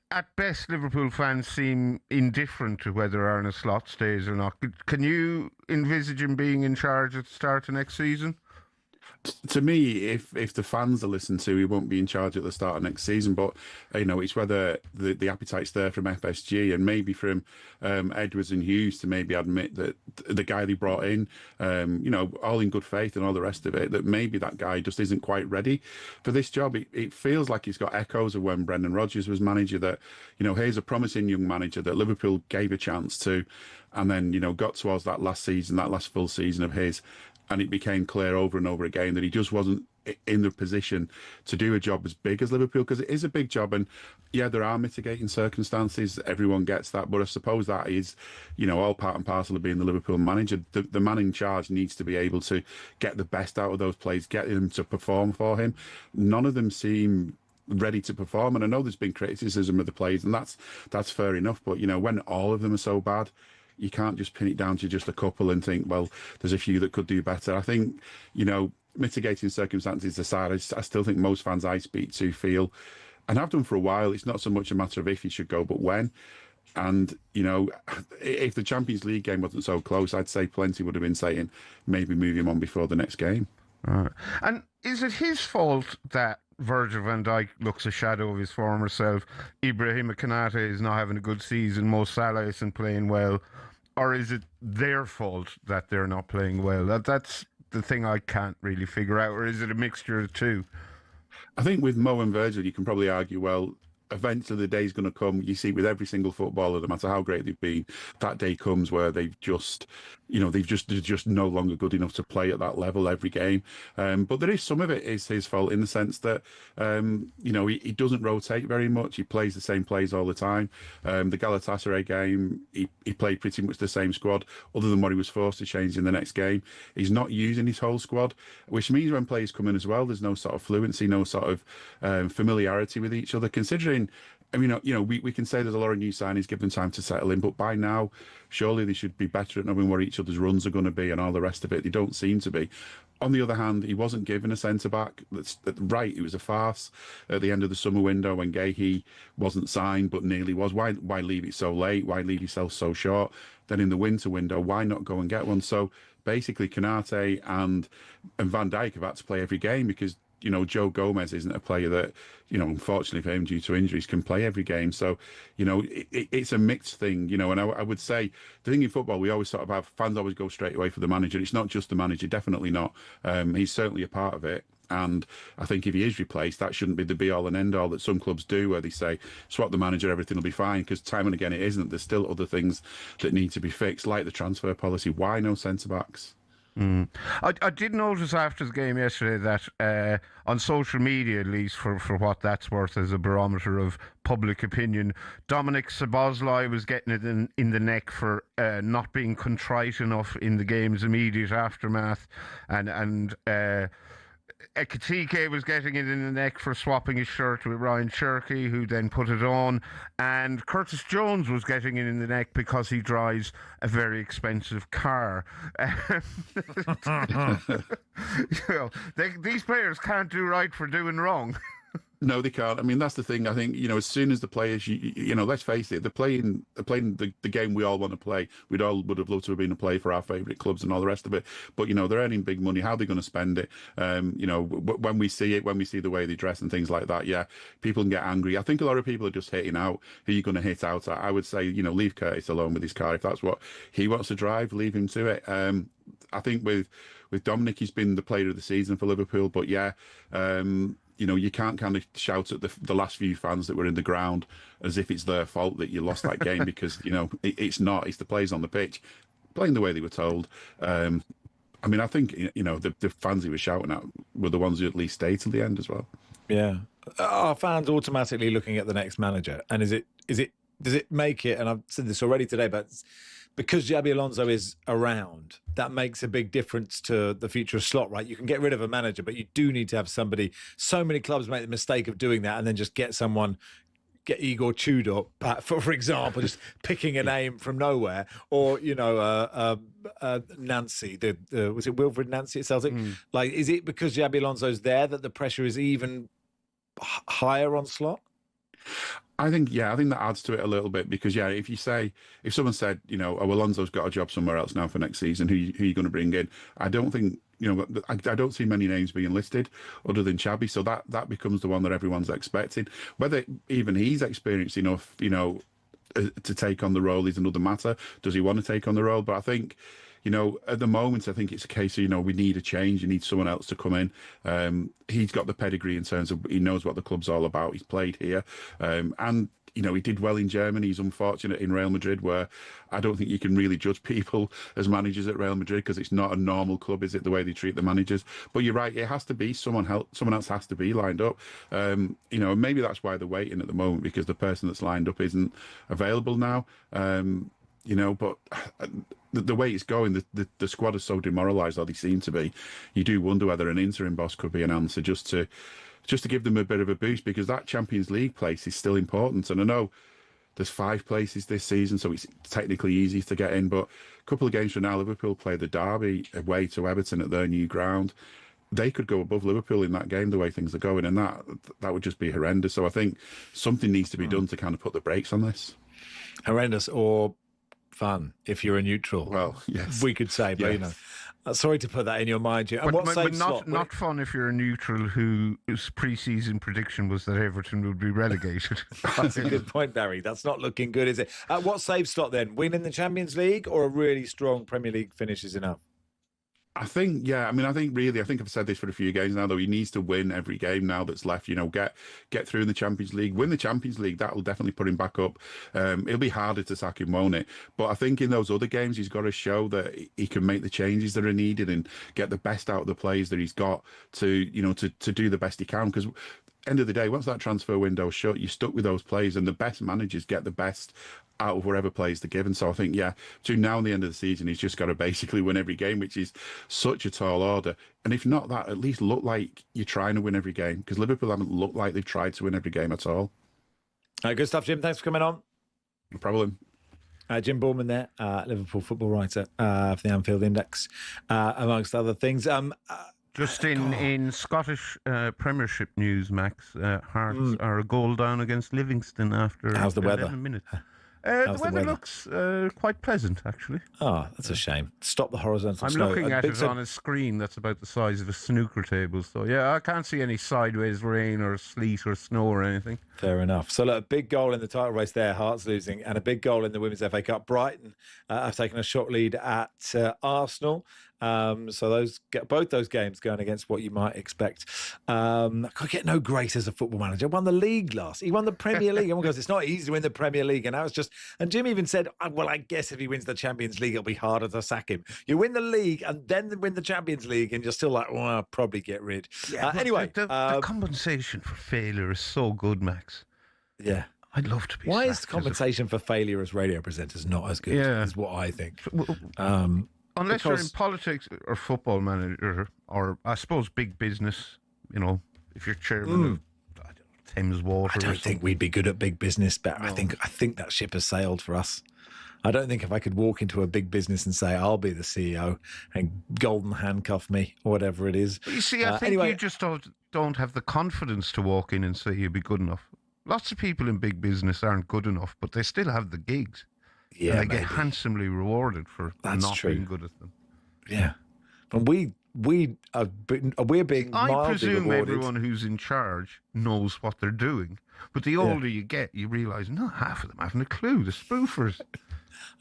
at best, Liverpool fans seem indifferent to whether Arne Slot stays or not. Can you envisage him being in charge at the start of next season? To me, if the fans are listened to, he won't be in charge at the start of next season. But, you know, it's whether the appetite's there from FSG and maybe from Edwards and Hughes to maybe admit that the guy they brought in, you know, all in good faith and all the rest of it, that maybe that guy just isn't quite ready for this job. It feels like he's got echoes of when Brendan Rodgers was manager, that, you know, here's a promising young manager that Liverpool gave a chance to, and then, you know, got towards that last season, that last full season of his, and it became clear over and over again that he just wasn't in the position to do a job as big as Liverpool, because it is a big job. And yeah, there are mitigating circumstances. Everyone gets that. But I suppose that is, you know, all part and parcel of being the Liverpool manager. The man in charge needs to be able to get the best out of those players, get them to perform for him. None of them seem ready to perform. And I know there's been criticism of the players, and that's fair enough. But, you know, when all of them are so bad, you can't just pin it down to just a couple and think, well, there's a few that could do better. I think, you know, mitigating circumstances aside, I still think most fans I speak to feel, and I've done for a while, it's not so much a matter of if he should go, but when. And, you know, if the Champions League game wasn't so close, I'd say plenty would have been saying maybe move him on before the next game. Right. And is it his fault that Virgil van Dijk looks a shadow of his former self? Ibrahima Konate is not having a good season. Mo Salah isn't playing well. Or is it their fault that they're not playing well? That's the thing I can't really figure out. Or is it a mixture of the two? I think with Mo and Virgil, you can probably argue, well, eventually the day's going to come. You see with every single footballer, no matter how great they've been, that day comes where they've just, you know, they're just no longer good enough to play at that level every game. But there is some of it is his fault in the sense that, you know, he doesn't rotate very much. He plays the same plays all the time. The Galatasaray game, he played pretty much the same squad, other than what he was forced to change in the next game. He's not using his whole squad, which means when players come in as well, there's no sort of fluency, no sort of familiarity with each other. Considering, I mean, you know, we can say there's a lot of new signings, give them time to settle in, but by now, surely they should be better at knowing what each other's runs are going to be and all the rest of it. They don't seem to be. On the other hand, he wasn't given a centre-back. That's right, it was a farce at the end of the summer window when Gahey wasn't signed, but nearly was. Why leave it so late? Why leave yourself so short? Then in the winter window, why not go and get one? So basically, Konate and Van Dijk have had to play every game because, you know, Joe Gomez isn't a player that, you know, unfortunately for him, due to injuries, can play every game. So, you know, it's a mixed thing, you know, and I would say the thing in football, we always sort of have, fans always go straight away for the manager. It's not just the manager, definitely not. He's certainly a part of it. And I think if he is replaced, that shouldn't be the be-all and end-all that some clubs do, where they say, swap the manager, everything will be fine, because time and again it isn't. There's still other things that need to be fixed, like the transfer policy. Why no centre-backs? I did notice after the game yesterday that on social media, at least for what that's worth as a barometer of public opinion, Dominic Szoboszlai was getting it in the neck for not being contrite enough in the game's immediate aftermath, and Ekitike was getting it in the neck for swapping his shirt with Ryan Cherky, who then put it on. And Curtis Jones was getting it in the neck because he drives a very expensive car. These players can't do right for doing wrong. No, they can't. I mean, that's the thing. I think, as soon as the players, let's face it, they're playing the game we all want to play. We'd all would have loved to have been a play for our favourite clubs and all the rest of it. But, they're earning big money. How are they going to spend it? When we see it, when we see the way they dress and things like that, yeah, people can get angry. I think a lot of people are just hitting out who you're going to hit out at. I would say, leave Curtis alone with his car. If that's what he wants to drive, leave him to it. I think with Dominic, he's been the player of the season for Liverpool. But, yeah, you can't kind of shout at the last few fans that were in the ground as if it's their fault that you lost that game because, it's not. It's the players on the pitch playing the way they were told. I think, the fans he was shouting at were the ones who at least stayed till the end as well. Yeah. Are fans automatically looking at the next manager? And does it make it, and I've said this already today, but because Xabi Alonso is around, that makes a big difference to the future of Slot, right? You can get rid of a manager, but you do need to have somebody. So many clubs make the mistake of doing that and then just get Igor Tudor, for example, just picking a name from nowhere, or Nancy. Was it Wilfred Nancy at Celtic? Like, is it because Xabi Alonso's there that the pressure is even higher on Slot? I think that adds to it a little bit because, if someone said, Alonso's got a job somewhere else now for next season, who are you going to bring in? I don't think, I don't see many names being listed other than Xabi, so that becomes the one that everyone's expecting. Whether even he's experienced enough, to take on the role is another matter. Does he want to take on the role? But I think, at the moment, I think it's a case of, we need a change. You need someone else to come in. He's got the pedigree in terms of he knows what the club's all about. He's played here. And, he did well in Germany. He's unfortunate in Real Madrid, where I don't think you can really judge people as managers at Real Madrid because it's not a normal club, is it, the way they treat the managers? But you're right, it has to be someone else has to be lined up. Maybe that's why they're waiting at the moment, because the person that's lined up isn't available now. But the way it's going, the squad is so demoralised, or they seem to be. You do wonder whether an interim boss could be an answer just to give them a bit of a boost, because that Champions League place is still important. And I know there's 5 places this season, so it's technically easy to get in. But a couple of games from now, Liverpool play the derby away to Everton at their new ground. They could go above Liverpool in that game the way things are going, and that would just be horrendous. So I think something needs to be done to kind of put the brakes on this. Horrendous or fun, if you're a neutral. Well, yes. We could say, but yes. Sorry to put that in your mind. And but not fun if you're a neutral whose pre-season prediction was that Everton would be relegated. That's a good point, Barry. That's not looking good, is it? What saves Slot then? Win in the Champions League or a really strong Premier League finish is enough? I think, I think I've said this for a few games now, though. He needs to win every game now that's left, get through in the Champions League, win the Champions League. That'll definitely put him back up. It'll be harder to sack him, won't it? But I think in those other games, he's got to show that he can make the changes that are needed and get the best out of the players that he's got to do the best he can. Because end of the day, once that transfer window's shut, you're stuck with those players, and the best managers get the best out of whatever players they're given. So I think, between now and the end of the season, he's just got to basically win every game, which is such a tall order. And if not that, at least look like you're trying to win every game, because Liverpool haven't looked like they've tried to win every game at all. Good stuff, Jim. Thanks for coming on. No problem. Jim Boorman there, Liverpool football writer for the Anfield Index, amongst other things. Just in Scottish Premiership news, Max, Hearts are a goal down against Livingston after How's the weather? 11 minutes. The weather looks quite pleasant, actually. Oh, that's a shame. Stop the horizontal I'm snow. looking at it on a screen that's about the size of a snooker table. So, I can't see any sideways rain or sleet or snow or anything. Fair enough. So, look, a big goal in the title race there, Hearts losing, and a big goal in the Women's FA Cup. Brighton have taken a short lead at Arsenal. So both those games going against what you might expect. Could get no grace as a football manager. Won the league he won the Premier League. Everyone goes, it's not easy to win the Premier League. And now it's just, and Jim even said, well, I guess if he wins the Champions League, it'll be harder to sack him. You win the league and then win the Champions League, and you're still like, well, I'll probably get rid. Anyway. The compensation for failure is so good, Max. Yeah. I'd love to be Why is compensation for failure as radio presenters not as good is what I think. Unless you're in politics or football manager, or I suppose big business, you know, if you're chairman of Thames Water. I don't think we'd be good at big business, but I think that ship has sailed for us. I don't think if I could walk into a big business and say, I'll be the CEO and golden handcuff me or whatever it is. But you see, I think you just don't have the confidence to walk in and say you'll be good enough. Lots of people in big business aren't good enough, but they still have the gigs. Yeah, and they get handsomely rewarded for being good at them. Yeah. And we're being I mildly presume rewarded. everyone who's in charge knows what they're doing. But the older you get, you realise not half of them haven't a clue. The spoofers. I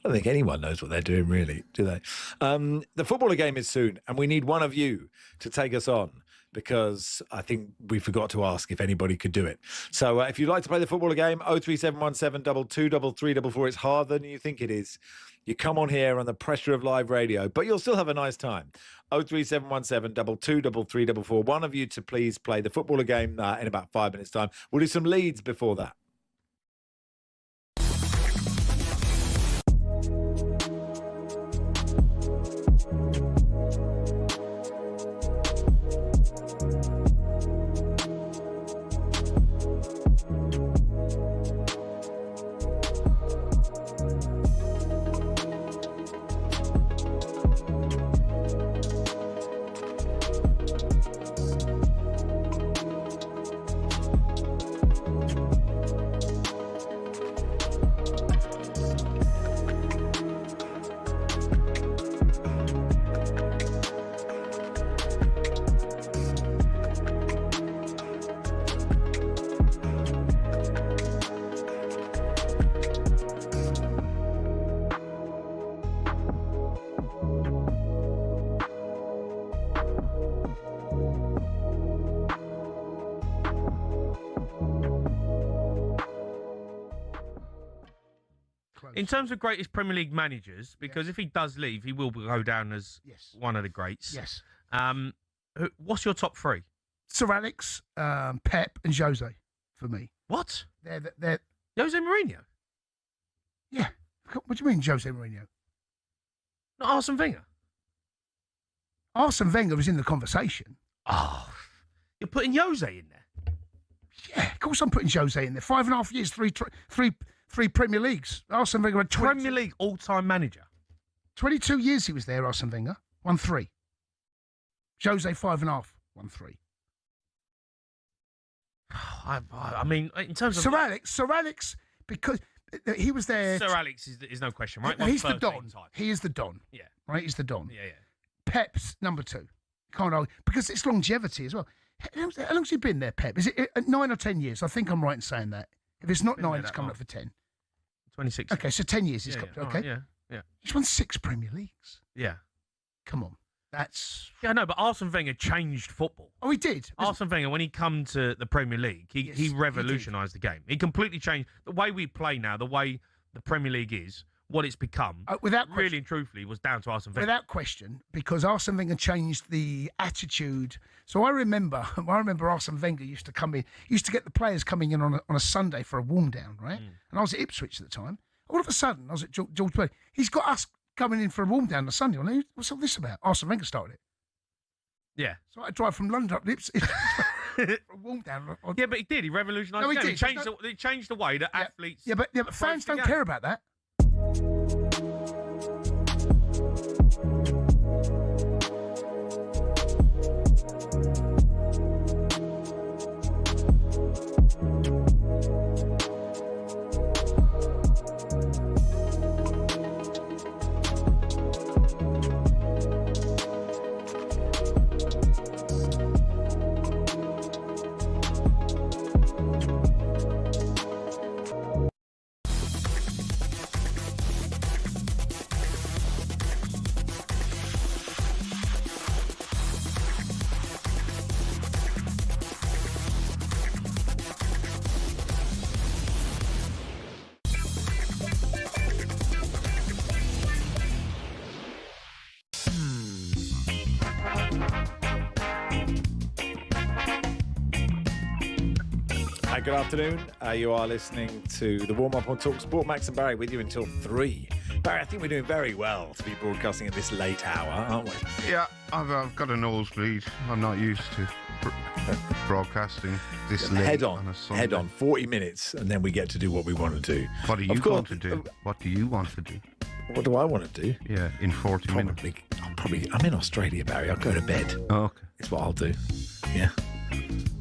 don't think anyone knows what they're doing, really, do they? The footballer game is soon, and we need one of you to take us on, because I think we forgot to ask if anybody could do it. So if you'd like to play the footballer game, 03717 223344. It's harder than you think it is. You come on here on the pressure of live radio, but you'll still have a nice time. 03717 223344. One of you to please play the footballer game in about 5 minutes' time. We'll do some leads before that. In terms of greatest Premier League managers, because if he does leave, he will go down as one of the greats. Yes. What's your top three? Sir Alex, Pep, and Jose for me. What? They're Jose Mourinho? Yeah. What do you mean, Jose Mourinho? Not Arsene Wenger? Arsene Wenger was in the conversation. Oh, you're putting Jose in there? Yeah, of course I'm putting Jose in there. 5.5 years, three Premier Leagues. Arsene Wenger had Premier League all-time manager. 22 years he was there, Arsene Wenger. Won 3. Jose 5.5. Won 3. I mean, in terms of Sir Alex, because he was there. Sir Alex is no question, right? He's the Don. He is the Don. Yeah. Right. He's the Don. Yeah. Pep's number 2. Can't argue because it's longevity as well. How long's he been there, Pep? Is it 9 or 10 years? I think I'm right in saying that. If it's not 9, it's coming up for 10. 26. Okay, so 10 years he's got. Okay. Yeah. He's won 6 Premier Leagues. Yeah. Come on. That's... Yeah, no, but Arsene Wenger changed football. Oh, he did? Arsene Wenger, when he come to the Premier League, he revolutionised the game. He completely changed the way we play now, the way the Premier League is, what it's become. Without really and truthfully, was down to Arsene Wenger. Without question, because Arsene Wenger changed the attitude. So I remember Arsene Wenger used to come in, used to get the players coming in on a Sunday for a warm down, right? And I was at Ipswich at the time. All of a sudden, I was at George Bailey. He's got us coming in for a warm down on a Sunday. What's all this about? Arsene Wenger started it. Yeah. So I drive from London up to Ipswich for a warm down. Yeah, but he did. He revolutionised the game. He changed the way that athletes. Yeah, but fans don't care about that. Good afternoon. You are listening to the warm-up on talkSPORT. Max and Barry with you until 3. Barry, I think we're doing very well to be broadcasting at this late hour, aren't we? Yeah, I've got a nosebleed. I'm not used to broadcasting this late on a Sunday. Head on, 40 minutes, and then we get to do what we want to do. What are you going to do? What do you want to do? What do I want to do? Yeah, in 40 minutes. I'm in Australia, Barry. I'll go to bed. Oh, okay. It's what I'll do. Yeah.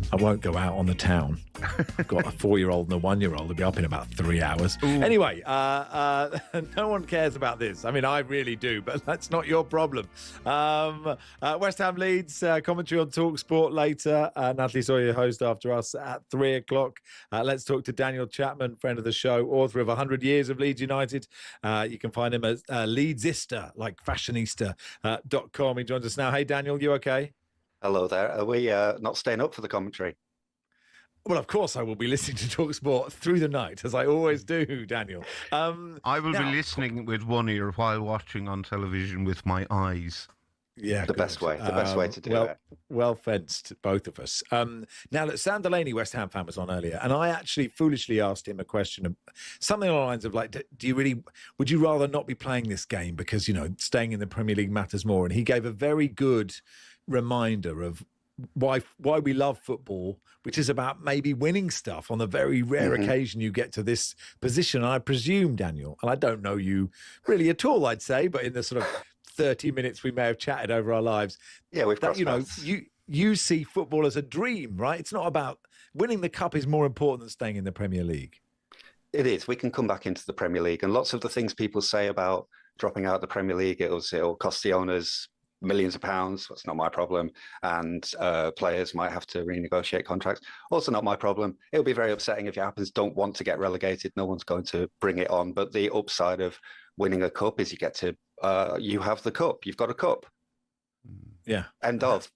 I won't go out on the town. I've got a 4-year-old and a 1-year-old. They'll be up in about 3 hours. Ooh. Anyway, no one cares about this. I mean, I really do, but that's not your problem. West Ham Leeds, commentary on talkSPORT later. Natalie Sawyer, host after us at 3 o'clock. Let's talk to Daniel Chapman, friend of the show, author of 100 Years of Leeds United. You can find him at Leedsista, like fashionista.com. He joins us now. Hey, Daniel, you okay? Hello there. Are we not staying up for the commentary? Well, of course I will be listening to talkSPORT through the night, as I always do, Daniel. I will be listening with one ear while watching on television with my eyes. Yeah, the best way to do it. Well fenced, both of us. Now, look, Sam Delaney, West Ham fan, was on earlier, and I actually foolishly asked him a question, something along the lines of like, would you rather not be playing this game because, staying in the Premier League matters more? And he gave a very good reminder of why we love football, which is about maybe winning stuff on the very rare occasion you get to this position. And I presume, Daniel, and I don't know you really at all, I'd say, but in the sort of 30 minutes we may have chatted over our lives, we've crossed paths. You see football as a dream, right? It's not about winning the cup is more important than staying in the Premier League. It is. We can come back into the Premier League, and lots of the things people say about dropping out of the Premier League, it'll cost the owners millions of pounds. That's not my problem. And players might have to renegotiate contracts. Also not my problem. It'll be very upsetting if Japanese don't want to get relegated. No one's going to bring it on. But the upside of winning a cup is you get to, you have the cup. You've got a cup. Yeah. End of.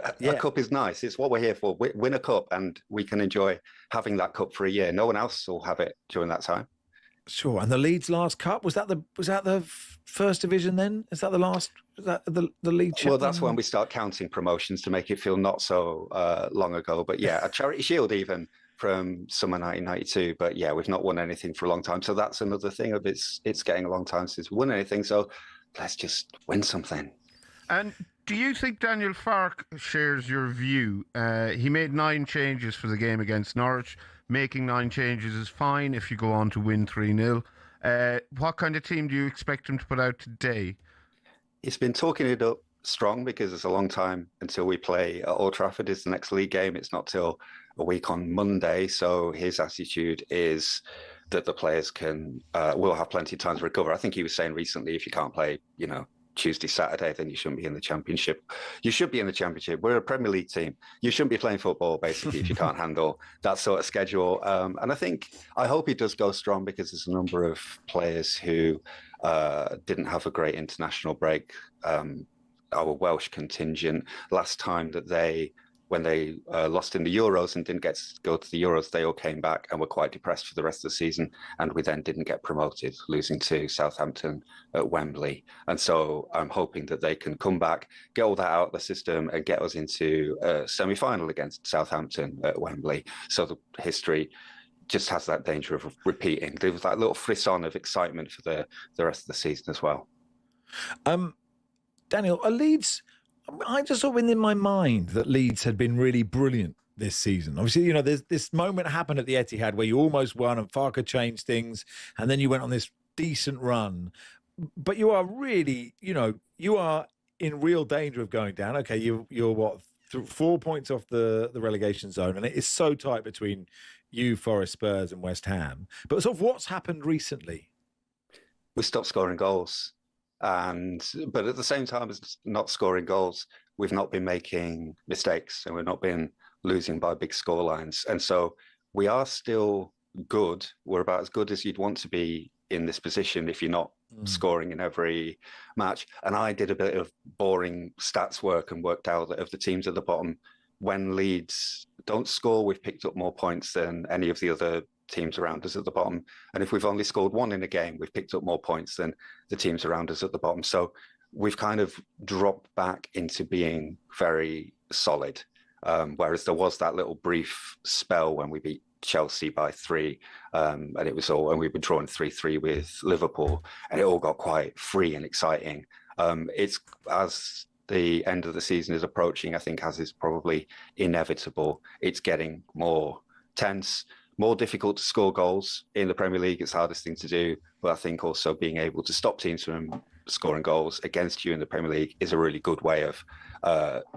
A cup is nice. It's what we're here for. Win a cup and we can enjoy having that cup for a year. No one else will have it during that time. Sure. And the Leeds last cup, was that the first division then? Is that the last? Is that the League? Well, that's when we start counting promotions to make it feel not so long ago. But yeah, a Charity Shield even from summer 1992. But yeah, we've not won anything for a long time. So that's another thing of it's getting a long time since we won anything. So let's just win something. And do you think Daniel Farke shares your view? He made 9 changes for the game against Norwich. Making 9 changes is fine if you go on to win 3-0. What kind of team do you expect him to put out today? He's been talking it up strong because it's a long time until we play at Old Trafford. It's the next league game. It's not till a week on Monday. So his attitude is that the players will have plenty of time to recover. I think he was saying recently, if you can't play, Tuesday, Saturday, then you shouldn't be in the Championship. You should be in the Championship. We're a Premier League team. You shouldn't be playing football, basically, if you can't handle that sort of schedule. And I hope he does go strong because there's a number of players who didn't have a great international break. Our Welsh contingent, last time that when they lost in the Euros and didn't get to go to the Euros, they all came back and were quite depressed for the rest of the season. And we then didn't get promoted, losing to Southampton at Wembley. And so I'm hoping that they can come back, get all that out of the system and get us into a semi-final against Southampton at Wembley. So the history just has that danger of repeating. There was that little frisson of excitement for the rest of the season as well. Daniel, are Leeds... I just thought in my mind that Leeds had been really brilliant this season. Obviously, there's this moment happened at the Etihad where you almost won and Farke changed things, and then you went on this decent run. But you are really, you are in real danger of going down. Okay, you're what, 4 points off the relegation zone, and it is so tight between you, Forest, Spurs, and West Ham. But sort of what's happened recently? We stopped scoring goals. But at the same time as not scoring goals, we've not been making mistakes and we've not been losing by big scorelines. And so we are still good. We're about as good as you'd want to be in this position if you're not scoring in every match. And I did a bit of boring stats work and worked out that of the teams at the bottom, when Leeds don't score, we've picked up more points than any of the other teams around us at the bottom. And if we've only scored 1 in a game, we've picked up more points than the teams around us at the bottom. So we've kind of dropped back into being very solid. Whereas there was that little brief spell when we beat Chelsea by 3, and it was all, and we've been drawing 3-3 with Liverpool, and it all got quite free and exciting. It's as the end of the season is approaching, I think, as is probably inevitable, it's getting more tense, more difficult to score goals in the Premier League. It's the hardest thing to do, but I think also being able to stop teams from scoring goals against you in the Premier League is a really good way of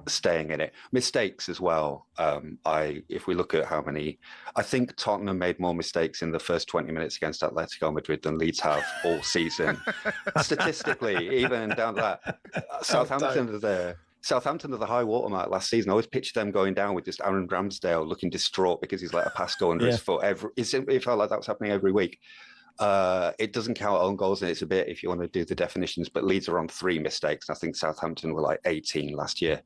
staying in it. Mistakes as well. If we look at how many, I think Tottenham made more mistakes in the first 20 minutes against Atletico Madrid than Leeds have all season. Statistically, even down to that. Southampton are the high watermark last season. I always picture them going down with just Aaron Ramsdale looking distraught because he's let a pass go under his foot. It felt like that was happening every week. It doesn't count own goals, and it's a bit, if you want to do the definitions, but Leeds are on 3 mistakes. I think Southampton were like 18 last year.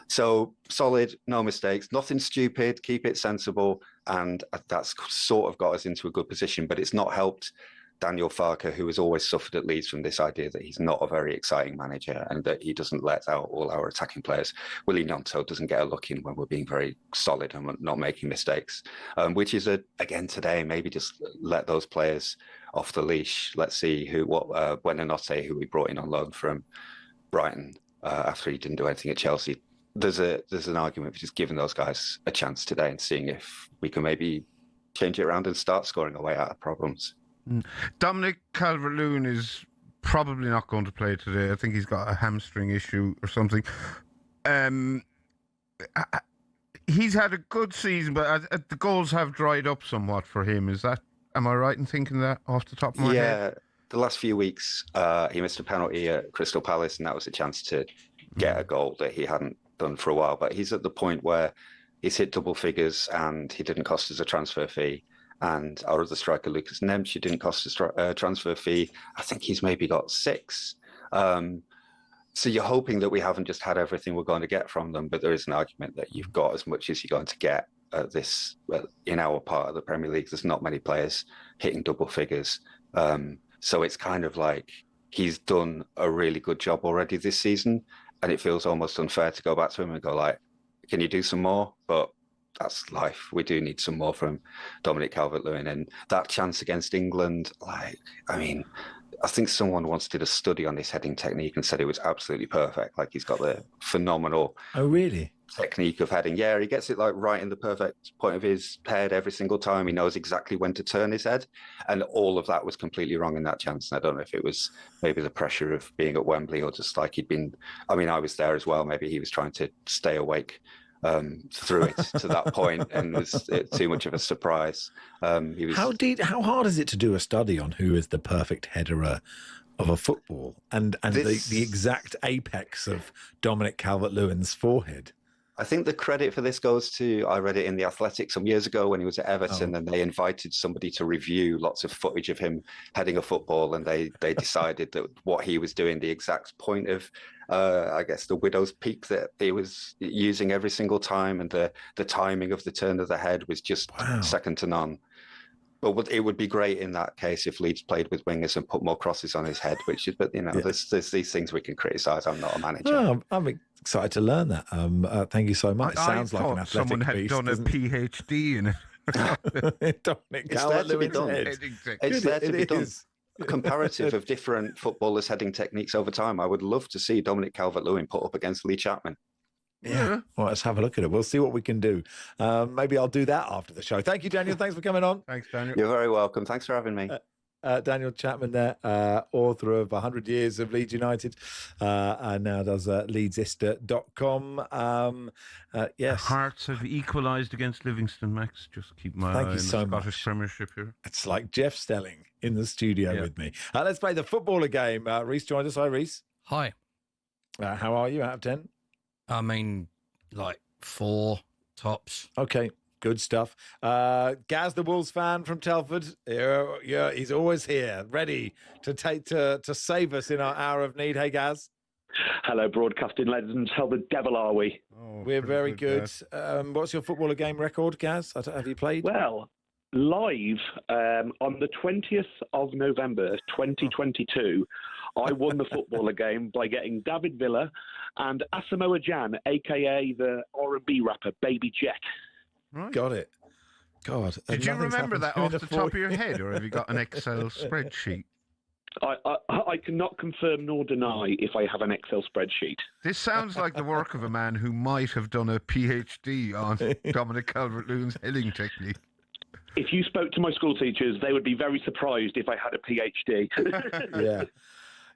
So solid, no mistakes, nothing stupid, keep it sensible. And that's sort of got us into a good position, but it's not helped Daniel Farke, who has always suffered at Leeds from this idea that he's not a very exciting manager and that he doesn't let out all our attacking players. Willie Gnonto doesn't get a look in when we're being very solid and not making mistakes, which is, again, today, maybe just let those players off the leash. Let's see Buonanotte, who we brought in on loan from Brighton after he didn't do anything at Chelsea. There's an argument for just giving those guys a chance today and seeing if we can maybe change it around and start scoring away out of problems. Dominic Calvert-Lewin is probably not going to play today. I think he's got a hamstring issue or something. He's had a good season, but the goals have dried up somewhat for him. Am I right in thinking that off the top of my head? Yeah, the last few weeks, he missed a penalty at Crystal Palace, and that was a chance to get a goal that he hadn't done for a while. But he's at the point where he's hit double figures, and he didn't cost us a transfer fee. And our other striker, Lucas Nemch, didn't cost a transfer fee. I think he's maybe got 6. So you're hoping that we haven't just had everything we're going to get from them, but there is an argument that you've got as much as you're going to get in our part of the Premier League. There's not many players hitting double figures. So it's kind of like he's done a really good job already this season, and it feels almost unfair to go back to him and go like, can you do some more? But that's life. We do need some more from Dominic Calvert-Lewin. And that chance against England, I think someone once did a study on his heading technique and said it was absolutely perfect. Like, he's got the phenomenal technique of heading. Yeah, he gets it like right in the perfect point of his head every single time. He knows exactly when to turn his head. And all of that was completely wrong in that chance. And I don't know if it was maybe the pressure of being at Wembley or just like I was there as well. Maybe he was trying to stay awake through it to that point, and was too much of a surprise. How hard is it to do a study on who is the perfect header of a football and the exact apex of Dominic Calvert-Lewin's forehead? I think the credit for this goes to, I read it in The Athletic some years ago when he was at Everton, and they invited somebody to review lots of footage of him heading a football, and they decided that what he was doing, the exact point of, I guess, the widow's peak that he was using every single time, and the timing of the turn of the head was just second to none. But it would be great in that case if Leeds played with wingers and put more crosses on his head, there's these things we can cricriticise. I'm not a manager. Oh, I'm excited to learn that. Thank you so much. Sounds like an athletic someone had beast, done a PhD in it. Dominic It's there to be done. Head. It's there to be done. A comparative of different footballers' heading techniques over time. I would love to see Dominic Calvert-Lewin put up against Lee Chapman. Yeah. Well, let's have a look at it. We'll see what we can do. Maybe I'll do that after the show. Thank you, Daniel. Thanks for coming on. Thanks, Daniel. You're very welcome. Thanks for having me. Daniel Chapman there, author of 100 Years of Leeds United, and now does leedsista.com. Yes. Hearts have equalised against Livingston, Max. Just keep my eye on the Scottish Premiership here. It's like Jeff Stelling in the studio with me. Let's play the footballer game. Reece joined us. Hi, Reece. Hi. How are you out of 10? I mean, like 4 tops. Okay. Good stuff. Gaz, the Wolves fan from Telford. Yeah, he's always here, ready to save us in our hour of need. Hey, Gaz. Hello, broadcasting legends. How the devil are we? We're very good. What's your footballer game record, Gaz? Have you played? Well, live on the 20th of November, 2022, I won the footballer game by getting David Villa and Asamoah Gyan, a.k.a. the R&B rapper Baby Jet. Right. Got it. God. Did you remember that off the top of your head, or have you got an Excel spreadsheet? I cannot confirm nor deny if I have an Excel spreadsheet. This sounds like the work of a man who might have done a PhD on Dominic Calvert-Lewin's heading technique. If you spoke to my school teachers, they would be very surprised if I had a PhD. Yeah.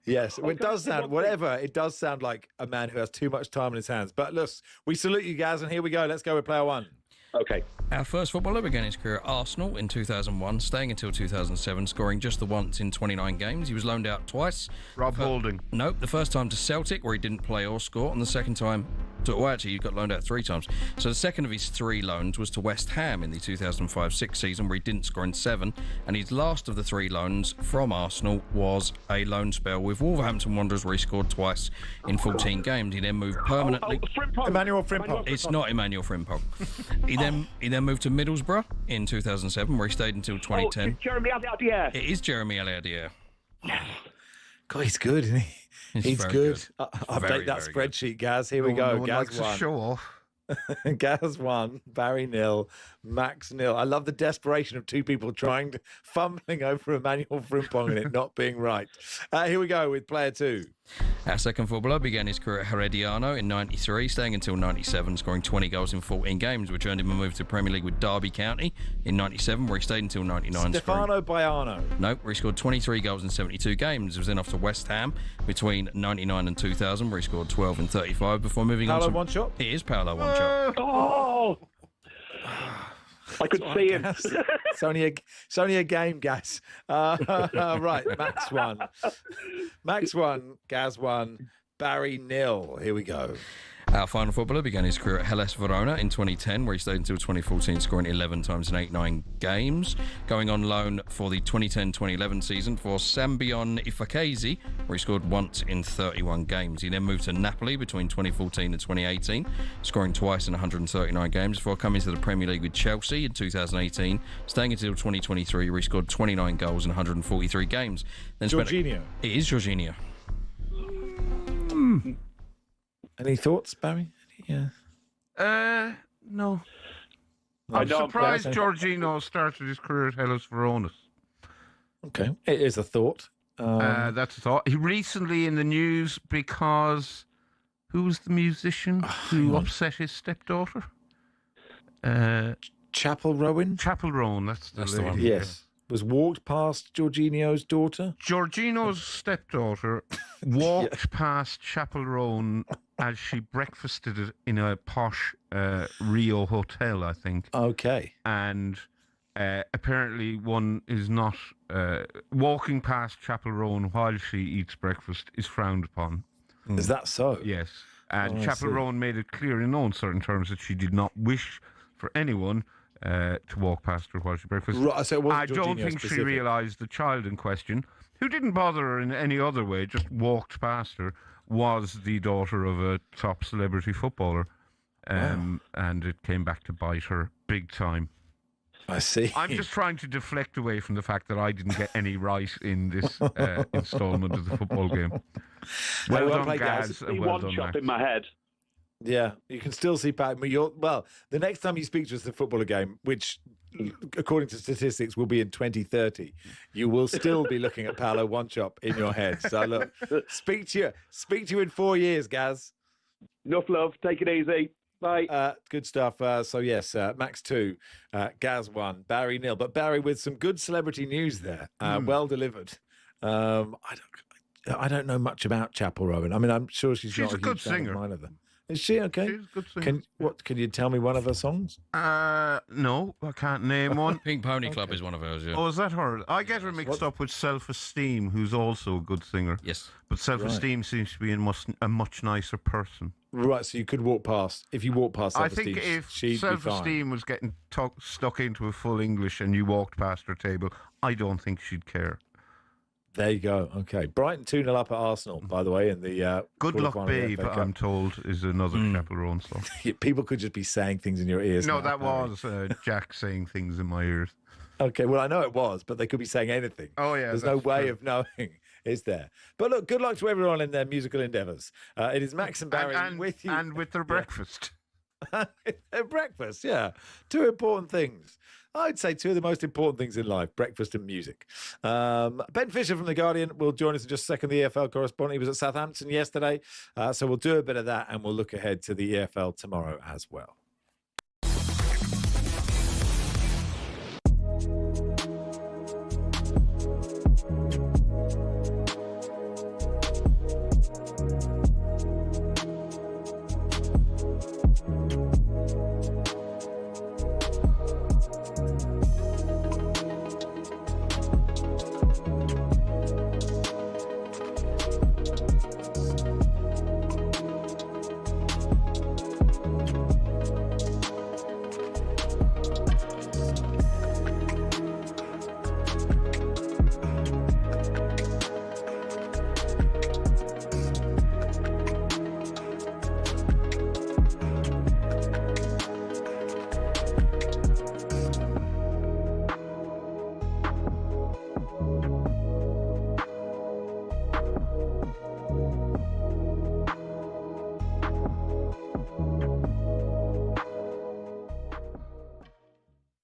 Yes, well, it does sound, whatever, it does sound like a man who has too much time in his hands. But look, we salute you, Gaz, and here we go. Let's go with player one. Okay. Our first footballer began his career at Arsenal in 2001, staying until 2007, scoring just the once in 29 games. He was loaned out twice. Rob Holding. Nope, the first time to Celtic, where he didn't play or score, and the second time actually, he got loaned out 3 times. So the second of his 3 loans was to West Ham in the 2005-06 season, where he didn't score in 7, and his last of the 3 loans from Arsenal was a loan spell with Wolverhampton Wanderers, where he scored twice in 14 games. He then moved permanently. Emmanuel Frimpong. It's not Emmanuel Frimpong. He then moved to Middlesbrough in 2007, where he stayed until 2010. Jeremy Aliadier. It is Jeremy Aliadier. God, he's good, isn't he? He's good. Update that very spreadsheet, Gaz. Here we go. No one Gaz likes 1. to show off. Gaz 1, Barry 0, Max 0. I love the desperation of 2 people fumbling over Emmanuel Frimpong and it not being right. Here we go with player 2. Our second footballer began his career at Herediano in 93, staying until 97, scoring 20 goals in 14 games, which earned him a move to Premier League with Derby County in 97, where he stayed until 99. Stefano Baiano. Nope, where he scored 23 goals in 72 games. He was then off to West Ham between 99 and 2000, where he scored 12 and 35 before moving on to... Paolo Wanchop? It is Paolo Wanchop. Oh! I could see him. It's only a game, Gaz. Right, Max 1. Max 1, Gaz 1, Barry 0. Here we go. Our final footballer began his career at Hellas Verona in 2010, where he stayed until 2014, scoring 11 times in 89 games, going on loan for the 2010-2011 season for Sambion Ifakesi, where he scored once in 31 games. He then moved to Napoli between 2014 and 2018, scoring twice in 139 games, before coming to the Premier League with Chelsea in 2018, staying until 2023, where he scored 29 goals in 143 games. Then Jorginho. It is Jorginho. Any thoughts, Barry? No. I'm surprised Jorginho started his career at Hellas Verona. Okay, it is a thought. That's a thought. He recently in the news because who was the musician who upset his stepdaughter? Chapel Rowan? Chapel Rowan, that's the one. Yes. Was walked past Jorginho's daughter? Jorginho's stepdaughter walked past Chapel Rowan as she breakfasted in a posh Rio hotel, I think. Okay. And apparently one is not... walking past Chapel Rowan while she eats breakfast is frowned upon. Is that so? Yes. And Chapel Rowan made it clear in no uncertain terms that she did not wish for anyone to walk past her while she breakfast. Right, so it wasn't I don't Jorginho think she specific. realised the child in question, who didn't bother her in any other way, just walked past her, was the daughter of a top celebrity footballer. And it came back to bite her big time. I see. I'm just trying to deflect away from the fact that I didn't get any right in this instalment of the football game. Well done, Gaz, and well done, Max. In my head. Yeah, you can still see Pat. Well, the next time you speak to us at the footballer game, which, according to statistics, will be in 2030, you will still be looking at Paolo Wanchop in your head. So look, speak to you in 4 years, Gaz. Enough love. Take it easy. Bye. Good stuff. So yes, Max 2, Gaz 1, Barry 0. But Barry with some good celebrity news there. Well delivered. I don't know much about Chapel Rowan. I mean, I'm sure she's not a good singer. Of them. Is she okay? She's a good singer. Can you tell me one of her songs? No, I can't name one. Pink Pony Club is one of hers, yeah. Oh, is that her? I get her mixed up with Self-Esteem, who's also a good singer. Yes. But Self-Esteem seems to be a much nicer person. Right, so you could walk past. If you walk past Self-Esteem, I think if she'd Self-Esteem was getting stuck into a full English and you walked past her table, I don't think she'd care. There you go. Okay. Brighton 2-0 up at Arsenal, by the way, in the Good Luck Babe, I'm told, is another Chapel Rowan song. People could just be saying things in your ears. No, now, that was Jack saying things in my ears. Okay, well, I know it was, but they could be saying anything. Oh, yeah. There's no way of knowing, is there? But look, good luck to everyone in their musical endeavours. It is Max and Barry with you. And with their breakfast. Their breakfast, yeah. 2 important things. I'd say two of the most important things in life, breakfast and music. Ben Fisher from The Guardian will join us in just a second, the EFL correspondent. He was at Southampton yesterday, so we'll do a bit of that and we'll look ahead to the EFL tomorrow as well.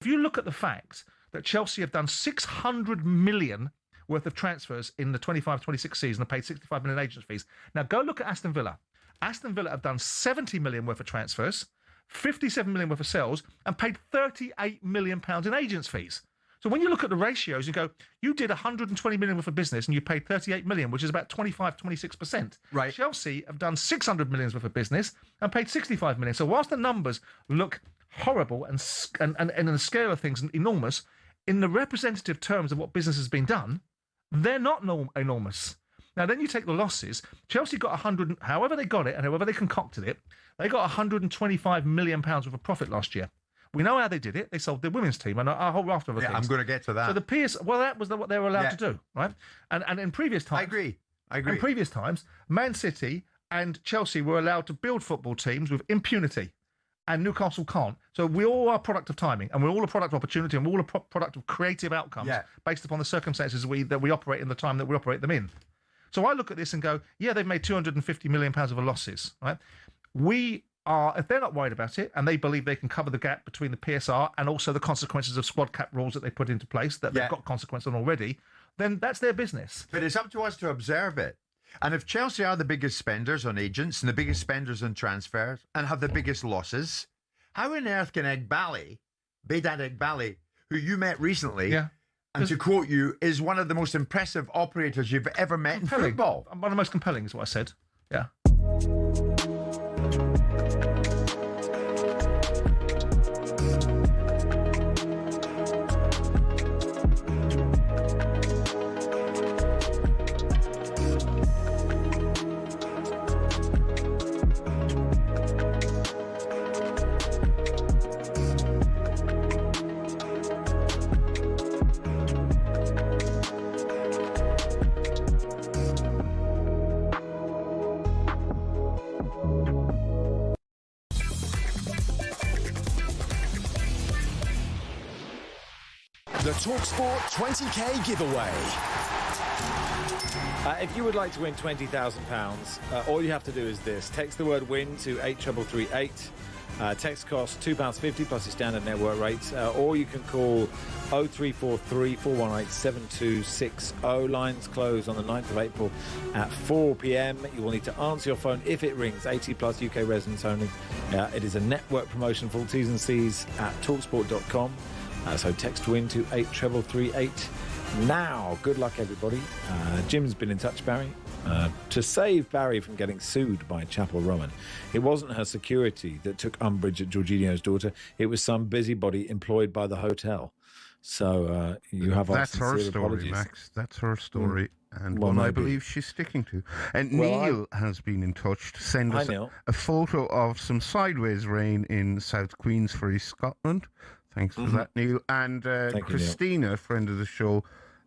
If you look at the fact that Chelsea have done 600 million worth of transfers in the 25-26 season and paid 65 million agent fees. Now go look at Aston Villa. Aston Villa have done 70 million worth of transfers, 57 million worth of sales, and paid 38 million pounds in agents fees. So when you look at the ratios, you go, you did 120 million worth of business and you paid 38 million, which is about 25-26%. Right. Chelsea have done 600 million worth of business and paid 65 million. So whilst the numbers look horrible and in the scale of things enormous, in the representative terms of what business has been done, they're not enormous. Now, then you take the losses. Chelsea got 100, however they got it and however they concocted it, they got 125 million pounds worth of profit last year. We know how they did it. They sold their women's team and a whole raft of other things. I'm going to get to that. So the PS, well, that was what they were allowed to do, right? And in previous times, I agree. In previous times, Man City and Chelsea were allowed to build football teams with impunity, and Newcastle can't. So we all are a product of timing, and we're all a product of opportunity, and we're all a product of creative outcomes based upon the circumstances that we operate in the time that we operate them in. So I look at this and go, yeah, they've made 250 million pounds of losses, right? We are, if they're not worried about it, and they believe they can cover the gap between the PSR and also the consequences of squad cap rules that they put into place, that they've got consequence on already, then that's their business. But it's up to us to observe it. And if Chelsea are the biggest spenders on agents and the biggest spenders on transfers and have the biggest losses, how on earth can Egbali, Behdad Egbali, who you met recently, and to quote you, is one of the most impressive operators you've ever met in football? One of the most compelling is what I said. Yeah. The talkSPORT 20k giveaway. If you would like to win £20,000, all you have to do is this. Text the word WIN to 83338. Text costs £2.50 plus your standard network rates. Or you can call 0343 418 7260. Lines close on the 9th of April at 4 p.m. You will need to answer your phone if it rings. 80 plus UK residents only. It is a network promotion. Full T's and C's at talksport.com. So text WIN to 83338 now. Good luck, everybody. Jim's been in touch, Barry, to save Barry from getting sued by Chapel Rowan. It wasn't her security that took umbrage at Jorginho's daughter. It was some busybody employed by the hotel. So you have our That's her story, apologies. Max. That's her story. And Well, one I maybe. believe she's sticking to. And Well, Neil has been in touch to send Hi, us Neil. a photo of some sideways rain in South Queensferry, Scotland. Thanks for that, Neil. And Thank you, Christina, friend of the show,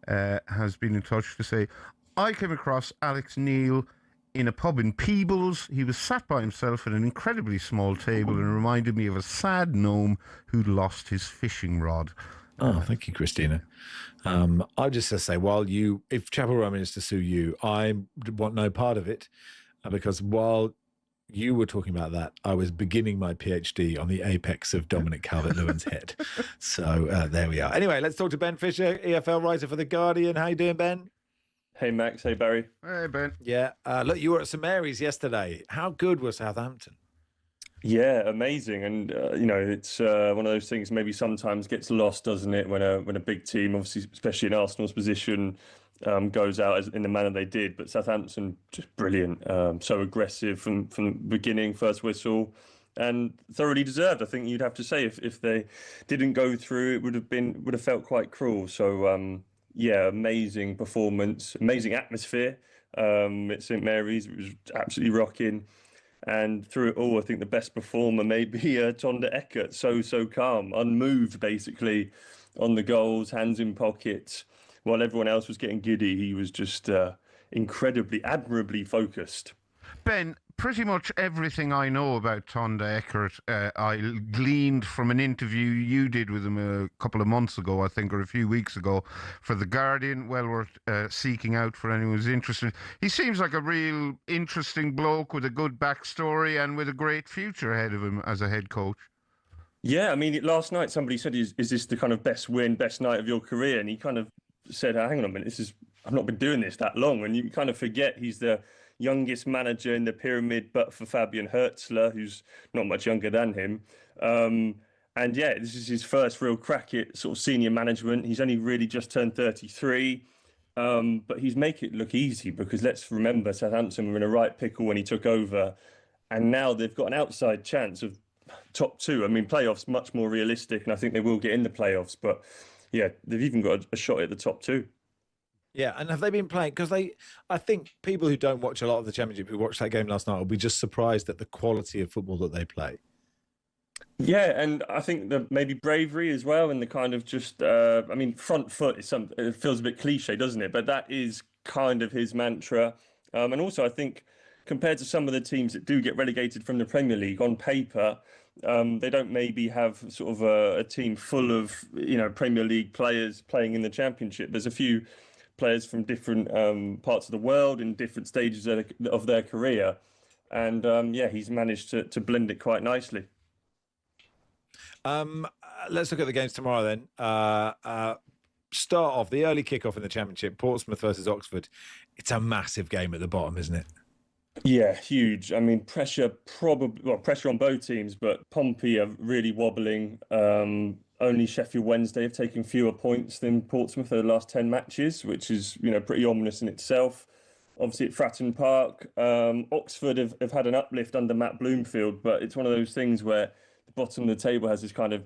has been in touch to say, I came across Alex Neil in a pub in Peebles. He was sat by himself at an incredibly small table and reminded me of a sad gnome who'd lost his fishing rod. Oh, thank you, Christina. I just to say, if Chapel Rowan is to sue you, I want no part of it, because while you were talking about that, I was beginning my PhD on the apex of Dominic Calvert-Lewin's head. So there we are. Anyway, let's talk to Ben Fisher, EFL writer for The Guardian. How you doing, Ben? Hey, Max. Hey, Barry. Hey, Ben. Yeah. Look, you were at St Mary's yesterday. How good was Southampton? Yeah, amazing. And, it's one of those things maybe sometimes gets lost, doesn't it, when a big team, obviously, especially in Arsenal's position, goes out in the manner they did. But Southampton, just brilliant. So aggressive from the beginning, first whistle, and thoroughly deserved. I think you'd have to say if they didn't go through, it would have felt quite cruel. So amazing performance, amazing atmosphere at St Mary's. It was absolutely rocking. And through it all, I think the best performer may be Tonda Eckert. So calm, unmoved, basically, on the goals, hands in pockets. While everyone else was getting giddy, he was just admirably focused. Ben, pretty much everything I know about Tonda Eckert, I gleaned from an interview you did with him a couple of months ago, I think, or a few weeks ago, for The Guardian. Well worth seeking out for anyone who's interested. He seems like a real interesting bloke with a good backstory and with a great future ahead of him as a head coach. Yeah, I mean, last night somebody said, is this the kind of best night of your career? And he kind of said, hang on a minute, I've not been doing this that long. And you kind of forget he's the youngest manager in the pyramid, but for Fabian Hertzler, who's not much younger than him. And yeah, this is his first real crack at sort of senior management. He's only really just turned 33, but he's making it look easy, because let's remember, Southampton were in a right pickle when he took over, and now they've got an outside chance of top two. I mean, playoffs much more realistic, and I think they will get in the playoffs, but yeah, they've even got a shot at the top two. Yeah, and have they been playing? Because I think people who don't watch a lot of the Championship, who watched that game last night, will be just surprised at the quality of football that they play. Yeah, and I think that maybe bravery as well, and the kind of just, front foot is it feels a bit cliche, doesn't it? But that is kind of his mantra. And also, I think compared to some of the teams that do get relegated from the Premier League, on paper, they don't maybe have sort of a team full of, Premier League players playing in the Championship. There's a few players from different parts of the world in different stages of their career. And he's managed to blend it quite nicely. Let's look at the games tomorrow then. Start off the early kickoff in the Championship, Portsmouth versus Oxford. It's a massive game at the bottom, isn't it? Yeah, huge. I mean, pressure on both teams, but Pompey are really wobbling. Only Sheffield Wednesday have taken fewer points than Portsmouth over the last 10 matches, which is, pretty ominous in itself. Obviously at Fratton Park, Oxford have had an uplift under Matt Bloomfield, but it's one of those things where the bottom of the table has this kind of,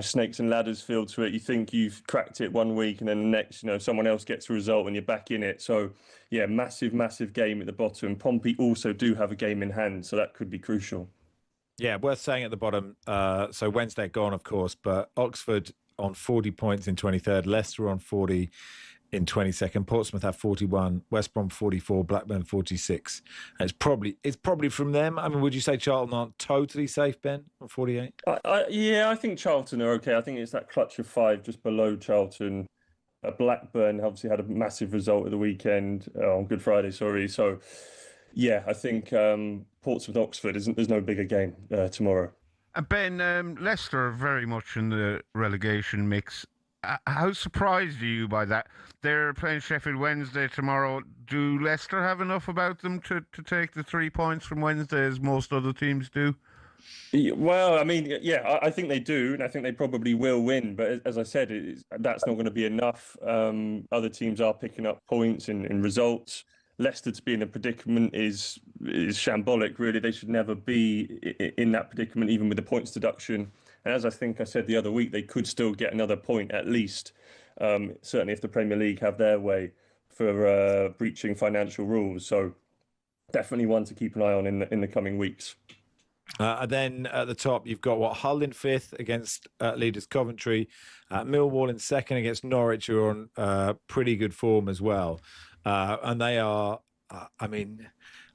snakes and ladders feel to it. You think you've cracked it one week, and then the next, someone else gets a result and you're back in it. So, yeah, massive game at the bottom. Pompey also do have a game in hand, so that could be crucial. Yeah, worth saying at the bottom. So Wednesday gone, of course, but Oxford on 40 points in 23rd, Leicester on 40 in 22nd, Portsmouth have 41, West Brom 44, Blackburn 46. And it's probably from them. I mean, would you say Charlton aren't totally safe, Ben, on 48? I think Charlton are okay. I think it's that clutch of five just below Charlton. Blackburn obviously had a massive result at the weekend, on Good Friday, sorry. So, yeah, I think Portsmouth-Oxford, there's no bigger game tomorrow. And Ben, Leicester are very much in the relegation mix. How surprised are you by that? They're playing Sheffield Wednesday tomorrow. Do Leicester have enough about them to take the 3 points from Wednesday, as most other teams do? Well, I mean, yeah, I think they do, and I think they probably will win. But as I said, that's not going to be enough. Other teams are picking up points in results. Leicester to be in a predicament is shambolic, really. They should never be in that predicament, even with the points deduction. And as I think I said the other week, they could still get another point at least, certainly if the Premier League have their way, for breaching financial rules. So definitely one to keep an eye on in the coming weeks. And then at the top, you've got Hull in 5th against leaders Coventry, Millwall in 2nd against Norwich, who are on pretty good form as well. And they are, the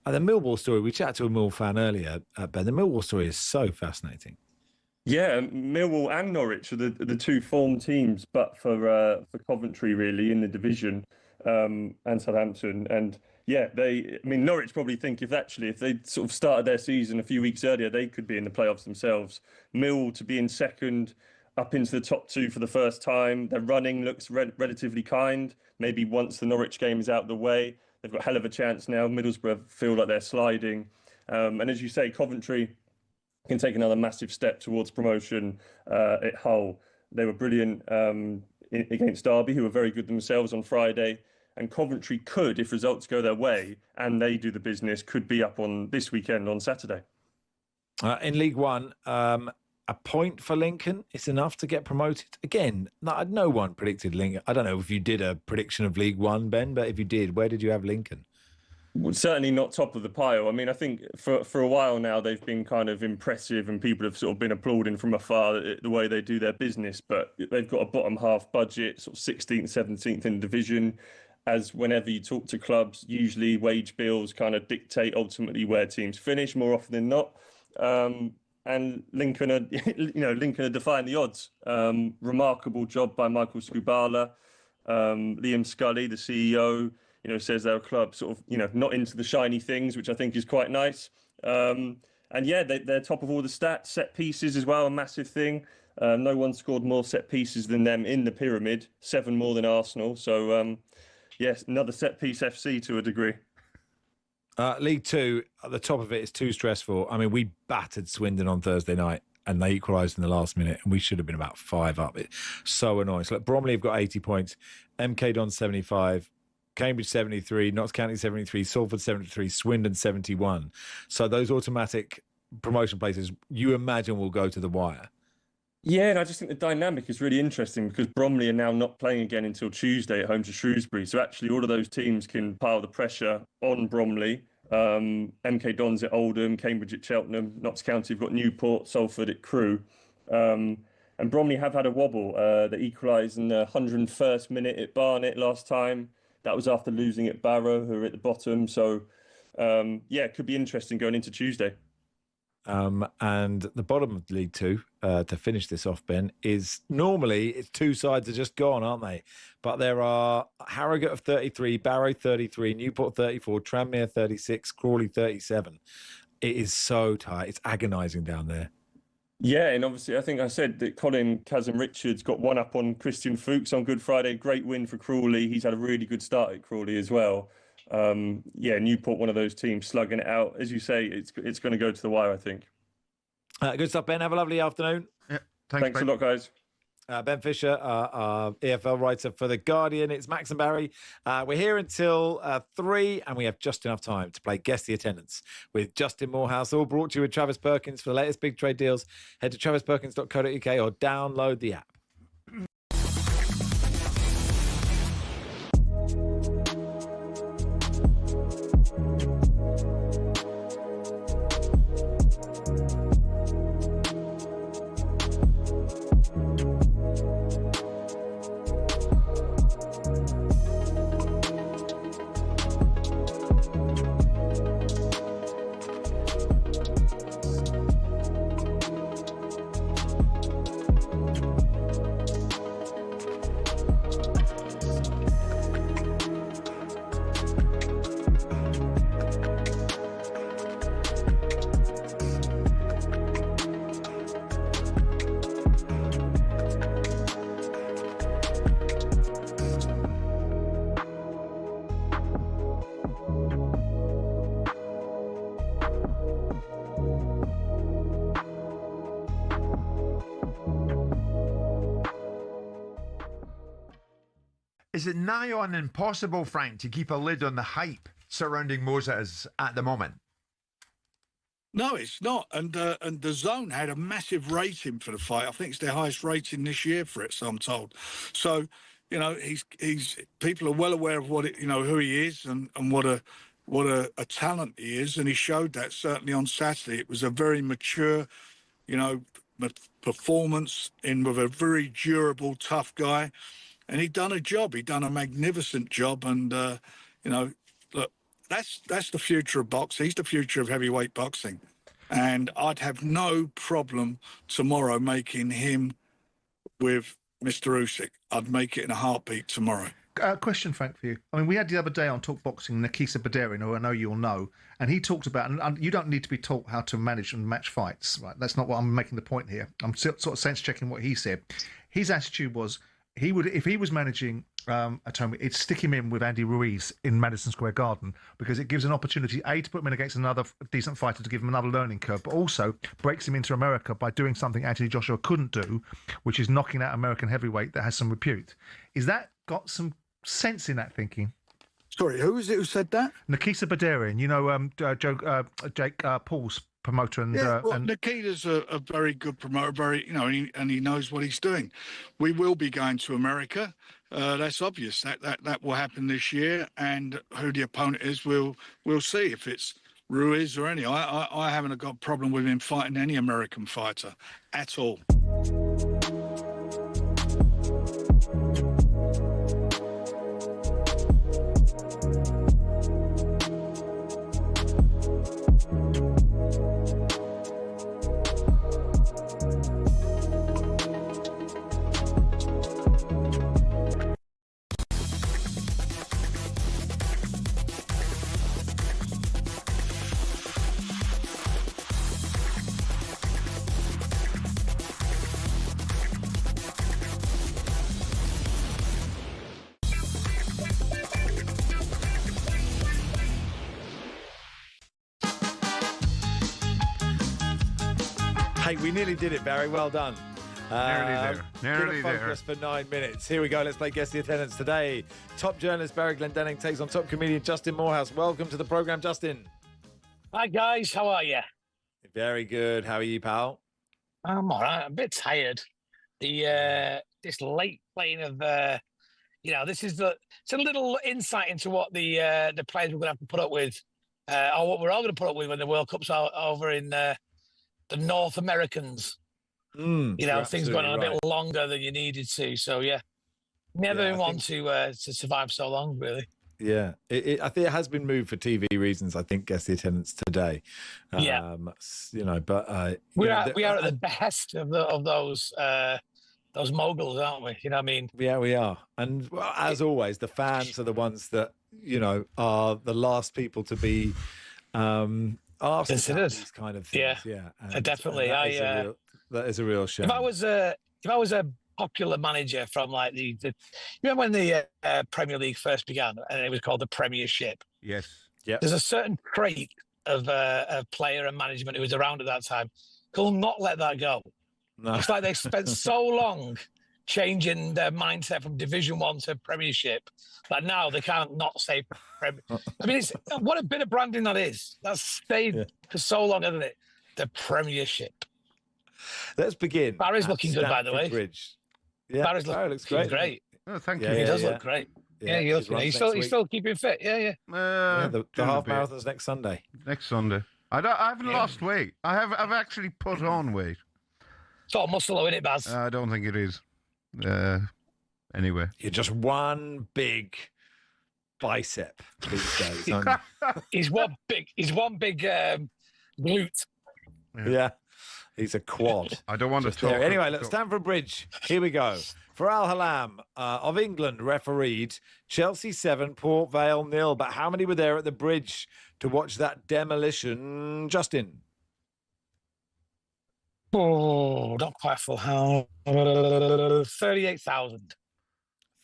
Millwall story, we chatted to a Millwall fan earlier, Ben. The Millwall story is so fascinating. Yeah, Millwall and Norwich are the two form teams, but for Coventry, really, in the division. and Southampton. And yeah, Norwich probably think if they sort of started their season a few weeks earlier, they could be in the playoffs themselves. Mill to be in second, up into the top two for the first time. Their running looks relatively kind. Maybe once the Norwich game is out of the way, they've got a hell of a chance now. Middlesbrough feel like they're sliding. And as you say, Coventry can take another massive step towards promotion at Hull. They were brilliant against Derby, who were very good themselves on Friday. And Coventry could, if results go their way and they do the business, could be up on this weekend on Saturday. In League One, a point for Lincoln is enough to get promoted. Again, no one predicted Lincoln. I don't know if you did a prediction of League One, Ben, but if you did, where did you have Lincoln? Well, certainly not top of the pile. I mean, I think for a while now they've been kind of impressive and people have sort of been applauding from afar the way they do their business, but they've got a bottom half budget, sort of 16th, 17th in the division. As whenever you talk to clubs, usually wage bills kind of dictate ultimately where teams finish more often than not. And Lincoln are defying the odds. Remarkable job by Michael Scubala. Liam Scully, the CEO, says they're a club sort of, not into the shiny things, which I think is quite nice. And yeah, they're top of all the stats. Set pieces as well, a massive thing. No one scored more set pieces than them in the pyramid, 7 more than Arsenal. So, yes, another set piece FC to a degree. League Two, at the top of it is too stressful. I mean, we battered Swindon on Thursday night and they equalised in the last minute and we should have been about 5 up. It's so annoying. So, Bromley have got 80 points, MK Dons 75, Cambridge 73, Notts County 73, Salford 73, Swindon 71. So those automatic promotion places, you imagine, will go to the wire. Yeah, and I just think the dynamic is really interesting because Bromley are now not playing again until Tuesday at home to Shrewsbury. So actually all of those teams can pile the pressure on Bromley. MK Dons at Oldham, Cambridge at Cheltenham, Notts County have got Newport, Salford at Crewe. And Bromley have had a wobble. They equalised in the 101st minute at Barnet last time. That was after losing at Barrow, who are at the bottom. So, yeah, it could be interesting going into Tuesday. And the bottom of League Two, to finish this off, Ben, is normally it's 2 sides are just gone, aren't they? But there are Harrogate of 33, Barrow 33, Newport 34, Tranmere 36, Crawley 37. It is so tight. It's agonising down there. Yeah, and obviously I think I said that Colin Kazim-Richards got 1 up on Christian Fuchs on Good Friday. Great win for Crawley. He's had a really good start at Crawley as well. Yeah, Newport, one of those teams slugging it out. As you say, it's going to go to the wire, I think. Good stuff, Ben. Have a lovely afternoon. Yeah, thanks a lot, guys. Ben Fisher, our EFL writer for The Guardian. It's Max and Barry. We're here until 3, and we have just enough time to play Guess the Attendance with Justin Morehouse, all brought to you with Travis Perkins. For the latest big trade deals, head to travisperkins.co.uk or download the app. Is it nigh on impossible, Frank, to keep a lid on the hype surrounding Moses at the moment? No, it's not. And the Zone had a massive rating for the fight. I think it's their highest rating this year for it, so I'm told. So, he's people are well aware of what it, who he is and what a talent he is, and he showed that certainly on Saturday. It was a very mature, performance with a very durable, tough guy. And he'd done a job. He'd done a magnificent job. And, look, that's the future of boxing. He's the future of heavyweight boxing. And I'd have no problem tomorrow making him with Mr. Usyk. I'd make it in a heartbeat tomorrow. Question, Frank, for you. I mean, we had the other day on Talk Boxing Nikisa Badarian, who I know you'll know, and he talked about, and you don't need to be taught how to manage and match fights, right? That's not what I'm making the point here. I'm sort of sense checking what he said. His attitude was he would, if he was managing Atomy, it'd stick him in with Andy Ruiz in Madison Square Garden because it gives an opportunity, A, to put him in against another decent fighter to give him another learning curve, but also breaks him into America by doing something Anthony Joshua couldn't do, which is knocking out American heavyweight that has some repute. Is that got some sense in that thinking? Sorry, who was it who said that? Nikisa Badarian, you know, Jake Paul's promoter, and Nikita's a very good promoter, very, you know, and he knows what he's doing. We will be going to America. That's obvious. That will happen this year, and who the opponent is, we'll see. If it's Ruiz or any, I haven't got a problem with him fighting any American fighter at all. We nearly did it, Barry. Well done. Nearly there. Focus for 9 minutes. Here we go. Let's play Guess the Attendance today. Top journalist Barry Glendenning takes on top comedian Justin Morehouse. Welcome to the programme, Justin. Hi, guys. How are you? Very good. How are you, pal? I'm all right. I'm a bit tired. This late playing of, this is it's a little insight into what the players we're going to have to put up with, or what we're all going to put up with when the World Cup's over in the North Americans. Things going on a bit longer than you needed to. So never been one to survive so long, really. Yeah, I think it has been moved for TV reasons. I think Guess the Attendance today. But we are at the best of those moguls, aren't we? You know what I mean? Yeah, we are. And as always, the fans are the ones that are the last people to be asked about these kind of things. Yeah, definitely. That is a real shame. If I was a popular manager from like you remember when the Premier League first began and it was called the Premiership? Yes. Yeah. There's a certain trait of player and management who was around at that time who'll not let that go. No. It's like they spent so long changing their mindset from Division 1 to Premiership that now they can't not say Premier. I mean, what a bit of branding that is. That's stayed for so long, hasn't it? The Premiership. Let's begin. Barry's looking good, by the way. Bridge. Yeah, Barry's looks great. Oh, thank you. Yeah, he does look great. Yeah, he's still keeping fit. Yeah. The half marathon's next Sunday. Next Sunday. I haven't lost weight. I've actually put on weight. It's all muscle, though, isn't it, Baz? I don't think it is. Anyway, you're just one big bicep these days, aren't you? He's one big glute. Yeah. He's a quad. I don't want to talk. Anyway, let's Stamford Bridge. Here we go. For Al Halam of England, refereed Chelsea 7, Port Vale 0. But how many were there at the bridge to watch that demolition, Justin? Oh, not quite full. How? 38,000.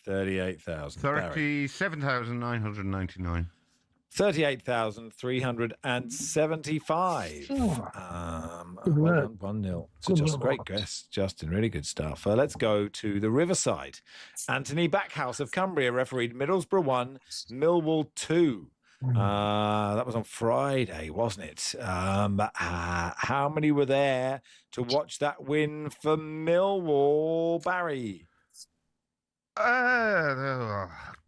38,000. 37,999. 38,375. Well done, 1-0. So just great guess, Justin. Really good stuff. Let's go to the Riverside. Anthony Backhouse of Cumbria refereed Middlesbrough 1, Millwall 2. That was on Friday, wasn't it? But how many were there to watch that win for Millwall, Barry?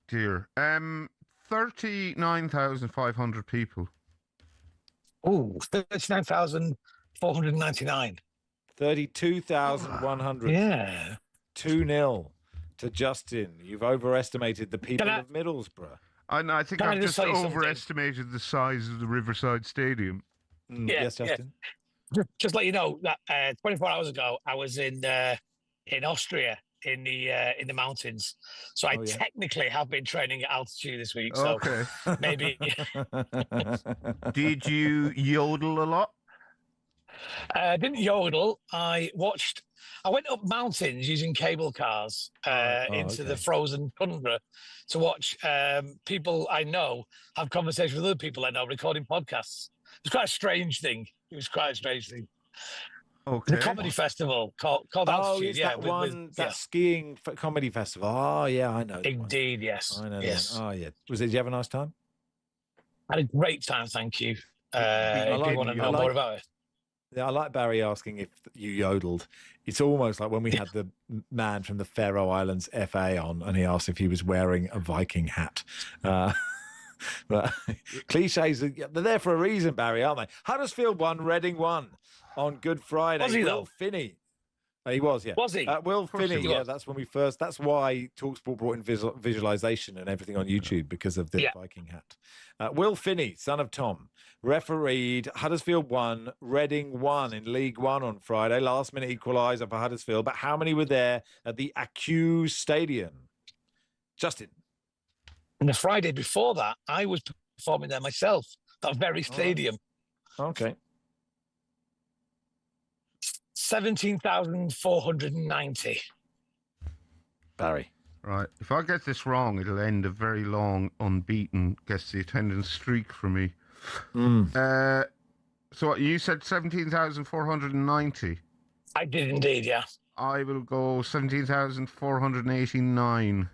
Dear. 39,500 people. Oh, 39,499. 32,100. Yeah. 2-0 to Justin. You've overestimated the people of Middlesbrough. I think I've just overestimated the size of the Riverside Stadium. Yes, Justin. Yeah. Just let you know that 24 hours ago, I was in Austria in the mountains. So I technically have been training at altitude this week. So Okay. maybe. Did you yodel a lot? I didn't yodel. I went up mountains using cable cars into the frozen tundra to watch people I know have conversations with other people I know recording podcasts. It's quite a strange thing. It was quite a strange thing. Okay. The comedy festival called Altitude. It's Yeah, that one, that skiing comedy festival. Oh, yeah, I know. Indeed, yes. I know. Yes. Oh, yeah. Did you have a nice time? I had a great time, thank you. Do you want to know more about it? Yeah, I like Barry asking if you yodeled. It's almost like when we had the man from the Faroe Islands FA on, and he asked if he was wearing a Viking hat. But cliches, they're there for a reason, Barry, aren't they? Huddersfield won, Reading won on Good Friday. Was he, Will though? Finney. He was, yeah. Was he? Will Finney, he was. yeah, that's when we first. That's why talkSPORT brought in visualization and everything on YouTube, because of the Viking hat. Will Finney, son of Tom, refereed. Huddersfield won, Reading won in League One on Friday. Last minute equaliser for Huddersfield. But how many were there at the Accuse Stadium? Justin. And the Friday before that, I was performing there myself, that very stadium. Okay. 17,490. Barry. Right. If I get this wrong, it'll end a very long, unbeaten gets the attendance streak for me. So what, you said 17,490? I did indeed, yeah. I will go 17,489.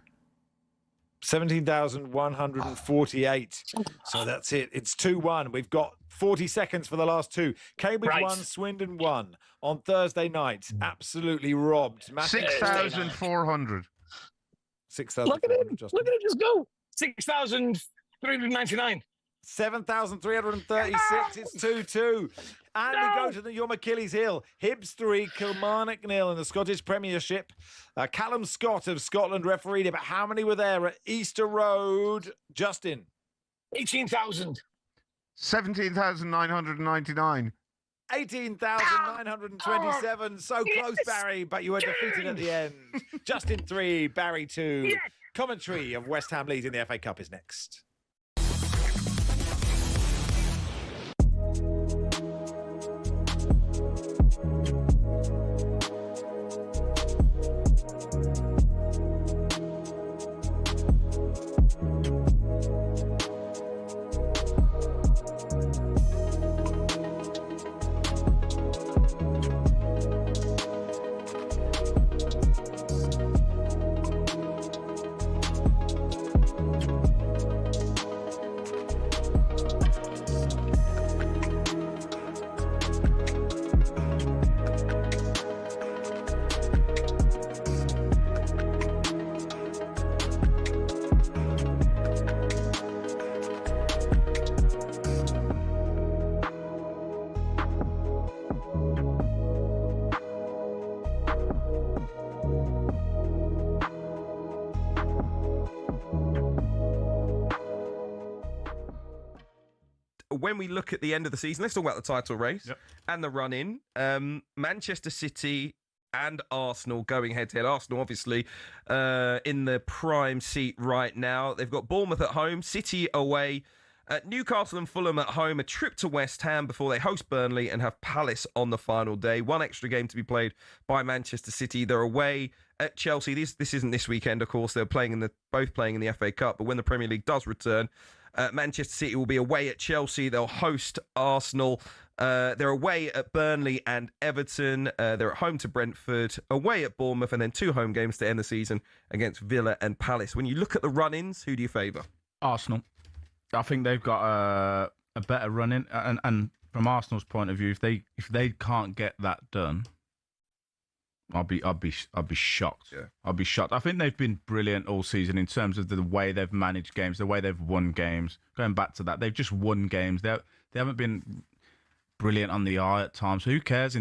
17,148. So that's it. It's 2-1. We've got 40 seconds for the last two. Cambridge won, Swindon won on Thursday night. Absolutely robbed. 6,400. 6,000. Look at him. Look at him just go. 6,399. 7,336. It's 2-2. And we go to your Achilles heel. Hibs 3, Kilmarnock 0 in the Scottish Premiership. Callum Scott of Scotland refereed it, but how many were there at Easter Road? Justin. 18,000. 17,999. 18,927. So close, Barry, but you were defeated at the end. Justin 3, Barry 2. Yes. Commentary of West Ham Leeds in the FA Cup is next. When we look at the end of the season, let's talk about the title race and the run-in. Manchester City and Arsenal going head-to-head. Arsenal, obviously, in the prime seat right now. They've got Bournemouth at home, City away, Newcastle and Fulham at home, a trip to West Ham before they host Burnley and have Palace on the final day. One extra game to be played by Manchester City. They're away at Chelsea. This isn't this weekend, of course. They're both playing in the FA Cup, but when the Premier League does return, Manchester City will be away at Chelsea. They'll host Arsenal. They're away at Burnley and Everton. They're at home to Brentford, away at Bournemouth, and then 2 home games to end the season against Villa and Palace. When you look at the run-ins, who do you favour? Arsenal. I think they've got a better run-in, and from Arsenal's point of view, if they can't get that done, I'll be shocked. Yeah. I'll be shocked. I think they've been brilliant all season in terms of the way they've managed games, the way they've won games. Going back to that, they've just won games. They haven't been brilliant on the eye at times. Who cares?